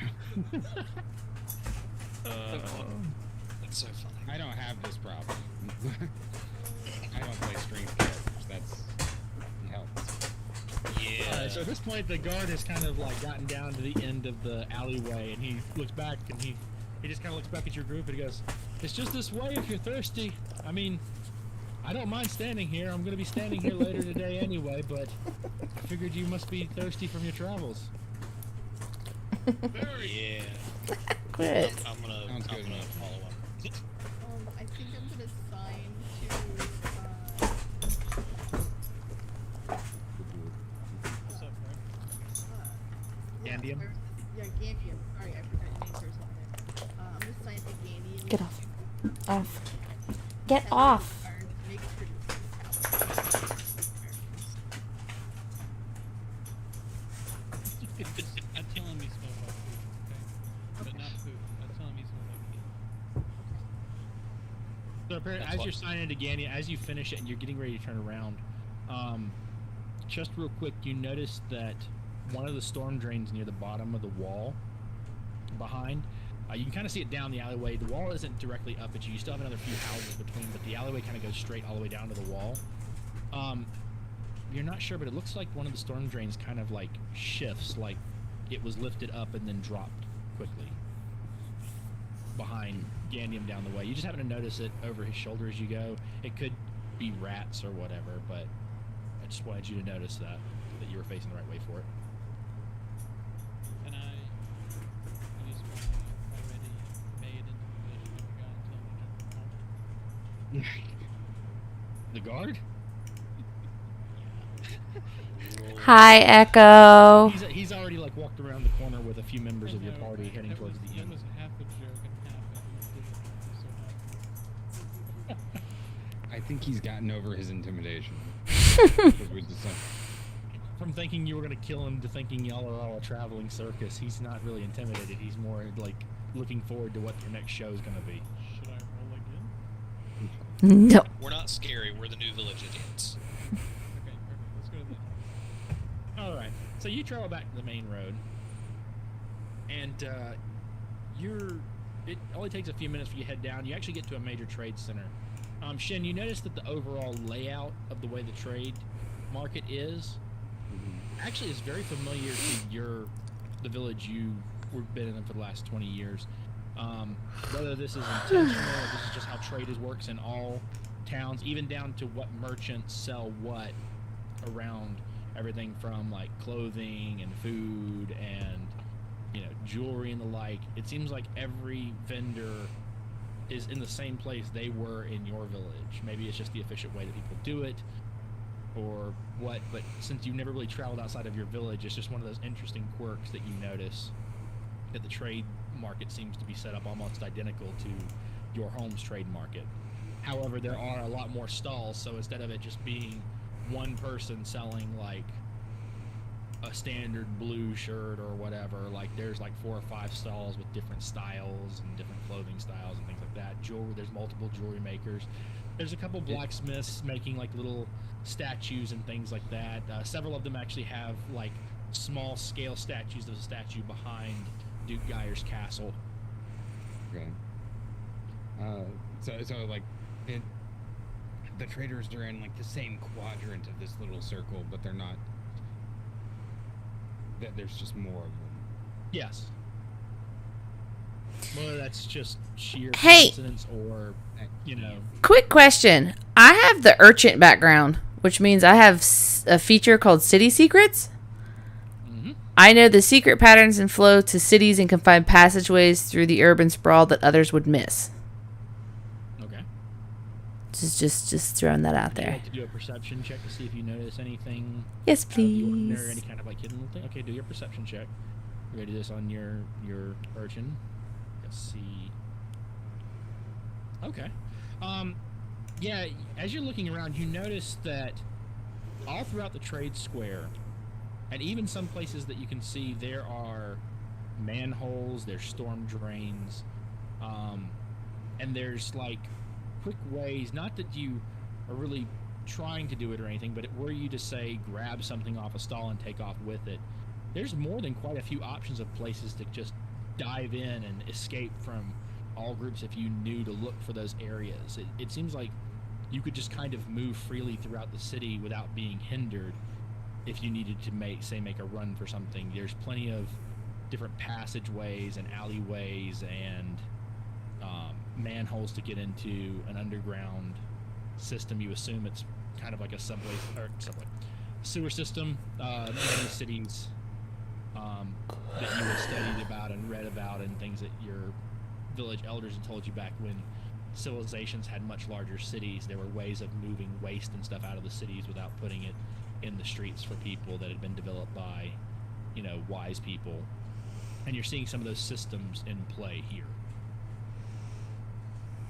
That's so funny. I don't have this problem. I don't play strength characters. That's helps. Yeah. Alright, so at this point, the guard has kind of like gotten down to the end of the alleyway, and he looks back, and he just kind of looks back at your group, and he goes, "It's just this way if you're thirsty. I mean, I don't mind standing here. I'm going to be standing here later today anyway, but I figured you must be thirsty from your travels." Yeah. Quit. I'm gonna follow up. I think I'm gonna sign to. What's up, Frank? Gandium? Yeah, Gandium. Sorry, I forgot your name for a second. I'm gonna sign to Gandium. Get off. Off. Get off. Make it pretty. I tell him he smells like poop, okay? But not poop. I tell him he smells like pee. So apparently, That's as what- you're signing to Gandia, as you finish it and you're getting ready to turn around, just real quick, you notice that one of the storm drains near the bottom of the wall behind, you can kind of see it down the alleyway. The wall isn't directly up at you. You still have another few houses between, but the alleyway kind of goes straight all the way down to the wall. You're not sure, but it looks like one of the storm drains kind of like shifts, like it was lifted up and then dropped quickly behind Gandium down the way. You just happen to notice it over his shoulder as you go. It could be rats or whatever, but I just wanted you to notice that you were facing the right way for it. And I use my already made individual gun until we jump home. The guard? Hi, Echo. He's already like walked around the corner with a few members of your I know, party heading that towards was, the that end. was half a joke and half a so I think he's gotten over his intimidation. 'Cause we just, From thinking you were gonna kill him to thinking y'all are all a traveling circus, he's not really intimidated. He's more like looking forward to what your next show is gonna be. should I roll again? No. We're not scary. We're the new village idiots. Okay, perfect. Let's go to the All right. So you travel back to the main road, and it only takes a few minutes for you to head down. You actually get to a major trade center. Shin, you notice that the overall layout of the way the trade market is actually is very familiar to the village you've been in for the last 20 years. Whether this is intentional or this is just how trade works in all towns, even down to what merchants sell what around everything from like clothing and food and jewelry and the like. It seems like every vendor is in the same place they were in your village. Maybe it's just the efficient way that people do it or what, but since you've never really traveled outside of your village, it's just one of those interesting quirks that you notice that the trade market seems to be set up almost identical to your home's trade market. However, there are a lot more stalls, so instead of it just being one person selling like a standard blue shirt or whatever, like there's like 4 or 5 stalls with different styles and different clothing styles and things like that. Jewelry, there's multiple jewelry makers. There's a couple blacksmiths making like little statues and things like that. Several of them actually have like small scale statues of a statue behind Duke Geyer's castle. okay. So like, the traders are in like the same quadrant of this little circle, but they're not. There's just more of them. Yes. Whether that's just sheer Hey! coincidence or, Quick question. I have the urchin background, which means I have a feature called City Secrets. Mhm. I know the secret patterns and flow to cities and can find passageways through the urban sprawl that others would miss. Okay. Just throwing that out Would you there. like to do a perception check to see if you notice anything Yes, out of the ordinary, please. any kind of like hidden little thing? Okay, do your perception check. We're gonna do this on your urchin. Let's see. Okay. Yeah, as you're looking around, you notice that all throughout the trade square, And even some places that you can see, there are manholes, there's storm drains, and there's like quick ways, not that you are really trying to do it or anything, but were you to say grab something off a stall and take off with it, there's more than quite a few options of places to just dive in and escape from all groups if you knew to look for those areas. It seems like you could just kind of move freely throughout the city without being hindered if you needed to make a run for something. There's plenty of different passageways and alleyways and manholes to get into an underground system. You assume it's kind of like a sewer system. Many cities that you have studied about and read about, and things that your village elders had told you back when civilizations had much larger cities. There were ways of moving waste and stuff out of the cities without putting it in the streets for people that had been developed by, wise people. And you're seeing some of those systems in play here.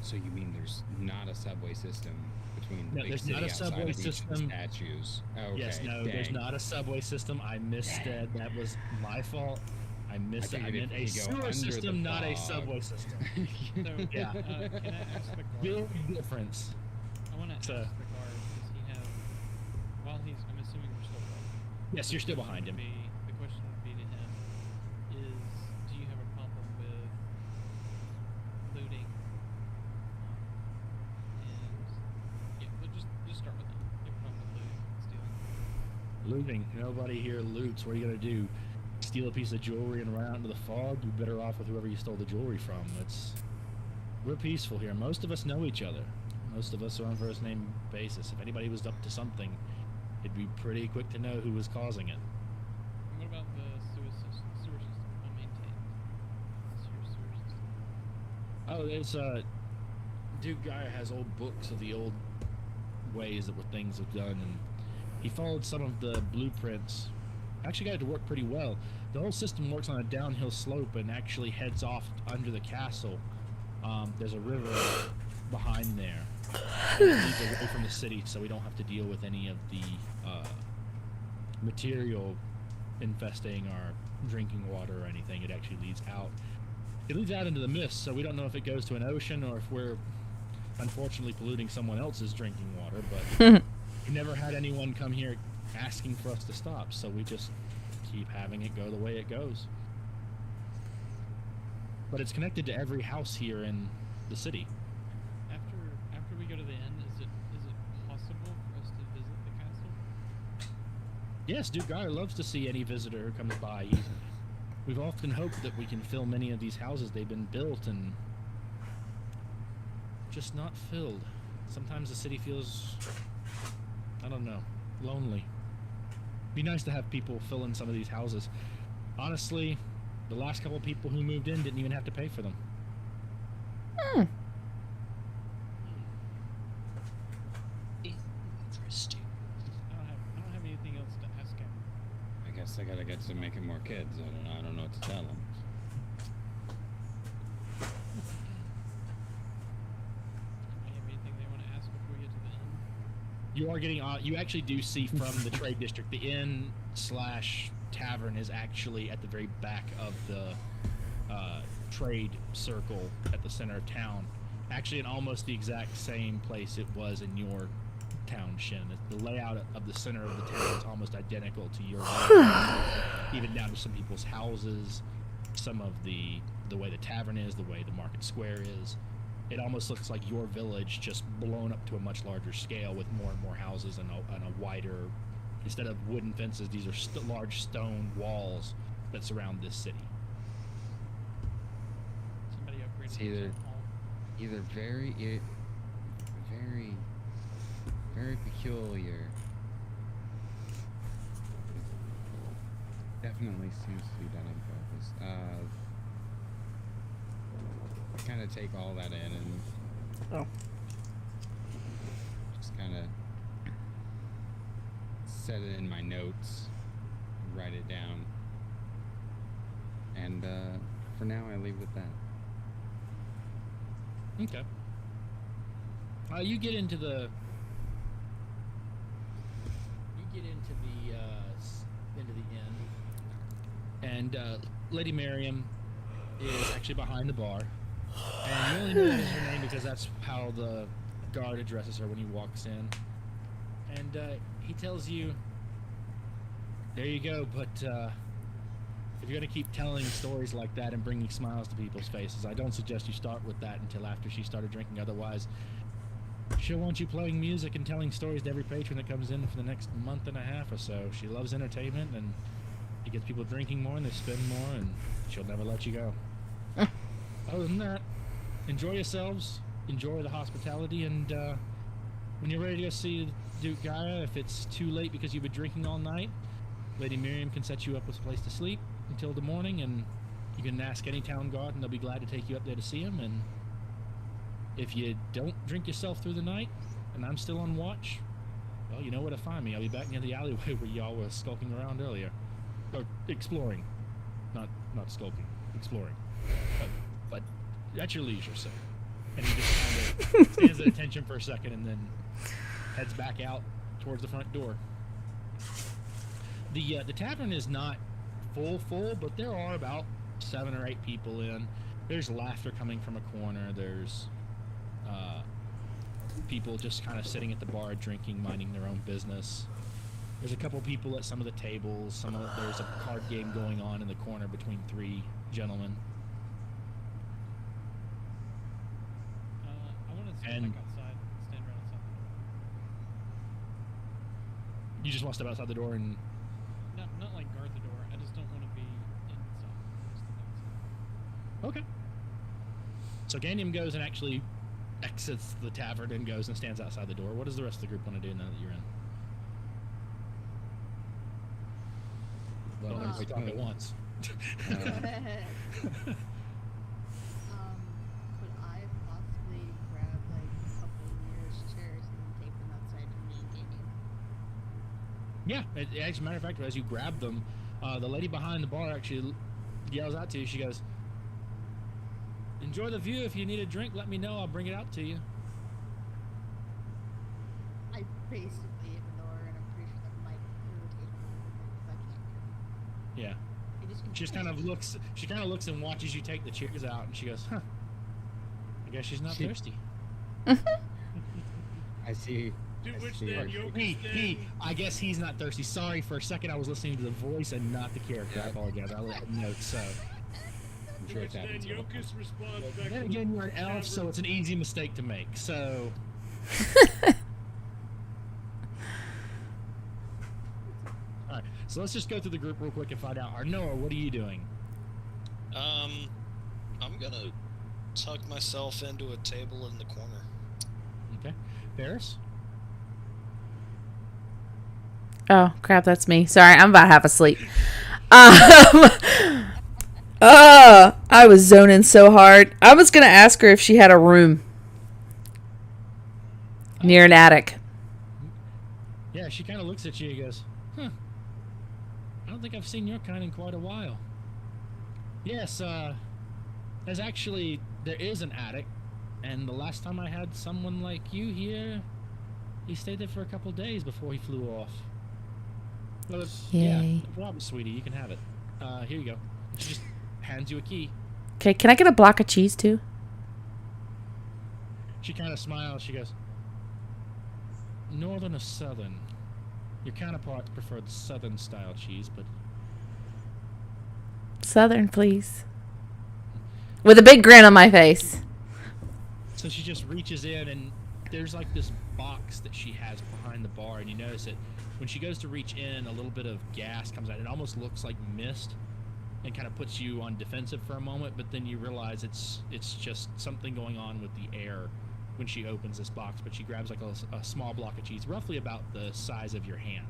So you mean there's not a subway system between the No, big there's city not a outside subway of each of the system. statues? Okay, Yes, no, there's dang. not a subway system. I missaid. That was my fault. I missed it. I figured meant if a you go sewer under system, the not a fog. subway system. So, Yeah. can I ask the guard? Big difference. I want to ask So- the guard, does he have, while he's, I'm assuming we're still following. Yes, you're still behind him. The question would be to him is, do you have a problem with looting? And, yeah, but just start with that. You have a problem with looting, stealing? Looting. Nobody here loots. What are you gonna do? Steal a piece of jewelry and run out into the fog? You're better off with whoever you stole the jewelry from. We're peaceful here. Most of us know each other. Most of us are on first name basis. If anybody was up to something, it'd be pretty quick to know who was causing it. And what about the sewer system unmaintained? Sewer system. Oh, there's Duke Geyer has old books of the old ways that what things have done, and he followed some of the blueprints. Actually got it to work pretty well. The whole system works on a downhill slope and actually heads off under the castle. There's a river behind there. And it leads away from the city, so we don't have to deal with any of the material infesting our drinking water or anything. It actually leads out. It leads out into the mist, so we don't know if it goes to an ocean or if we're unfortunately polluting someone else's drinking water, but we never had anyone come here asking for us to stop, so we just keep having it go the way it goes. But it's connected to every house here in the city. After we go to the inn, is it possible for us to visit the castle? Yes, Duke Geyer loves to see any visitor who comes by. We've often hoped that we can fill many of these houses. They've been built and just not filled. Sometimes the city feels, I don't know, lonely. Be nice to have people fill in some of these houses. Honestly, the last couple people who moved in didn't even have to pay for them. Interesting. I don't have anything else to ask him. I guess I gotta get to making more kids. I don't know what to tell them. Do you have anything they want to ask before we get to the inn? You are getting on. You actually do see from the trade district, the inn/tavern is actually at the very back of the trade circle at the center of town. Actually, in almost the exact same place it was in your town, Shin. The layout of the center of the town is almost identical to your even down to some people's houses, some of the way the tavern is, the way the market square is. It almost looks like your village just blown up to a much larger scale with more and more houses and a wider, instead of wooden fences, these are large stone walls that surround this city. Somebody upgraded It's the either town hall. very peculiar. Definitely seems to be done on purpose. I kind of take all that in and just kind of set it in my notes, write it down, and for now I leave with that. Okay. You get into the into the inn, and Lady Miriam is actually behind the bar. And you only know that is her name because that's how the guard addresses her when he walks in. And he tells you, there you go, but if you're going to keep telling stories like that and bringing smiles to people's faces, I don't suggest you start with that until after she started drinking. Otherwise, she'll want you playing music and telling stories to every patron that comes in for the next month and a half or so. She loves entertainment, and it gets people drinking more and they spend more, and she'll never let you go. Other than that, enjoy yourselves, enjoy the hospitality, and when you're ready to go see Duke Gaia, if it's too late because you've been drinking all night, Lady Miriam can set you up with a place to sleep until the morning, and you can ask any town guard and they'll be glad to take you up there to see him. And if you don't drink yourself through the night and I'm still on watch, well, you know where to find me. I'll be back near the alleyway where y'all were skulking around earlier. Or exploring. Not skulking. Exploring. But at your leisure, sir. And he just kind of stands at attention for a second and then heads back out towards the front door. The tavern is not full, but there are about 7 or 8 people in. There's laughter coming from a corner. There's people just kind of sitting at the bar, drinking, minding their own business. There's a couple people at some of the tables. There's a card game going on in the corner between 3 gentlemen. I want to step And- back outside, stand right outside the You just want to step outside the door and... door. No, not like guard the door. I just don't want to be inside. Just the outside. Okay. So Gandium goes and actually exits the tavern and goes and stands outside the door. What does the rest of the group want to do now that you're in? Well, Don't we talk at once? Could I possibly grab like a couple nearest chairs and take them outside to me and Gaming? Yeah, as a matter of fact, as you grab them, the lady behind the bar actually yells out to you. She goes, "Enjoy the view. If you need a drink, let me know. I'll bring it out to you." I basically ignore, and I'm pretty sure that might irritate her if I can't hear. Yeah. I just She just kind of looks. She kind of looks and watches you take the chairs out, and she goes, "Huh. I guess she's not She- thirsty." I see. To I which see then her- Yokus then... I guess he's not thirsty. Sorry, for a second I was listening to the voice and not the character. I Yeah. apologize. I let note. So I'm To sure which it's then happened to her. Yokus responds back then to again, the you're an elf, so tavern. it's an easy mistake to make. So. Alright, so let's just go through the group real quick and find out. Arnoa, what are you doing? I'm gonna tuck myself into a table in the corner. Okay. Ferris? Oh, crap, that's me. Sorry, I'm about half asleep. I was zoning so hard. I was going to ask her if she had a room near an attic. Yeah, she kind of looks at you and goes, "Huh. I don't think I've seen your kind in quite a while." Yes, there is an attic, and the last time I had someone like you here, he stayed there for a couple days before he flew off. Well, yeah, Yay. no problem, sweetie, you can have it. Here you go. She just hands you a key. Okay, can I get a block of cheese too? She kind of smiles. She goes, "Northern or southern? Your counterparts prefer the southern style cheese, but Southern, please. With a big grin on my face. So she just reaches in, and there's like this box that she has behind the bar, and you notice that when she goes to reach in, a little bit of gas comes out. It almost looks like mist, and kind of puts you on defensive for a moment. But then you realize it's just something going on with the air when she opens this box. But she grabs like a small block of cheese, roughly about the size of your hand,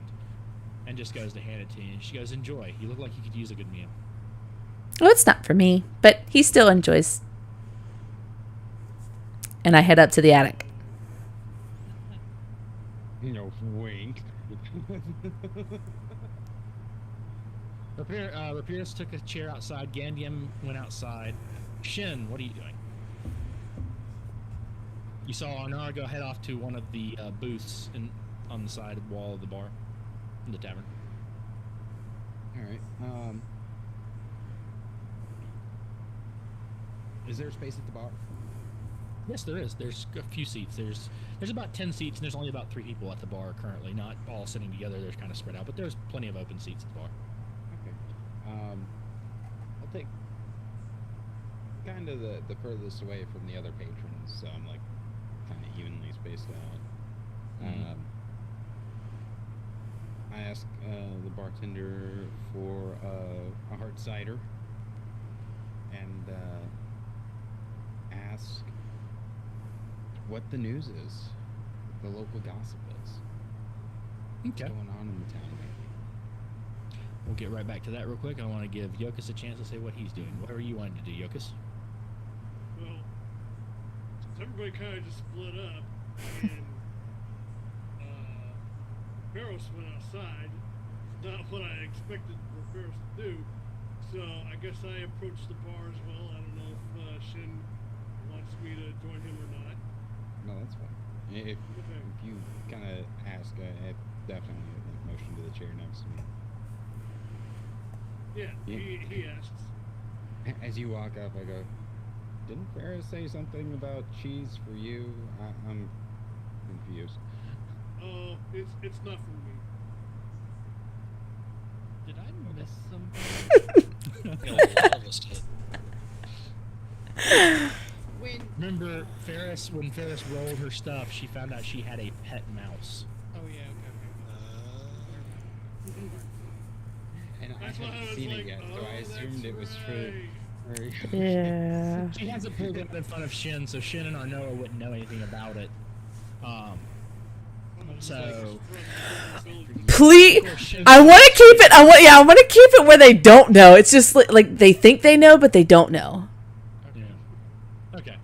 and just goes to hand it to you. And she goes, "Enjoy. You look like you could use a good meal." Oh, it's not for me, but he still enjoys. And I head up to the attic. No, wink. Rapirus took a chair outside. Gandium went outside. Shin, what are you doing? You saw Arnar head off to one of the booths on the side wall of the bar, in the tavern. All right. Is there space at the bar? Yes, there is. There's a few seats. There's about 10 seats, and there's only about 3 people at the bar currently. Not all sitting together. They're kind of spread out, but there's plenty of open seats at the bar. Okay. I'll take kind of the furthest away from the other patrons, so I'm like kind of evenly spaced out. I ask the bartender for a hard cider, and ask what the news is, the local gossip is. Okay. What's going on in the town lately? We'll get right back to that real quick. I want to give Yokus a chance to say what he's doing. What are you wanting to do, Yokus? Well, since everybody kind of just split up, and Barros went outside, not what I expected for Barros to do, so I guess I approached the bar as well. I don't know if Shin wants me to join him or not. No, that's fine. If you kind of ask, I definitely like, motion to the chair next to me. Yeah, he asks. As you walk up, I go, didn't Ferris say something about cheese for you? I'm confused. Oh, it's not for me. Did I miss something? Yeah, a lot of us did. Remember, when Ferris rolled her stuff, she found out she had a pet mouse. Oh yeah, okay. And I That's why I haven't was seen like, it yet, so I oh, assumed it was right. for Yeah. She hasn't pulled it up in front of Shin, so Shin and Arnoa wouldn't know anything about it. So Please, I want to keep it. I want to keep it where they don't know. It's just like they think they know, but they don't know. Okay.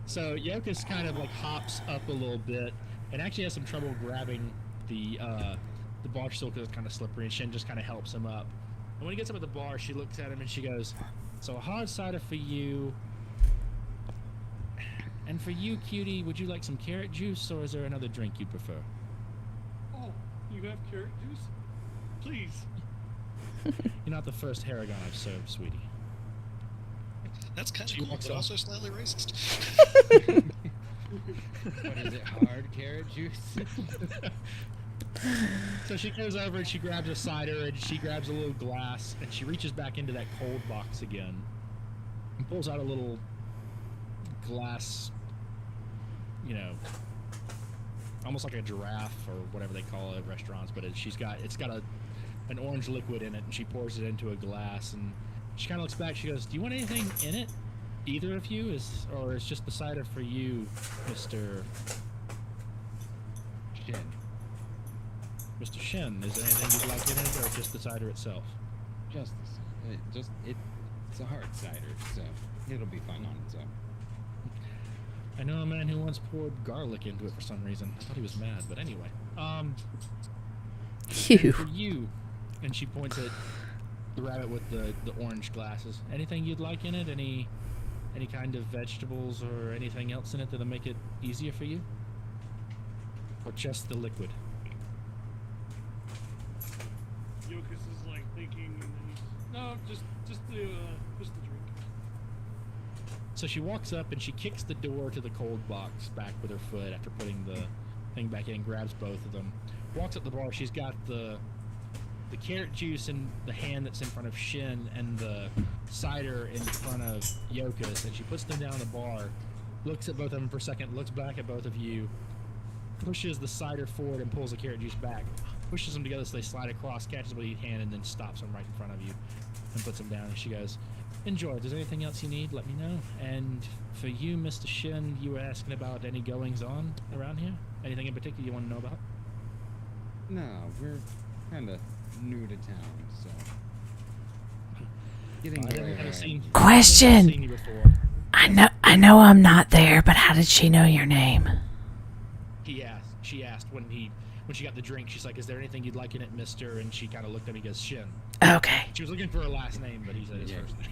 So Yokus kind of like hops up a little bit and actually has some trouble grabbing the bar stool because it's kind of slippery, and Shin just kind of helps him up. And when he gets up at the bar, she looks at him and she goes, "So a hard cider for you. And for you, cutie, would you like some carrot juice, or is there another drink you'd prefer?" Oh, you have carrot juice? Please. You're not the first Haragon I've served, sweetie. That's kind of She cool, walks but off. also slightly racist. What is it, hard carrot juice? So she goes over and she grabs a cider and she grabs a little glass and she reaches back into that cold box again and pulls out a little glass, almost like a giraffe or whatever they call it at restaurants, but it's got an orange liquid in it, and she pours it into a glass and she kind of looks back. She goes, "Do you want anything in it? Either of you or is just the cider for you, Mr. Shin. Mr. Shin? Is there anything you'd like in it, or just the cider itself?" It's a hard cider, so it'll be fine on its own. I know a man who once poured garlic into it for some reason. I thought he was mad, but anyway. Phew. For you, and she points at the rabbit with the orange glasses. Anything you'd like in it? Any kind of vegetables or anything else in it that'll make it easier for you? Or just the liquid? Yokus is like thinking, and then he's no, just the drink. So she walks up and she kicks the door to the cold box back with her foot after putting the thing back in, grabs both of them. Walks up the bar. She's got the carrot juice in the hand that's in front of Shin and the cider in front of Yokus, and she puts them down on the bar, looks at both of them for a second, looks back at both of you, pushes the cider forward and pulls the carrot juice back, pushes them together so they slide across, catches them with each hand, and then stops them right in front of you and puts them down. And she goes, "Enjoy. If there's anything else you need, let me know. And for you, Mr. Shin, you were asking about any goings-on around here? Anything in particular you want to know about?" No, we're kind of new to town, so. Question. I know I'm not there, but how did she know your name? She asked when she got the drink. She's like, "Is there anything you'd like in it, Mister?" And she kind of looked at me and goes, "Shin." Okay. She was looking for her last name, but he said his first name.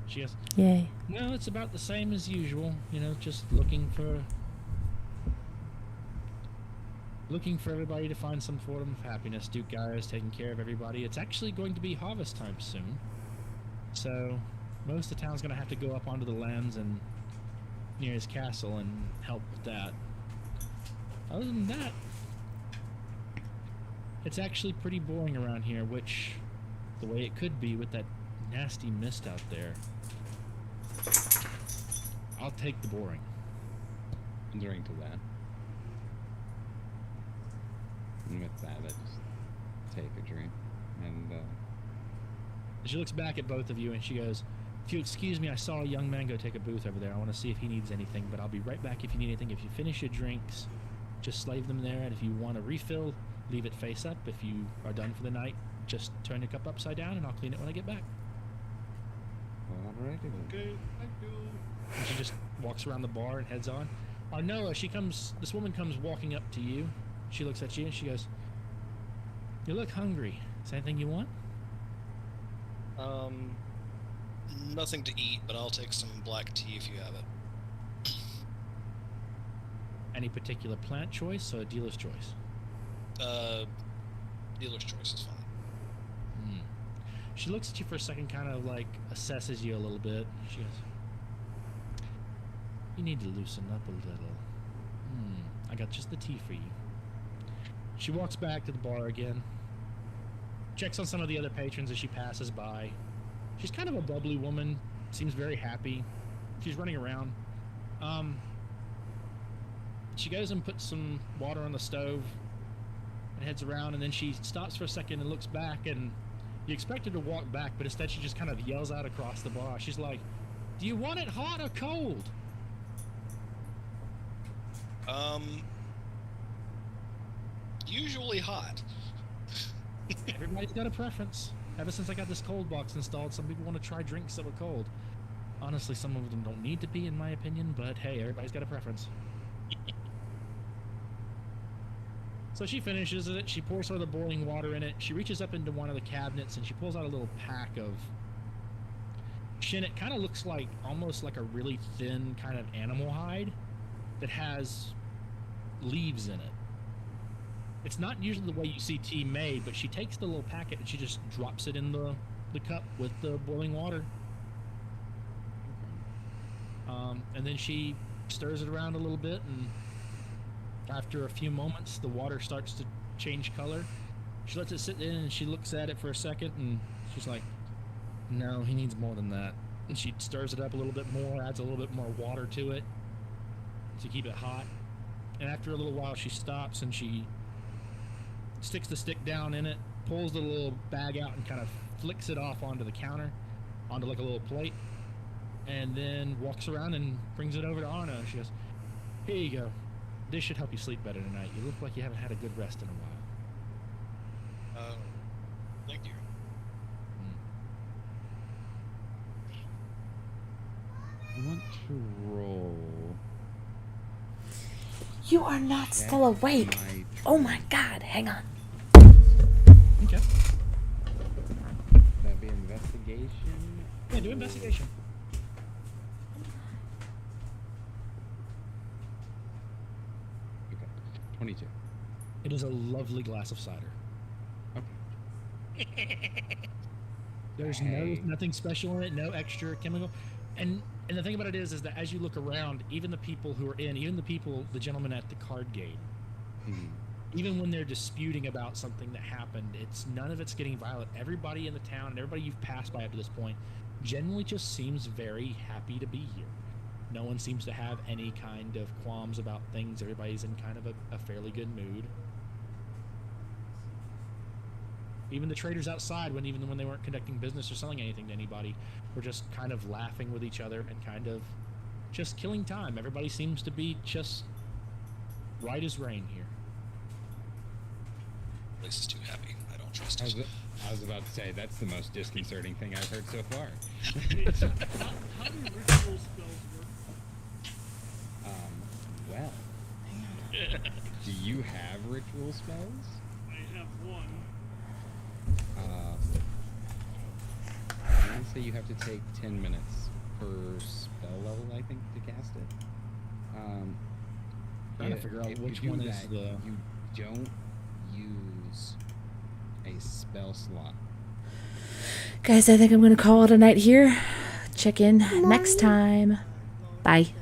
She goes, Yay. "No, it's about the same as usual. Just looking for looking for everybody to find some form of happiness. Duke Gaia is taking care of everybody. It's actually going to be harvest time soon, so most of the town's going to have to go up onto the lands and near his castle and help with that. Other than that, it's actually pretty boring around here, which, the way it could be with that nasty mist out there. I'll take the boring. Drink to that. And with that, I just take a drink. And, She looks back at both of you and she goes, "If you excuse me, I saw a young man go take a booth over there. I want to see if he needs anything, but I'll be right back if you need anything. If you finish your drinks, just slave them there, and if you want a refill, leave it face up. If you are done for the night, just turn your cup upside down and I'll clean it when I get back." alrighty then. Okay, thank you. And she just walks around the bar and heads on. Noah, this woman comes walking up to you. She looks at you and she goes, "You look hungry. Is there anything you want?" Nothing to eat, but I'll take some black tea if you have it. Any particular plant choice or dealer's choice? Dealer's choice is fine. She looks at you for a second, kind of like assesses you a little bit. She goes, "You need to loosen up a little. I got just the tea for you." She walks back to the bar again, checks on some of the other patrons as she passes by. She's kind of a bubbly woman, seems very happy. She's running around. She goes and puts some water on the stove and heads around, and then she stops for a second and looks back, and you expect her to walk back, but instead she just kind of yells out across the bar. She's like, "Do you want it hot or cold?" Usually hot. Everybody's got a preference. Ever since I got this cold box installed, some people want to try drinks that were cold. Honestly, some of them don't need to be, in my opinion, but hey, everybody's got a preference. So she finishes it, she pours some of the boiling water in it, she reaches up into one of the cabinets and she pulls out a little pack of shin. It kind of looks like, almost like a really thin kind of animal hide that has leaves in it. It's not usually the way you see tea made, but she takes the little packet and she just drops it in the cup with the boiling water. And then she stirs it around a little bit, and after a few moments, the water starts to change color. She lets it sit in and she looks at it for a second and she's like, "No, he needs more than that." And she stirs it up a little bit more, adds a little bit more water to it to keep it hot. And after a little while, she stops and she sticks the stick down in it, pulls the little bag out and kind of flicks it off onto the counter, onto like a little plate, and then walks around and brings it over to Arna. And she goes, "Here you go. This should help you sleep better tonight. You look like you haven't had a good rest in a while." Thank you. I want to roll. You are not still awake. Oh my god, hang on. Okay. That'd be investigation. Yeah, do investigation. Okay. 22. It is a lovely glass of cider. Okay. There's nothing special in it, no extra chemical. And the thing about it is that as you look around, even the people who are the gentlemen at the card game, even when they're disputing about something that happened, none of it's getting violent. Everybody in the town and everybody you've passed by up to this point generally just seems very happy to be here. No one seems to have any kind of qualms about things. Everybody's in kind of a fairly good mood. Even the traders outside, when they weren't conducting business or selling anything to anybody, were just kind of laughing with each other and kind of just killing time. Everybody seems to be just right as rain here. Place is too happy. I don't trust it. I was about to say, that's the most disconcerting thing I've heard so far. How do ritual spells work? Well. Do you have ritual spells? I have one. I want to say you have to take 10 minutes per spell level, I think, to cast it. Trying to figure out which one is the... You don't use a spell slot. Guys, I think I'm going to call it a night here. Check in next time. Bye.